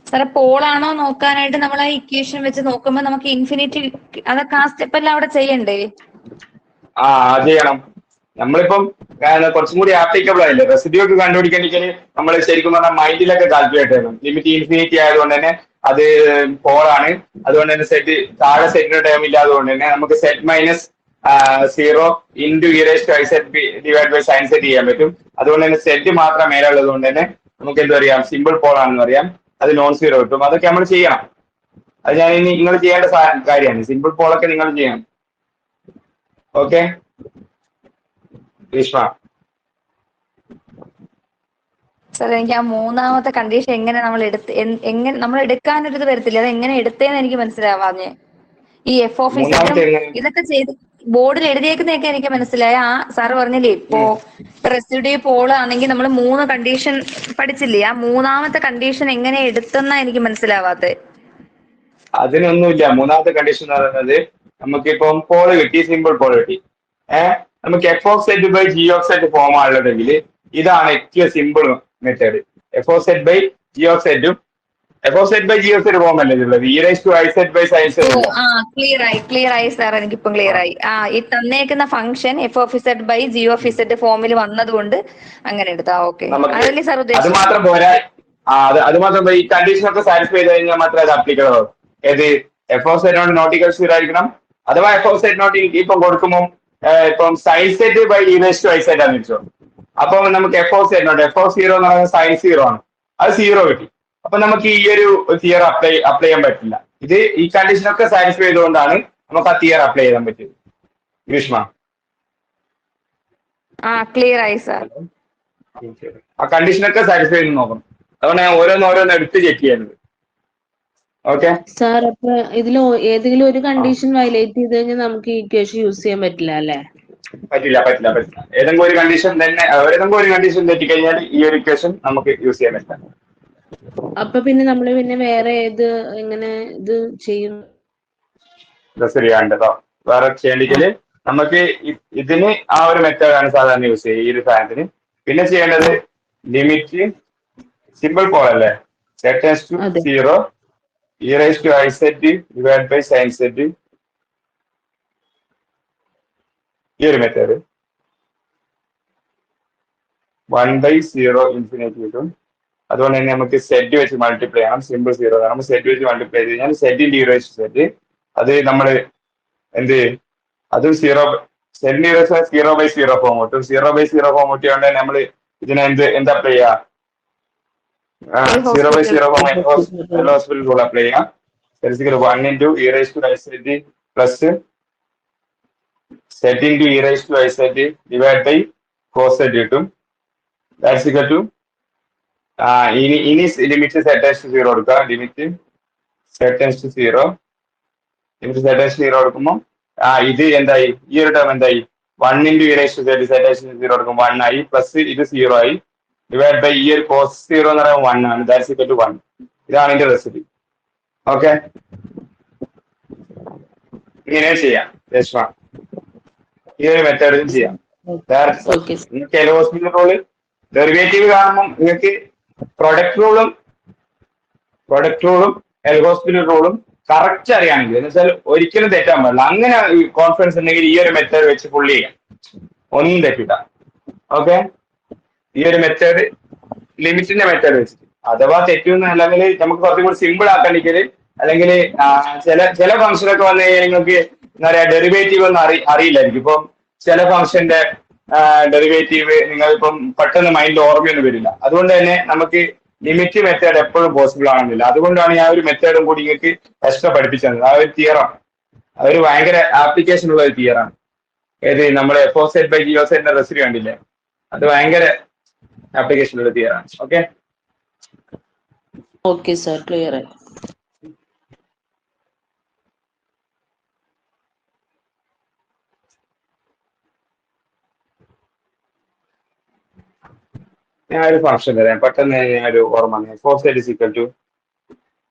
സാറേ പോളാണോ നോക്കാനായിട്ട് നമ്മൾ ആ ഇക്വേഷൻ വെച്ച് നോക്കുമ്പോ നമുക്ക് ഇൻഫിനിറ്റി അതൊക്കെ ആ സ്റ്റെപ്പ് എല്ലാം അവിടെ ചെയ്യണ്ടേ? ചെയ്യണം. നമ്മളിപ്പം കുറച്ചും കൂടി ആപ്ലിക്കബിൾ ആയില്ലേ. റെസിഡ്യൂ ഒക്കെ കണ്ടുപിടിക്കണമെങ്കിൽ നമ്മൾ ശരിക്കും പറഞ്ഞാൽ മൈൻഡിലൊക്കെ കാൽക്കുലേറ്റ് ചെയ്യണം. ലിമിറ്റ് ഇൻഫിനിറ്റി ആയതുകൊണ്ട് തന്നെ അത് പോളാണ്. അതുകൊണ്ട് തന്നെ സെറ്റ് താഴെ സെറ്റിന്റെ ടേം ഇല്ലാതുകൊണ്ട് തന്നെ നമുക്ക് z minus 0 into divide by sine z ചെയ്യാൻ പറ്റും. അതുകൊണ്ട് തന്നെ സെറ്റ് മാത്രം മേലെ ഉള്ളത് കൊണ്ട് തന്നെ നമുക്ക് എന്താ പറയാം സിമ്പിൾ പോളാണെന്ന് പറയാം. അത് നോൺ സീറോ കിട്ടും. അതൊക്കെ നമ്മൾ ചെയ്യണം. അത് ഞാൻ ഇനി നിങ്ങൾ ചെയ്യേണ്ട കാര്യമാണ്. സിമ്പിൾ പോളൊക്കെ നിങ്ങൾ ചെയ്യണം. ഓക്കെ ഗ്രീഷ്മ. സാർ എനിക്ക് ആ മൂന്നാമത്തെ കണ്ടീഷൻ എങ്ങനെ നമ്മൾ എടുക്കാനൊരിത് വരത്തില്ല. അത് എങ്ങനെ എടുത്തേന്ന് എനിക്ക് മനസ്സിലാവാഞ്ഞേ. ഈ എഫ് ഓഫ് ഇതൊക്കെ ചെയ്ത് ബോർഡിൽ എഴുതിയേക്കുന്നതൊക്കെ എനിക്ക് മനസ്സിലായ. ആ സാറ് പറഞ്ഞില്ലേ ഇപ്പോ റെസിഡ്യൂ പോൾ ആണെങ്കിൽ നമ്മൾ 3 കണ്ടീഷൻ പഠിച്ചില്ലേ. ആ മൂന്നാമത്തെ കണ്ടീഷൻ എങ്ങനെ എടുത്തെന്നാ എനിക്ക് മനസ്സിലാവാത്തത്. അതിനൊന്നുമില്ല. മൂന്നാമത്തെ കണ്ടീഷൻ എന്ന് പറയുന്നത് നമുക്കിപ്പം പോള് കിട്ടി, സിമ്പിൾ പോൾ കിട്ടി. നമുക്ക് f of z by g of z form ആണുള്ളതെങ്കിൽ ഇതാണ് ഏറ്റവും simple method. F of z by g of സെറ്റും f of z by g of z form അല്ലേ ഉള്ളത്. E raise to i z by sine z. Clear ആയി sir. എനിക്കിപ്പം clear ആയി. ഈ തന്നേക്കുന്ന function f of z by g of z ഫോമിൽ വന്നതുകൊണ്ട് അങ്ങനെ എടുത്താ ഓക്കെ. അതല്ലേ സാർ ഉദ്ദേശിച്ചത്? അത് മാത്രം പോരാ. അത് മാത്രം ഈ കണ്ടീഷൻ ഒക്കെ സാറ്റിസ്ഫൈ ചെയ്ത് കഴിഞ്ഞാൽ മാത്രമേ അത് അപ്ലിക്കബിൾ ആവും. ഏത് f of z naught not equal zero ആയിരിക്കണം. അഥവാ എഫ് ഓഫ് സെറ്റ് നോട്ട് ഇപ്പം കൊടുക്കുമ്പോൾ ഇപ്പം sine z by e raise to i z ആണെന്ന് വെച്ചോ. അപ്പൊ നമുക്ക് f of z naught f of zero എന്ന് പറയുന്നത് സൈൻ സീറോ ആണ്. അത് സീറോ കിട്ടി. അപ്പൊ നമുക്ക് ഈ ഒരു തിയർ അപ്ലൈ ചെയ്യാൻ പറ്റില്ല. ഇത് ഈ കണ്ടീഷനൊക്കെ സാറ്റിസ്ഫൈ ചെയ്തുകൊണ്ടാണ് നമുക്ക് ആ തിയർ അപ്ലൈ ചെയ്യാൻ പറ്റിയത്. ഗ്രീഷ്മ ക്ലിയർ ആയി സാർ. ആ കണ്ടീഷനൊക്കെ സാറ്റിസ്ഫൈ ചെയ്ത് നോക്കണം. അതുകൊണ്ട് ഞാൻ ഓരോന്നോരോന്ന് എടുത്ത് ചെക്ക് ചെയ്യുന്നത്. ഓക്കെ സാർ, അപ്പൊ ഇതിൽ ഏതെങ്കിലും ഒരു കണ്ടീഷൻ വയലേറ്റ് ചെയ്ത് കഴിഞ്ഞാൽ നമുക്ക് ഈ ഇക്വേഷൻ യൂസ് ചെയ്യാൻ പറ്റില്ല അല്ലേ? പറ്റില്ല. ഏതെങ്കിലും ഒരു കണ്ടീഷൻ തെറ്റിക്കഴിഞ്ഞാൽ ഈ ഒരു ഇക്വേഷൻ നമുക്ക് യൂസ് ചെയ്യാൻ പറ്റില്ല. അപ്പൊ പിന്നെ നമ്മള് വേറെ എങ്ങനെ ഇത് ചെയ്യും? ശരിയാണ്ടോ? വേറെ ചെയ്യേണ്ടെങ്കിൽ നമുക്ക് ഇതിന് ആ ഒരു മെത്തേഡാണ് സാധാരണ യൂസ് ചെയ്യുക ഈ ഒരു സാധനത്തിന്. പിന്നെ ചെയ്യേണ്ടത് ലിമിറ്റ് സിമ്പിൾ പോൾ അല്ലേ. Z to 0 e raise to i z divide by sine z. ഈ ഒരു മെത്തേഡ് 1/0 ഇൻഫിനിറ്റി കിട്ടും. അതുകൊണ്ട് തന്നെ നമുക്ക് സെറ്റ് വെച്ച് മൾട്ടിപ്ലൈ ചെയ്യണം. സിമ്പിൾ സീറോ നമ്മൾ സെറ്റ് വെച്ച് മൾട്ടിപ്ലൈ ചെയ്ത് കഴിഞ്ഞാൽ സെറ്റിന്റെ ഇ റൈസ് ടു സെറ്റ് അത് നമ്മൾ എന്ത് അതും സെറ്റിന്റെ ഇ റൈസ് 0/0 ഫോം കിട്ടും. 0/0 ഫോം കിട്ടിയോണ്ട് നമ്മൾ ഇതിനെ എന്താ അപ്ലൈ ചെയ്യാം? 0/0 ഫോം ഹോസ്പിറ്റൽ റൂൾ അപ്ലൈ ചെയ്യാം. 1 into e raise to i z plus z into e raise to i z divide by cos z കിട്ടും. ദാറ്റ്സ് ഈക്വൽ ടു ഇനി ലിമിറ്റ് സെറ്റ് ടു 0 കൊടുക്കുക. Limit z to 0 കൊടുക്കുമ്പോൾ ഇത് എന്തായി? ഈ ഒരു term എന്തായി? 1 into e raise to z to 0 കൊടുക്കുമ്പോൾ 1 ആയി. പ്ലസ് ഇത് 0 ആയി. ഡിവൈഡ് ബൈ ഈ ഒരു കോസ് 0 എന്ന് പറയുമ്പോൾ 1 ആണ്. That's equal to 1. ഇതാണ് ഇതിന്റെ റെസിപ്പി. ഓക്കെ, ഇങ്ങനെ ചെയ്യാം. രശ്മ ഈ ഒരു മെത്തേഡിലും ചെയ്യാം. നിങ്ങൾക്ക് എൽ ഹോസ്പിറ്റൽ റൂള് ഡെറിവേറ്റീവ് കാണുമ്പോൾ നിങ്ങൾക്ക് പ്രൊഡക്റ്റ് റൂളും എൽ ഹോസ്പിറ്റൽ റൂളും കറക്റ്റ് അറിയാണെങ്കിൽ എന്ന് വെച്ചാൽ ഒരിക്കലും തെറ്റാൻ പാടില്ല. അങ്ങനെ കോൺഫിഡൻസ് ഉണ്ടെങ്കിൽ ഈ ഒരു മെത്തേഡ് വെച്ച് ഫുള്ള് ചെയ്യാം. ഒന്നും തെറ്റില്ല. ഓക്കെ, ഈ ഒരു മെത്തേഡ് ലിമിറ്റിന്റെ മെത്തേഡ് വെച്ചിട്ട് അഥവാ തെറ്റുന്ന അല്ലെങ്കിൽ നമുക്ക് കുറച്ചും കൂടി സിമ്പിൾ ആക്കണമെങ്കിൽ അല്ലെങ്കിൽ ചില ഫംഗ്ഷനൊക്കെ വന്നു കഴിഞ്ഞാൽ നിങ്ങൾക്ക് എന്താ പറയാ ഡെറിവേറ്റീവ് ഒന്നും അറിയില്ലായിരിക്കും. ഇപ്പം ചില ഫംഗ്ഷന്റെ ഡെറിവേറ്റീവ് നിങ്ങളിപ്പം പെട്ടെന്ന് മൈൻഡിൽ ഓർമ്മയൊന്നും വരില്ല. അതുകൊണ്ട് തന്നെ നമുക്ക് ലിമിറ്റ് മെത്തേഡ് എപ്പോഴും പോസിബിൾ ആണെന്നില്ല. അതുകൊണ്ടാണ് ഞാൻ ഒരു മെത്തേഡും കൂടി നിങ്ങൾക്ക് എക്സ്ട്രാ പഠിപ്പിച്ചത്. ആ ഒരു തിയറാണ്, അതൊരു ഭയങ്കര ആപ്ലിക്കേഷൻ ഉള്ള ഒരു തിയറാണ്. ഏത് നമ്മുടെ f of z by g of സെറ്റിന്റെ റെസിഡ്യൂ കണ്ടില്ലേ, അത് ഭയങ്കര ആപ്ലിക്കേഷൻ ഉള്ള തിയറാണ്. ഓക്കെ സാർ, ക്ലിയർ ആയി. ഞാൻ ഒരു ഫംഗ്ഷൻ തരാം പെട്ടെന്ന് ഞാൻ ഒരു ഓർമ്മ f of z is equal to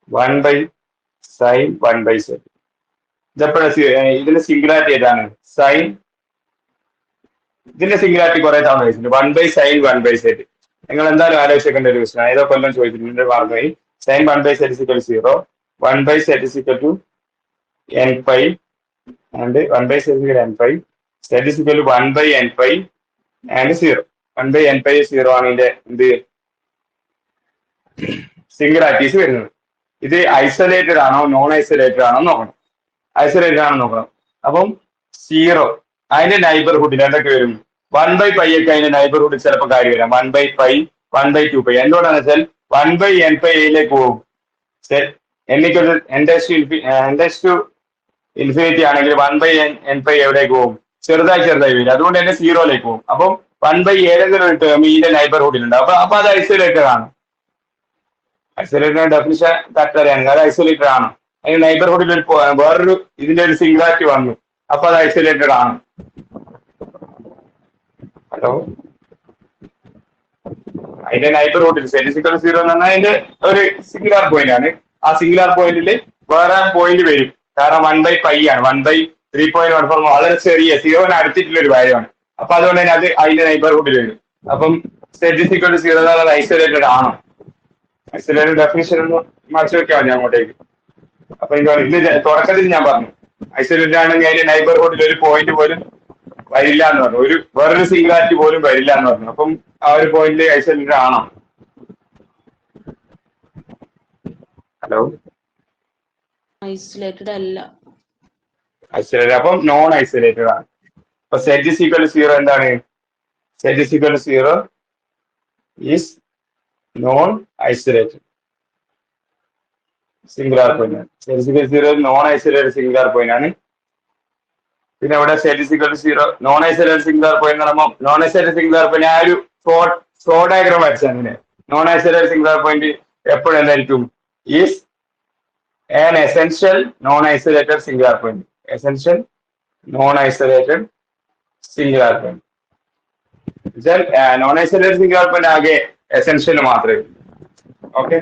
1/sin 1/z. ഇതെപ്പോഴും ഇതിന്റെ സിംഗുലാരിറ്റി ഏതാണ്? സൈൻ. ഇതിന്റെ സിംഗുലാരിറ്റി കുറെ തവണ ചോദിച്ചിട്ടുണ്ട്. 1/sin 1/z. നിങ്ങൾ എന്തായാലും ആലോചിക്കേണ്ട ഒരു ക്വസ്റ്റൻ. ഏതോ കൊല്ലം ചോദിച്ചിട്ടുണ്ട്. പറഞ്ഞായി sin 1/z is equal to 0, 1/z is equal to n pi, and 1/z is equal to n pi, z is equal to 1/n pi and 0. 1/n pi 0 ആണ് ഇതിന്റെ സിംഗുലാരിറ്റീസ് വരുന്നത്. ഇത് ഐസൊലേറ്റഡ് ആണോ നോൺ ഐസൊലേറ്റഡ് ആണോ നോക്കണം. Isolated ആണോ നോക്കണം. അപ്പം 0 അതിന്റെ നൈബർഹുഡിൽ എന്തൊക്കെ വരും? 1/π ഒക്കെ അതിന്റെ നൈബർഹുഡിൽ ചിലപ്പോൾ കാര്യം വരാം. 1/π, 1/2π. എന്തുകൊണ്ടാണെന്ന് വെച്ചാൽ 1/n pi യിലേക്ക് പോകും. ഇൻഫിനിറ്റി ആണെങ്കിൽ 1/n pi എവിടേക്ക് പോകും? ചെറുതായി വരും. അതുകൊണ്ട് തന്നെ 0യിലേക്ക് പോകും. അപ്പം 1/a ഏതെങ്കിലും ഒരു ടേം ഇതിന്റെ നൈബർഹുഡിലുണ്ട്. അപ്പൊ അത് ഐസൊലേറ്റഡ് ആണ്. ഐസൊലേറ്റഡ് ഡെഫിനിഷൻ കറക്റ്റ് അറിയാൻ അത് ഐസൊലേറ്റഡ് ആണ്. അതിന് നൈബർഹുഡിൽ വേറൊരു ഇതിന്റെ ഒരു സിംഗുലാരിറ്റി വന്നു. അപ്പൊ അത് ഐസൊലേറ്റഡ് ആണ്. ഹലോ, അതിന്റെ നൈബർഹുഡിൽ z = 0 എന്ന് പറഞ്ഞാൽ അതിന്റെ ഒരു സിംഗുലാർ പോയിന്റ് ആണ്. ആ സിംഗുലാർ പോയിന്റിൽ വേറെ പോയിന്റ് വരും. കാരണം 1/π ആണ്. 1/3.14 വളരെ ചെറിയ 0 അടുത്തിട്ടുള്ള ഒരു കാര്യമാണ്. അപ്പൊ അതുകൊണ്ട് തന്നെ അത് അതിന്റെ നൈബർഹുഡിൽ വരും. അപ്പം z = 0 എന്നുള്ളത് ഐസൊലേറ്റഡ് ആണോ? ഐസൊലേറ്റഡ് ഡെഫിനിഷൻ ഒന്ന് മറിച്ച് വെക്കാൻ മതി അങ്ങോട്ടേക്ക്. അപ്പൊ ഇത് തുടക്കത്തിൽ ഞാൻ പറഞ്ഞു ഐസൊലേറ്റഡ് ആണെങ്കിൽ അതിന്റെ നൈബർഹുഡിൽ ഒരു പോയിന്റ് പോലും വരില്ല എന്ന് പറഞ്ഞു. വേറൊരു സിംഗുലാരിറ്റി പോലും വരില്ല എന്ന് പറഞ്ഞു. അപ്പം ആ ഒരു പോയിന്റ് ഐസൊലേറ്റഡ് ആണോ? ഹലോ, ഐസൊലേറ്റഡ് അല്ല. ഐസൊലേറ്റഡ്. അപ്പം നോൺ ഐസൊലേറ്റഡ് ആണ്. അപ്പൊ z = 0 എന്താണ്? z = 0 is known isolated singular point ആണ്. z = 0 non isolated singular point ആണ്. പിന്നെ ഇവിടെ z = 0 non isolated singular point പറയുമ്പോൾ നോൺ ഐസൊലേറ്റഡ് സിംഗുലാർ പോയിന്റ് ആ ഒരു ഫ്ലോ ഡയഗ്രാം വരച്ചാൽ അങ്ങനെ നോൺ ഐസൊലേറ്റഡ് സിംഗുലാർ പോയിന്റ് എപ്പോഴും എന്തായിരിക്കും? Is an essential non-isolated singular point. Essential non-isolated singular point. Non-isolated singular point ആകെ essential മാത്രമേ. ഓക്കെ,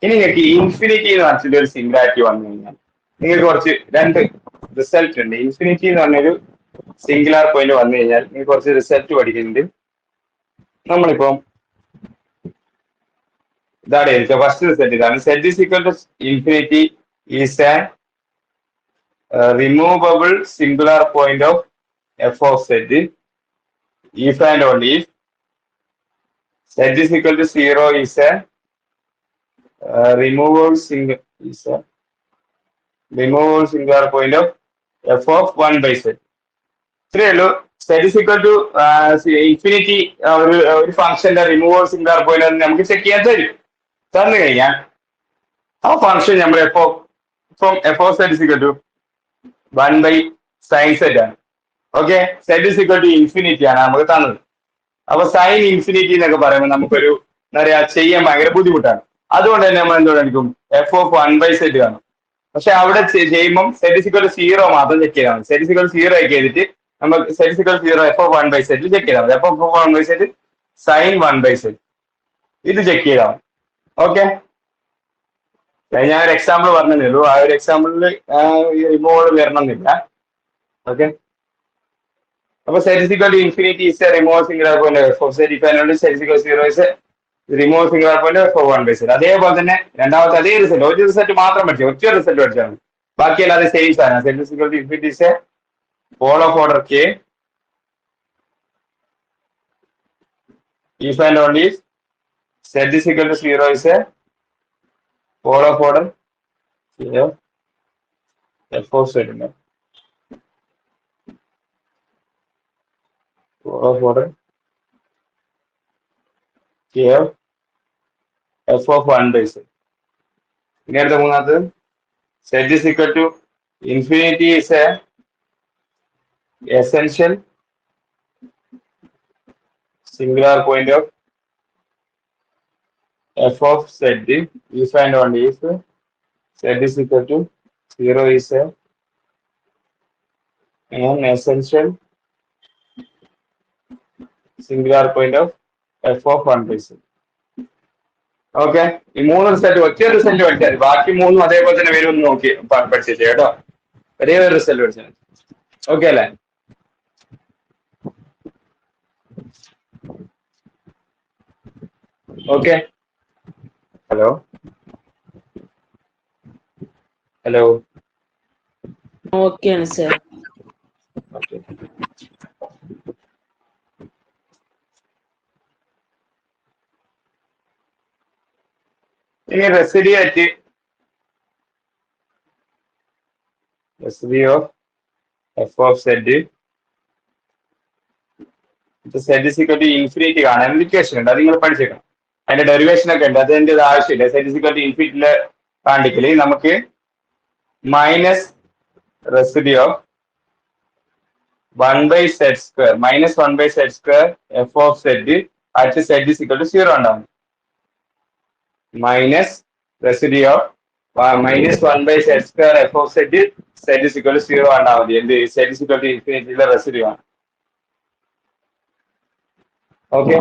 ഇനി നിങ്ങൾക്ക് ഇൻഫിനിറ്റി എന്ന് പറഞ്ഞിട്ട് ഒരു സിംഗുലാരിറ്റി വന്നു കഴിഞ്ഞാൽ നിങ്ങൾക്ക് കുറച്ച് രണ്ട് റിസൾട്ട് ഉണ്ട്. ഇൻഫിനിറ്റി എന്ന് പറഞ്ഞൊരു സിംഗുലാർ പോയിന്റ് വന്നു കഴിഞ്ഞാൽ നിങ്ങൾക്ക് കുറച്ച് റിസൾട്ട് പഠിക്കുന്നുണ്ട്. നമ്മളിപ്പം ഇതാണ് ഫസ്റ്റ് റിസൾട്ട് ഇതാണ്. z = infinity is A removable singular point of f of z if and only if z = 0 is a removable singular point of f of 1/z. ഇത്രയേ ഉള്ളൂ. z = ഇൻഫിനിറ്റി ഒരു ഫംഗ്ഷന്റെ റിമൂവബിൾ സിംഗുലാർ പോയിന്റ് നമുക്ക് check ചെയ്യാൻ തന്നു കഴിഞ്ഞാൽ ആ function നമ്മൾ f of z = 1/sin z ആണ്. ഓക്കെ, z = ഇൻഫിനിറ്റി ആണ് നമുക്ക് തന്നത്. അപ്പൊ സൈൻ ഇൻഫിനിറ്റി എന്നൊക്കെ പറയുമ്പോൾ നമുക്കൊരു എന്താ പറയാ ചെയ്യാൻ ഭയങ്കര ബുദ്ധിമുട്ടാണ്. അതുകൊണ്ട് തന്നെ നമ്മൾ എന്തുകൊണ്ടായിരിക്കും f of 1/z കാണും. പക്ഷെ അവിടെ ചെയ്യുമ്പോൾ z = 0 മാത്രം ചെക്ക് ചെയ്താൽ മതി. z = 0 ഒക്കെ ചെയ്തിട്ട് നമുക്ക് z = 0 f of 1/z check ചെയ്താൽ മതി. f of 1/z sin 1/z ഇത് ചെക്ക് ചെയ്താൽ മതി. ഓക്കെ, ഞാൻ ഒരു എക്സാമ്പിൾ പറഞ്ഞതേ ഉള്ളൂ. ആ ഒരു എക്സാമ്പിളിൽ റിമൂവൽ വരണമെന്നില്ല. ഓക്കെ, അപ്പൊ z = infinity is A removable singular point f of z if and only z = 0 is a remove singular point f of 1/z. അതേപോലെ തന്നെ രണ്ടാമത്തെ അതേ റിസൾട്ട് ഒരു റിസൾട്ട് മാത്രം പഠിച്ചു, ഒറ്റ റിസൾട്ട് പഠിച്ചാൽ മതി. ബാക്കിയല്ലാതെ സെയിം സാധനം. z = infinity is a pole of order k if and only z = 0 is a pole of order f of z. Pole of order k of f of 1/z. ഇനി അടുത്ത മൂന്നാമത് z = infinity is a essential singular point of f of z if and only if z is equal to 0 is an essential singular point of f of 1 by z. Okay, ഈ മൂന്ന് result ഒറ്റ result പഠിച്ചാൽ മതി. ബാക്കി മൂന്നും അതേപോലെ തന്നെ വരും നോക്കി പഠിച്ചേ കേട്ടോ. ഒരേ ഒരു റിസൾട്ട് പഠിച്ചാൽ മതി. ഓക്കെ അല്ലേ? Okay, hello hello. ഓക്കെയാണ് സർ. ഓക്കെ, ഇനി റെസിഡി ആയിട്ട് residue of F of z z is equal to infinity കാണാൻ ഇക്വേഷൻ ഉണ്ട്, അത് നിങ്ങൾ പഠിച്ചേക്കണം. അതിന്റെ ഡെറിവേഷൻ ഒക്കെ ഉണ്ട്, അതിന്റെ ആവശ്യമില്ല. സെഡ് ഇസിക്കൽ ടു ഇൻഫിനിറ്റിയിലെ കാണിക്കല് നമുക്ക് minus residue of 1 by z square minus 1 by z square f of z at z is equal to 0 ഉണ്ടാവും. Minus residue of minus 1 by z square f of z is equal to 0 ഉണ്ടാവും മതി. എന്ത് z is equal to ഇൻഫിനിറ്റിയിലെ residue ആണ്. Okay,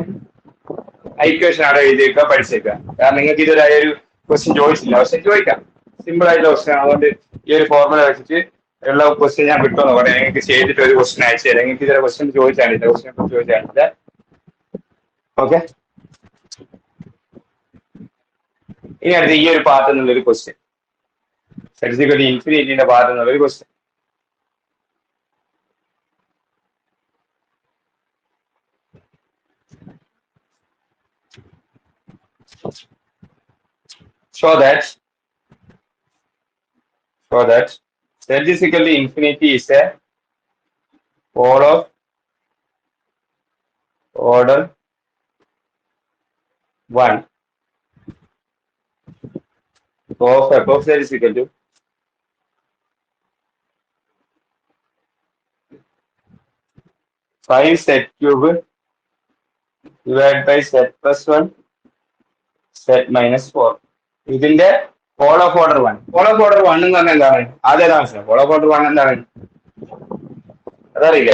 equation അവിടെ എഴുതിയേക്കുക, പഠിച്ചേക്കുക. കാരണം നിങ്ങൾക്ക് ഇതൊരു ക്വസ്റ്റ്യൻ ചോദിച്ചില്ല, പക്ഷെ ചോദിക്കാം. സിമ്പിൾ ആയിട്ടുള്ള ക്വസ്റ്റ്യൻ. അതുകൊണ്ട് ഈ ഒരു ഫോർമുല വെച്ചിട്ട് ഉള്ള ക്വസ്റ്റ്യൻ ഞാൻ വിട്ടു നോക്കട്ടെ. നിങ്ങൾക്ക് ചെയ്തിട്ട് ഒരു ക്വസ്റ്റ്യൻ അയച്ചു തരാം. നിങ്ങൾക്ക് ഇതൊരു ക്വസ്റ്റ്യൻ ചോദിച്ചാണില്ല, ക്വസ്റ്റ്യൻ ചോദിച്ചാണില്ല. ഓക്കെ, ഇനി അടുത്ത് ഈ ഒരു പാത്ത് എന്നുള്ളൊരു ക്വസ്റ്റ്യൻ, സെഡ്സിക്കൽ ഇൻഫിനിറ്റിന്റെ പാത്ത് എന്നുള്ളൊരു question. show that z is equal to infinity is a pole of order 1 of f of z is equal to five z cube divided by z plus 1 z minus 4. ഇതിന്റെ pole of order 1. Pole of order 1 എന്ന് പറഞ്ഞാൽ എന്താണ്? ആദ്യം മനസ്സിലാവും. Paul of order 1 എന്താണ്? അതറിയില്ലേ?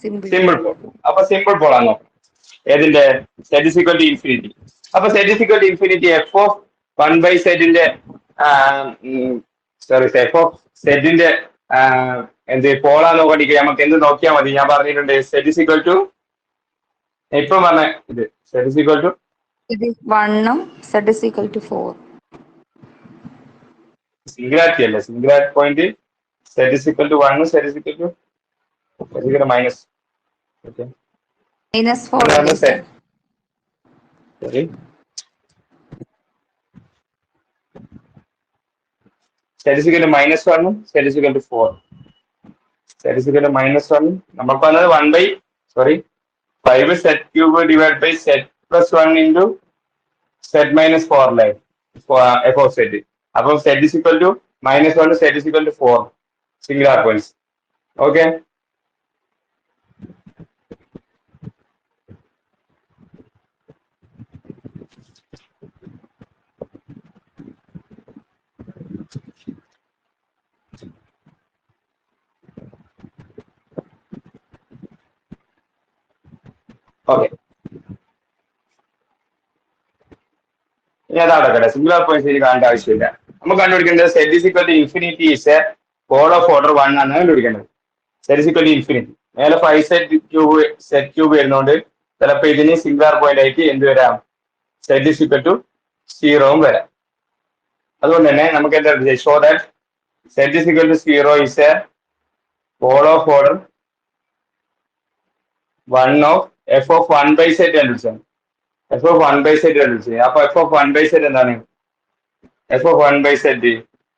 Simple pole. അപ്പൊ simple pole ആണോ ഏതിന്റെ? z is equal to infinity. അപ്പൊ z is equal to infinity f of 1 by z ന്റെ f of z ന്റെ എന്ത് പോളാന്ന് നോക്കണ്ടിരിക്കുക. നമുക്ക് എന്ത് നോക്കിയാൽ മതി? ഞാൻ പറഞ്ഞിട്ടുണ്ട് z is equal to ഇപ്പൊ പറഞ്ഞ ഇത് z is equal to 1 z is equal to 4. Singularity അല്ലേ? Singularity point z is equal to 1 z is equal to minus. Okay. Minus 4. Sorry. Z is equal to minus 1 z is equal to 4. Z is equal to minus 1. നമുക്ക് വന്നത് 1 by 5 z cube divided by z plus 1 into z minus 4 അല്ലേ f of z. അപ്പം z is equal to minus 1 z is equal to 4 singular points. Okay. Okay. ഇനി അത് അടക്കട്ടെ. Singular points ഇനി കാണേണ്ട ആവശ്യമില്ല. നമുക്ക് കണ്ടുപിടിക്കേണ്ടത് z is equal to infinity is a pole of order 1 ആണ് കണ്ടുപിടിക്കേണ്ടത്. z is equal to infinity. മേലെ 5 z cube വരുന്നോണ്ട് ചിലപ്പോ ഇതിന് സിംഗുലാർ പോയിന്റ് ആയിട്ട് എന്ത് വരാം? z is equal to 0 വരാം. അതുകൊണ്ട് തന്നെ നമുക്ക് എന്താ show that z is equal to 0 is a pole of order 1 of f of 1 by z കണ്ടുപിടിച്ചാൽ f of 1 by z കണ്ടുപിടിച്ചത്. അപ്പൊ f of 1 by z എന്താണ്? f of 1 by z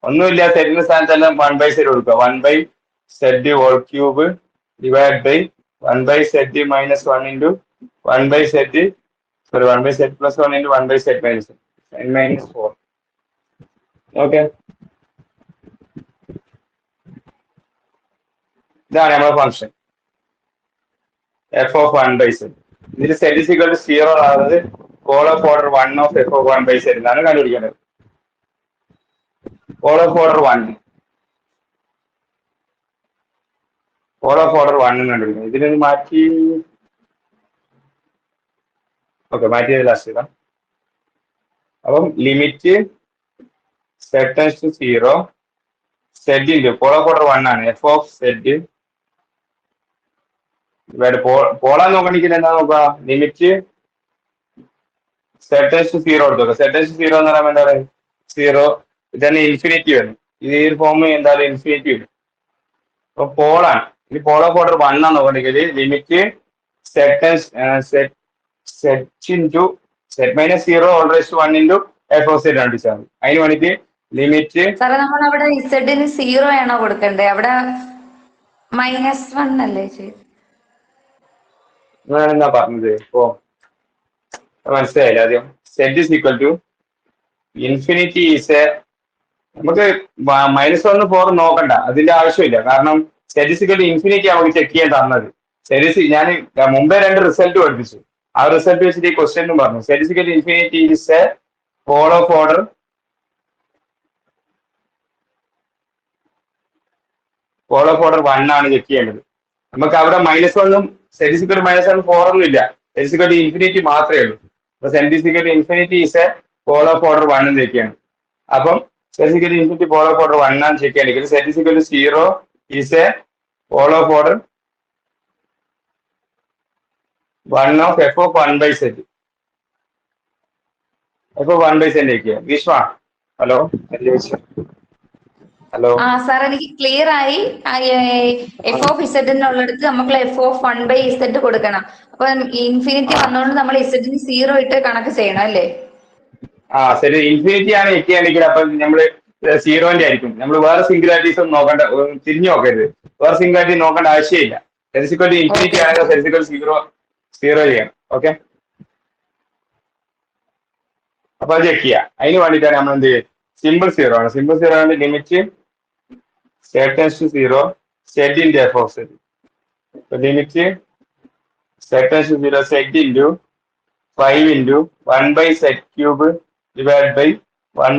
ഒന്നുമില്ല, സെറ്റിന്റെ സ്ഥാനത്തെല്ലാം 1 by z കൊടുക്കുക. 1 by z whole cube divided by 1 by z minus 1 into 1 by z 1 by z plus 1 into 1 by z minus 4. Okay. ഇതാണ് നമ്മുടെ function f of 1 by z. ഇതിൽ z is equal to 0 ആകുന്നത് pole of order 1 of F of 1 by z എന്നാണ് കണ്ടുപിടിക്കേണ്ടത്. Pole of order 1 pole of order 1 എന്ന് കണ്ടുപിടിക്കുന്നത്. ഇതിനൊന്ന് മാറ്റി ഓക്കെ മാറ്റിയത് ലാസ്റ്റ് ഇതാ. അപ്പം ലിമിറ്റ് സെറ്റ് ടെൻസ് ടു 0 സെറ്റിന്റെ പോൾ ഓഫ് ഓർഡർ 1 ആണ് എഫ് ഓഫ് സെറ്റ് പോളാന്ന് നോക്കണമെങ്കിൽ എന്താ നോക്കുക ലിമിറ്റ് സെറ്റ് ടെൻസ് ടു 0 എടുത്തു. സെറ്റ് ടെൻസ് ടു 0 എന്ന് പറയുമ്പോൾ എന്താണ് 0 ഇതന്നെ ഇൻഫിനിറ്റി വരും. ഇത് ഈ ഫോം എന്തായാലും ഇൻഫിനിറ്റി വരും. അപ്പൊ പോളാണ് ഇനി പോൾ ഓഫ് ഓർഡർ 1 ആണ് നോക്കണമെങ്കിൽ limit z into z minus 0 whole raise to 1 into f of z കണ്ടുപിടിച്ചാൽ മതി. അതിന് വേണ്ടിയിട്ട് ലിമിറ്റ് സാറേ നമ്മൾ അവിടെ ഇസഡിന് 0 ആണോ കൊടുക്കണ്ടേ? അവിടെ -1 അല്ലേ ചെയ്ത്? എന്താ പറഞ്ഞത് ഇപ്പോ മനസ്സിലായില്ല. ആദ്യം z is equal to infinity is a നമുക്ക് -1 4 നോക്കണ്ട, അതിന്റെ ആവശ്യമില്ല. കാരണം z is equal to infinity നമുക്ക് ചെക്ക് ചെയ്യാൻ തന്നത്. സെറ്റ് ഞാൻ മുമ്പേ 2 റിസൾട്ട് പഠിപ്പിച്ചു. ആ റിസൾട്ട് വെച്ചിട്ട് ഈ ക്വസ്റ്റ്യനും പറഞ്ഞു. Z is equal to infinity is a pole of order 1 ആണ് ചെക്ക് ചെയ്യേണ്ടത്. നമുക്ക് അവിടെ -1 സെറ്റ് ഇസ് ഈക്വൽ ടു -1 4 ഒന്നും ഇല്ല. Z is equal to infinity മാത്രമേ ഉള്ളൂ. അപ്പൊ z is equal to infinity is a pole of order 1 എന്ന് ചെക്ക് ചെയ്യണം. അപ്പം z is equal to infinity pole of order 1 ആണ് ചെക്ക് ചെയ്യണമെങ്കിൽ z is equal to 0 is a pole of order 1 of F of 1 by z. F of 1 by z check ചെയ്യാം. Vishwa hello hello ആ sir എനിക്ക് clear ആയി. F of Z എന്നുള്ളിടത്ത് നമുക്ക് f of 1 by Z കൊടുക്കണം. അപ്പൊ infinity വന്നോണ്ട് നമ്മൾ ഇസഡിന് 0 ഇട്ട് കണക്ക് ചെയ്യണം അല്ലേ? ശരി. ഇൻഫിനിറ്റി ആണ് ചെക്ക് ചെയ്യണമെങ്കിൽ അപ്പൊ നമ്മള് 0ന്റെ ആയിരിക്കും. നമ്മൾ വേറെ സിംഗുലാരിറ്റീസ് ഒന്നും നോക്കണ്ട, തിരിഞ്ഞു നോക്കരുത്. വേറെ സിംഗുലാരിറ്റി നോക്കേണ്ട ആവശ്യമില്ല. സെറ്റ് ഇൻഫിനിറ്റി ആണെങ്കിൽ സെറ്റ് 0 ചെയ്യണം. ഓക്കെ, അപ്പൊ അത് ചെക്ക് ചെയ്യാം. അതിന് വേണ്ടിയിട്ടാണ് നമ്മൾ എന്ത് ചെയ്യുക സിമ്പിൾ 0 ആണ്. സിമ്പിൾ 0 ആണ് limit z tends to 0 z into f of z. Limit z tends to 0 z into 5 into 1 by z cube divide by 1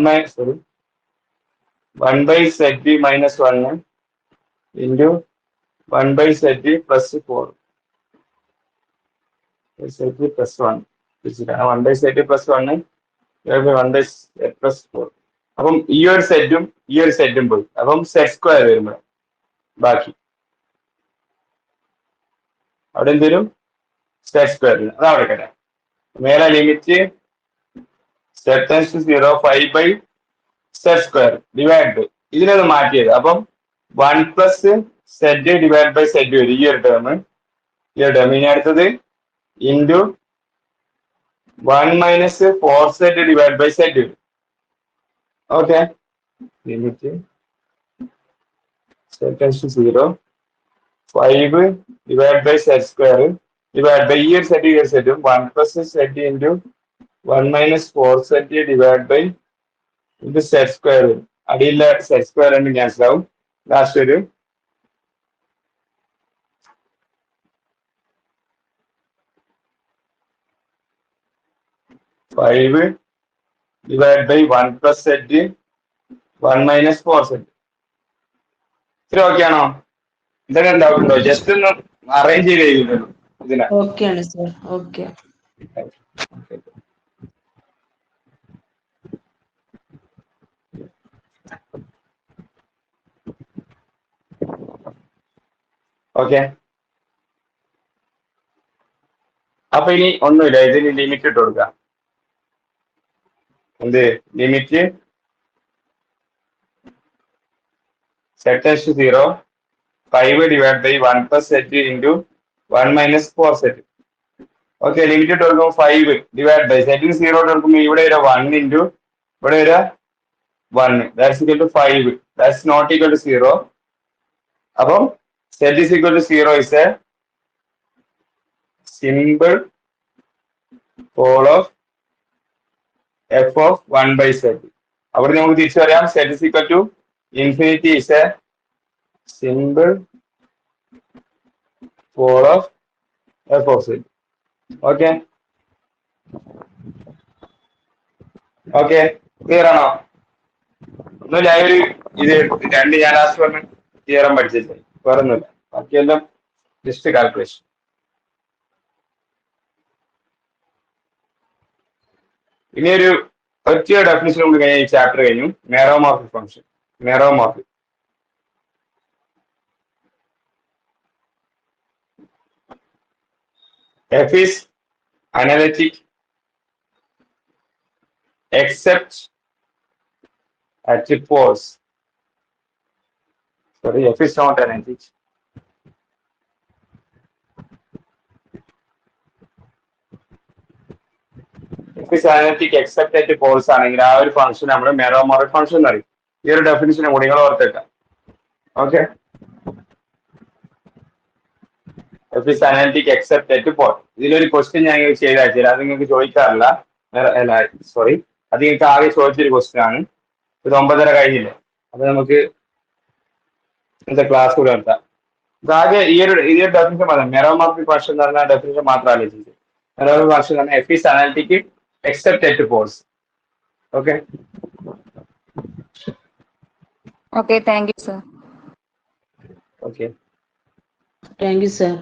by z minus 1 into 1 by z plus 4 z plus 1 1 by z plus 1 1 by z plus 4. അപ്പം ഈ ഒരു സെറ്റും പോയി. അപ്പം set square വരുമ്പോൾ ബാക്കി അവിടെ എന്തേലും സെറ്റ് സ്ക്വയറിൽ അത് അവിടെ കേട്ടെ. മേലെ limit z tends to 0 5 by z square divide by ഇതിനൊന്ന് മാറ്റിയത്. അപ്പം 1 plus z divide by z വരും ഈ ഒരു ടേം. ഇനി അടുത്തത് into 1 minus 4 z divide by z വരും. Okay, limit z tends to 0 5 divide by z square divide by ഈ ഒരു സെറ്റും 1 plus z into 1 minus 4 z divide by ഇത് സെറ്റ് സ്ക്വയർ വരും. അടിയിലെ സെറ്റ് സ്ക്വയർ രണ്ട് ക്യാൻസൽ ആവും. ലാസ്റ്റ് ഒരു 5 divide by 1 plus z 1 minus 4 z. ഇത്ര ഓക്കെ ആണോ? ഇതൊക്കെ ഡൗട്ട് ഉണ്ടോ? ജസ്റ്റ് ഒന്ന് അറേഞ്ച് ചെയ്ത് കഴിയുന്നുള്ളൂ ഇതിനാ. ഓക്കെ ആണ് സർ. ഓക്കെ. ഓക്കെ, അപ്പൊ ഇനി ഒന്നുമില്ല, ഇതിന് ലിമിറ്റ് ഇട്ട് കൊടുക്കാം. എന്ത് limit z tends to 0 5 divide by 1 plus z into 1 minus 4 z. Okay, limit ഇട്ട് കൊടുക്കുമ്പോൾ 5 ഡിവൈഡ് ബൈ സെറ്റിന് 0 ഇട്ട് കൊടുക്കുമ്പോൾ ഇവിടെ ഒരു 1 ഇൻറ്റു ഇവിടെ ഒരു 1 that's equal to 5 that's not equal to 0. അപ്പം set is equal to 0 is a simple pole of F of 1 by set. അവിടെ നമുക്ക് തിരിച്ചു പറയാം set is equal to infinity is a simple pole of F of set. Okay, okay, clear ആണോ? ഒന്നുമില്ല, ഒരു ഇത് രണ്ട് ഞാൻ ലാസ്റ്റ് പറഞ്ഞ തിയറം പഠിച്ചിട്ട് വേറെ ഒന്നുമില്ല, ബാക്കിയെല്ലാം ജസ്റ്റ് കാൽക്കുലേഷൻ. ഇനി ഒരു ഒറ്റ ഡെഫിനിഷൻ കൊണ്ട് കഴിഞ്ഞ ഈ ചാപ്റ്റർ കഴിഞ്ഞു. മെറോമോർഫിക് function. മെറോമോർഫിക് F is analytic except at poles. Sorry, F is not analytic. F is analytic except at poles ആണെങ്കിൽ ആ ഒരു ഫംഗ്ഷൻ നമ്മൾ മെറോമോർഫിക് ഫംഗ്ഷൻ എന്ന് പറയും. ഈ ഒരു ഡെഫിനിഷനെ കൂടി നിങ്ങൾ ഓർത്തേക്കാം. Okay, F is analytic except at pole. ഇതിലൊരു ക്വസ്റ്റ്യൻ ഞാൻ ചെയ്ത് അയച്ചില്ല, അത് നിങ്ങൾക്ക് ചോദിക്കാറില്ല. സോറി, അത് നിങ്ങൾക്ക് ആകെ ചോദിച്ചൊരു ക്വസ്റ്റ്യൻ ആണ്. ഇത് 9:30 കഴിഞ്ഞില്ലേ, അപ്പൊ നമുക്ക് ഇന്നത്തെ ക്ലാസ് കൂടെ നിർത്താം. ആകെ ഈ ഒരു ഡെഫിനിഷൻ മാത്രം, മെറോമോർഫിക് ഫംഗ്ഷൻ എന്ന് പറഞ്ഞ ഡെഫിനിഷൻ മാത്രം ആലോചിച്ചത്. മെറോമോർഫിക് ഫംഗ്ഷൻ എന്ന് പറഞ്ഞാൽ F is analytic except at poles. Okay, okay, thank you sir. Okay, thank you sir.